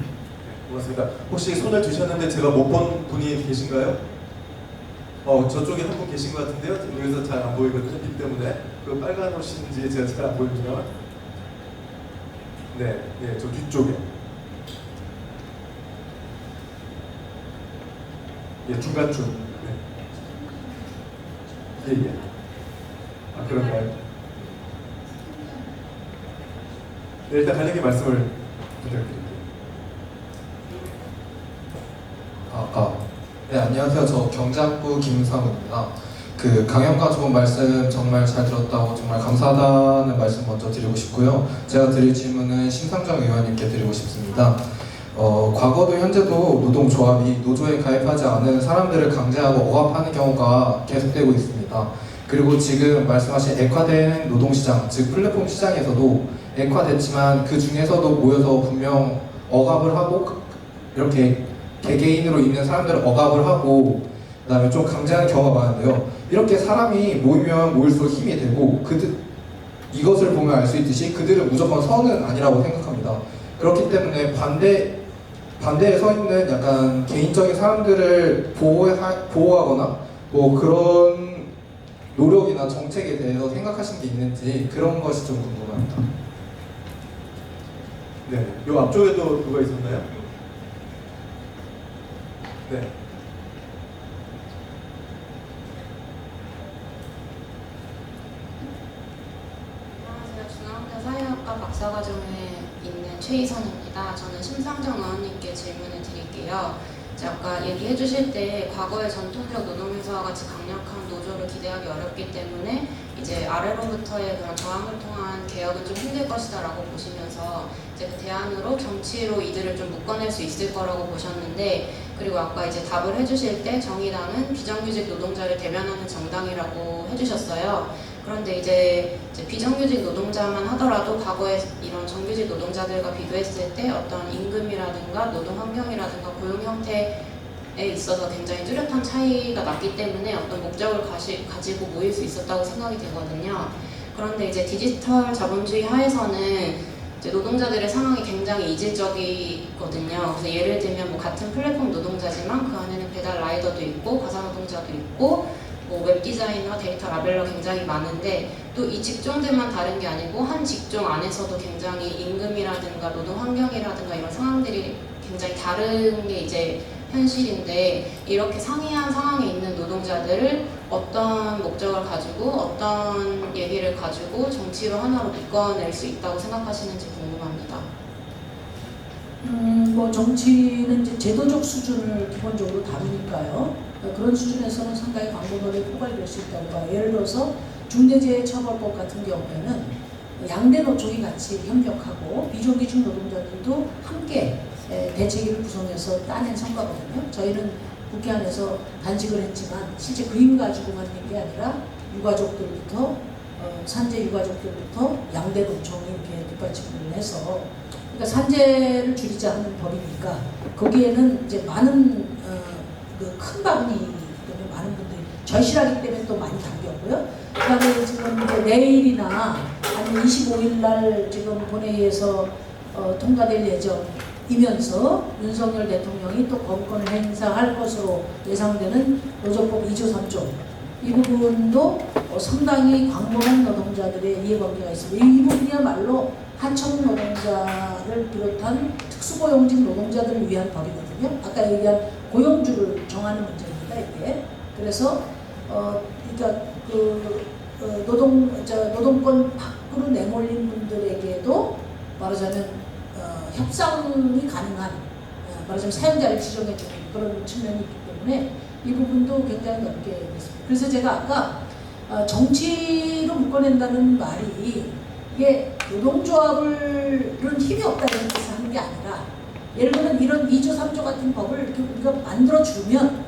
고맙습니다. 혹시 손을 드셨는데 제가 못 본 분이 계신가요? 저쪽에 한 분 계신 것 같은데요. 여기서 잘 안 보이거든요. 빛 때문에. 그 빨간 옷인지 제가 잘 안 보이면. 네, 저 뒤쪽에. 중간쯤. 네. 예. 그런가요? 네, 일단 간략히 말씀을 부탁드릴게요. 네, 안녕하세요. 저 경제학부 김상우입니다. 그 강연과 좋은 말씀 정말 잘 들었다고 정말 감사하다는 말씀 먼저 드리고 싶고요. 제가 드릴 질문은 심상정 의원님께 드리고 싶습니다. 과거도 현재도 노동조합이 노조에 가입하지 않은 사람들을 강제하고 억압하는 경우가 계속되고 있습니다. 그리고 지금 말씀하신 액화된 노동시장, 즉 플랫폼 시장에서도 액화됐지만 그 중에서도 모여서 분명 억압을 하고 이렇게 개개인으로 있는 사람들을 억압을 하고 그다음에 좀 강제하는 경우가 많은데요. 이렇게 사람이 모이면 모일수록 힘이 되고 이것을 보면 알 수 있듯이 그들은 무조건 선은 아니라고 생각합니다. 그렇기 때문에 반대에 서 있는 약간 개인적인 사람들을 보호하거나 뭐 그런 노력이나 정책에 대해서 생각하신 게 있는지 그런 것이 좀 궁금합니다. 네, 요 앞쪽에도 누가 있었나요? 네. 안녕하세요. 중앙대 사회학과 박사과정에 있는 최희선입니다. 저는 심상정 의원님께 질문을 드릴게요. 이제 아까 얘기해 주실 때 과거의 전통적 노동회사와 같이 강력한 노조를 기대하기 어렵기 때문에 이제 아래로부터의 그런 저항을 통한 개혁은 좀 힘들 것이다 라고 보시면서 이제 그 대안으로 정치로 이들을 좀 묶어낼 수 있을 거라고 보셨는데, 그리고 아까 이제 답을 해주실 때 정의당은 비정규직 노동자를 대변하는 정당이라고 해주셨어요. 그런데 이제 비정규직 노동자만 하더라도 과거에 이런 정규직 노동자들과 비교했을 때 어떤 임금이라든가 노동 환경이라든가 고용 형태에 있어서 굉장히 뚜렷한 차이가 났기 때문에 어떤 목적을 가지고 모일 수 있었다고 생각이 되거든요. 그런데 이제 디지털 자본주의 하에서는 이제 노동자들의 상황이 굉장히 이질적이거든요. 그래서 예를 들면 뭐 같은 플랫폼 노동자지만 그 안에는 배달 라이더도 있고 가사 노동자도 있고 뭐 웹 디자이너, 데이터 라벨러 굉장히 많은데 또 이 직종들만 다른 게 아니고 한 직종 안에서도 굉장히 임금이라든가 노동 환경이라든가 이런 상황들이 굉장히 다른 게 이제 현실인데 이렇게 상이한 상황에 있는 노동자들을 어떤 목적을 가지고 어떤 얘기를 가지고 정치로 하나로 묶어낼 수 있다고 생각하시는지 궁금합니다. 뭐 정치는 이제 제도적 수준을 기본적으로 다루니까요. 그런 수준에서는 상당히 광범위하게 포괄될 수 있다고 봐요. 예를 들어서 중대재해처벌법 같은 경우에는 양대 노총이 같이 협력하고 비정규직 노동자들도 함께 대책위를 구성해서 따낸 성과거든요. 저희는 국회 안에서 단식을 했지만 실제 그 힘 가지고만 된 게 아니라 유가족들부터 산재 유가족들부터 양대 노총이 이렇게 뒷받침을 해서 그러니까 산재를 줄이자 하는 법이니까 거기에는 이제 많은 그 큰 바구니 때문에 많은 분들이 절실하기 때문에 또 많이 담겼고요. 그다음에 지금 이제 내일이나 아니면 25일 날 지금 본회의에서 통과될 예정이면서 윤석열 대통령이 또 거부권을 행사할 것으로 예상되는 노조법 2조 3조 이 부분도 상당히 광범한 노동자들의 이해관계가 있습니다. 이 부분이야말로 하청 노동자를 비롯한 특수고용직 노동자들을 위한 법이거든요. 아까 얘기한 고용주를 정하는 문제입니다. 이게 그래서 그러니까 노동권 밖으로 내몰린 분들에게도 말하자면 협상이 가능한 말하자면 사용자를 지정해주는 그런 측면이 있기 때문에 이 부분도 굉장히 넓게 됐습니다. 그래서 제가 아까 정치로 묶어낸다는 말이 이게 노동조합은 힘이 없다는 뜻을 하는 게 아니라 예를 들면 이런 2조 3조 같은 법을 이렇게 우리가 만들어주면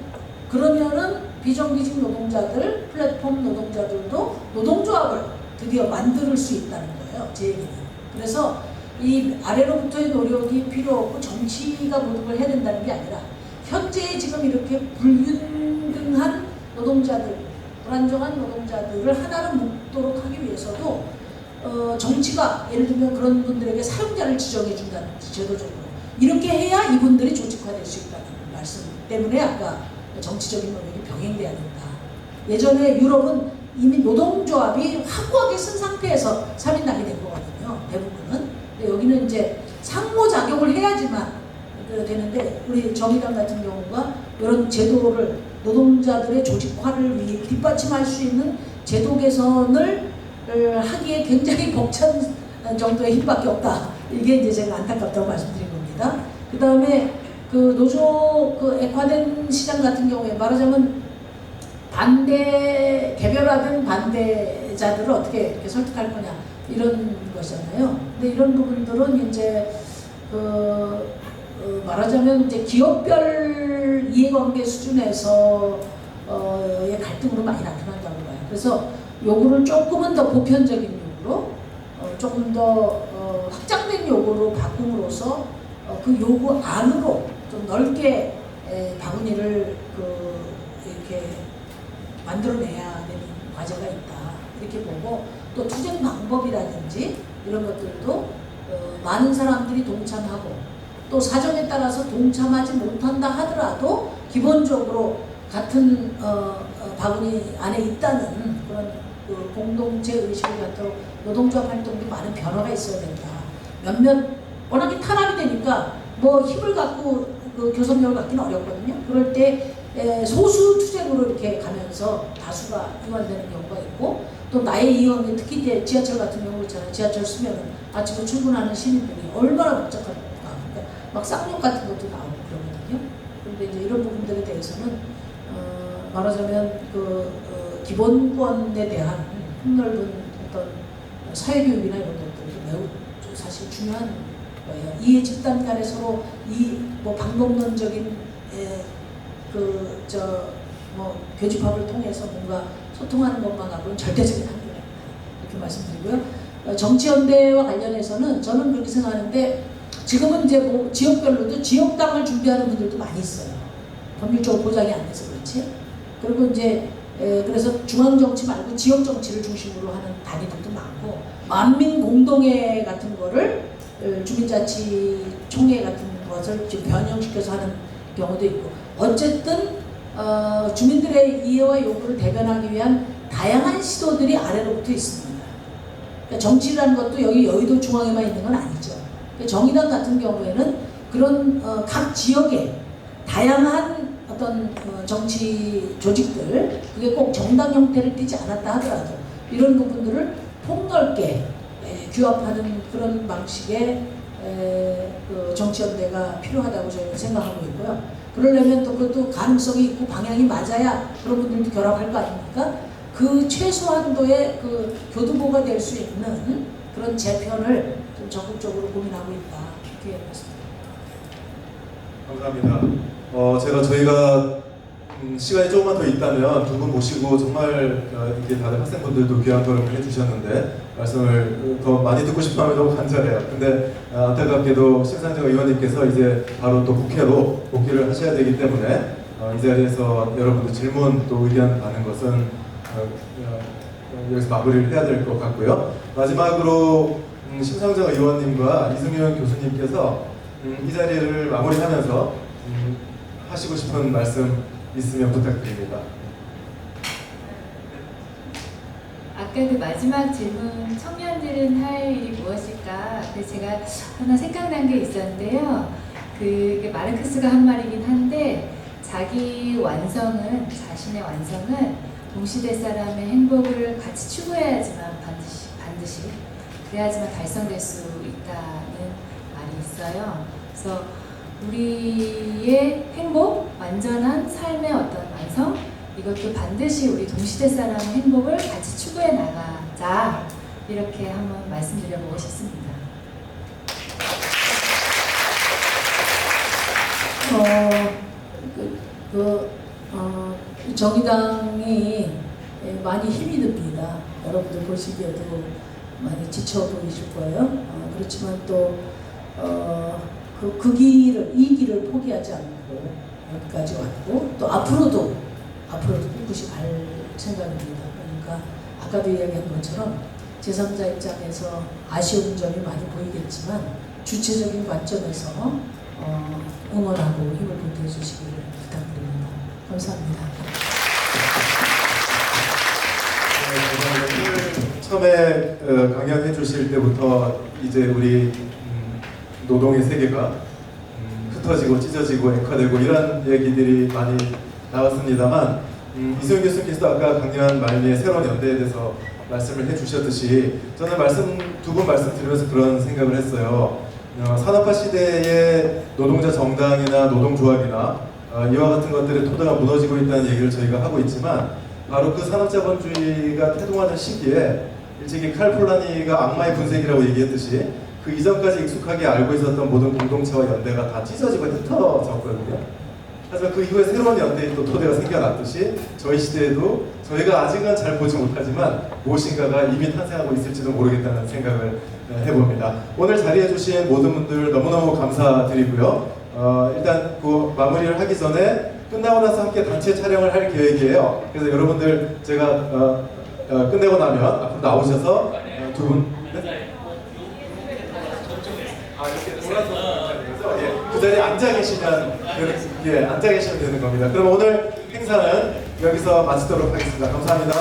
그러면은 비정규직 노동자들, 플랫폼 노동자들도 노동조합을 드디어 만들 수 있다는 거예요. 제 얘기는. 그래서 이 아래로부터의 노력이 필요 없고 정치가 모든 걸 해야 된다는 게 아니라 현재 지금 이렇게 불균등한 노동자들, 불안정한 노동자들을 하나로 묶도록 하기 위해서도 정치가 예를 들면 그런 분들에게 사용자를 지정해 준다든지 제도적으로 이렇게 해야 이분들이 조직화될 수 있다는 말씀 때문에 아까 정치적인 노력이 병행돼야 된다. 예전에 유럽은 이미 노동조합이 확고하게 쓴 상태에서 3인당이 된 거거든요. 대부분은. 근데 여기는 이제 상호작용을 해야지만 되는데 우리 정의당 같은 경우가 이런 제도를 노동자들의 조직화를 위해 뒷받침할 수 있는 제도 개선을 하기에 굉장히 벅찬 정도의 힘밖에 없다. 이게 이제 제가 안타깝다고 말씀드린 겁니다. 그 다음에 그 노조 액화된 시장 같은 경우에 말하자면 개별화된 반대자들을 어떻게 이렇게 설득할 거냐 이런 것이잖아요. 근데 이런 부분들은 이제 말하자면 이제 기업별 이해관계 수준에서의 갈등으로 많이 나타난다고 봐요. 그래서 요구를 조금은 더 보편적인 요구로 조금 더 확장된 요구로 바꿈으로써 그 요구 안으로 좀 넓게 바구니를 이렇게 만들어내야 되는 과제가 있다 이렇게 보고 또 투쟁 방법이라든지 이런 것들도 많은 사람들이 동참하고 또 사정에 따라서 동참하지 못한다 하더라도 기본적으로 같은 바구니 안에 있다는 그런 공동체 의식을 갖도록 노동조합 활동도 많은 변화가 있어야 된다. 몇몇 워낙에 탄압이 되니까 뭐 힘을 갖고 교섭력을 갖기는 어렵거든요. 그럴 때 소수 투쟁으로 이렇게 가면서 다수가 이완되는 경우가 있고 또 나의 이완이 특히 이제 지하철 같은 경우 있잖아요. 지하철 쓰면은 아침에 출근하는 시민들이 얼마나 복잡합니까? 그러니까 막 쌍욕 같은 것도 나오고 그러거든요. 그런데 이제 이런 부분들에 대해서는 말하자면 기본권에 대한 폭넓은 어떤 사회교육이나 이런 것들도 매우 사실 중요한 거예요. 이해 집단 간에 서로 뭐 방법론적인 교집합을 통해서 뭔가 소통하는 것만 하고는 절대적인 한계가 있다. 이렇게 말씀드리고요. 정치연대와 관련해서는 저는 그렇게 생각하는데 지금은 이제 뭐 지역별로도 지역당을 준비하는 분들도 많이 있어요. 법률적으로 보장이 안 돼서 그렇지. 그리고 이제 그래서 중앙정치 말고 지역정치를 중심으로 하는 단위들도 많고 만민공동회 같은 거를 주민자치총회 같은 것을 지금 변형시켜서 하는 경우도 있고 어쨌든 주민들의 이해와 요구를 대변하기 위한 다양한 시도들이 아래로부터 있습니다. 그러니까 정치라는 것도 여기 여의도 중앙에만 있는 건 아니죠. 그러니까 정의당 같은 경우에는 그런 각 지역에 다양한 어떤 정치 조직들, 그게 꼭 정당 형태를 띠지 않았다 하더라도 이런 부분들을 폭넓게 규합하는 그런 방식의 그 정치연대가 필요하다고 저희는 생각하고 있고요. 그러려면 또 그것도 가능성이 있고 방향이 맞아야 그런 분들도 결합할 거 아닙니까? 그 최소한도의 그 교두보가 될 수 있는 그런 재편을 좀 적극적으로 고민하고 있다. 이렇게 말씀드립니다. 감사합니다. 저희가 시간이 조금만 더 있다면 두 분 모시고 정말 이렇게 다른 학생분들도 귀한 걸음을 해주셨는데 말씀을 더 많이 듣고 싶어하면 너무 간절해요. 근데 안타깝게도 심상정 의원님께서 이제 바로 또 국회로 복귀를 하셔야 되기 때문에 이 자리에서 여러분들 질문 또 의견 받는 것은 여기서 마무리를 해야 될 것 같고요. 마지막으로 심상정 의원님과 이승윤 교수님께서 이 자리를 마무리하면서 하시고 싶은 말씀 있으면 부탁드립니다. 아까 그 마지막 질문, 청년들은 할 일이 무엇일까? 그래서 제가 하나 생각난 게 있었는데요. 그 마르크스가 한 말이긴 한데 자신의 완성은 동시대 사람의 행복을 같이 추구해야지만 반드시 그래야지만 달성될 수 있다는 말이 있어요. 그래서 우리의 행복, 완전한 삶의 어떤 완성, 이것도 반드시 우리 동시대 사람의 행복을 같이 추구해 나가자, 이렇게 한번 말씀드려보고 싶습니다. 정의당이 많이 힘이 듭니다. 여러분들 보시기에도 많이 지쳐 보이실 거예요. 그렇지만 또 그 이 길을 포기하지 않고 여기까지 왔고 또 앞으로도 꿋꿋이 갈 생각입니다. 그러니까 아까도 이야기한 것처럼 제3자 입장에서 아쉬운 점이 많이 보이겠지만 주체적인 관점에서 응원하고 힘을 보태주시기를 부탁드립니다. 감사합니다. 처음에 강연해 주실 때부터 이제 우리 노동의 세계가 흩어지고 찢어지고 액화되고 이런 얘기들이 많이 나왔습니다만 이승윤 교수님께서 아까 강연 말미에 새로운 연대에 대해서 말씀을 해주셨듯이 저는 두 분 말씀 드리면서 그런 생각을 했어요. 산업화 시대의 노동자 정당이나 노동조합이나 이와 같은 것들의 토대가 무너지고 있다는 얘기를 저희가 하고 있지만 바로 그 산업자본주의가 태동하는 시기에 일찍이 칼 폴라니가 악마의 분쇄기라고 얘기했듯이 그 이전까지 익숙하게 알고 있었던 모든 공동체와 연대가 다 찢어지고 흩어졌거든요. 하지만 그 이후에 새로운 연대의 또 토대가 생겨났듯이 저희 시대에도 저희가 아직은 잘 보지 못하지만 무엇인가가 이미 탄생하고 있을지도 모르겠다는 생각을 해봅니다. 오늘 자리해 주신 모든 분들 너무너무 감사드리고요. 일단 그 마무리를 하기 전에 끝나고 나서 함께 단체 촬영을 할 계획이에요. 그래서 여러분들 제가 끝내고 나면 앞으로 나오셔서 두 분 이렇게 돌아서 그 자리에 앉아 계시면 되는 겁니다. 그럼 오늘 행사는 여기서 마치도록 하겠습니다. 감사합니다.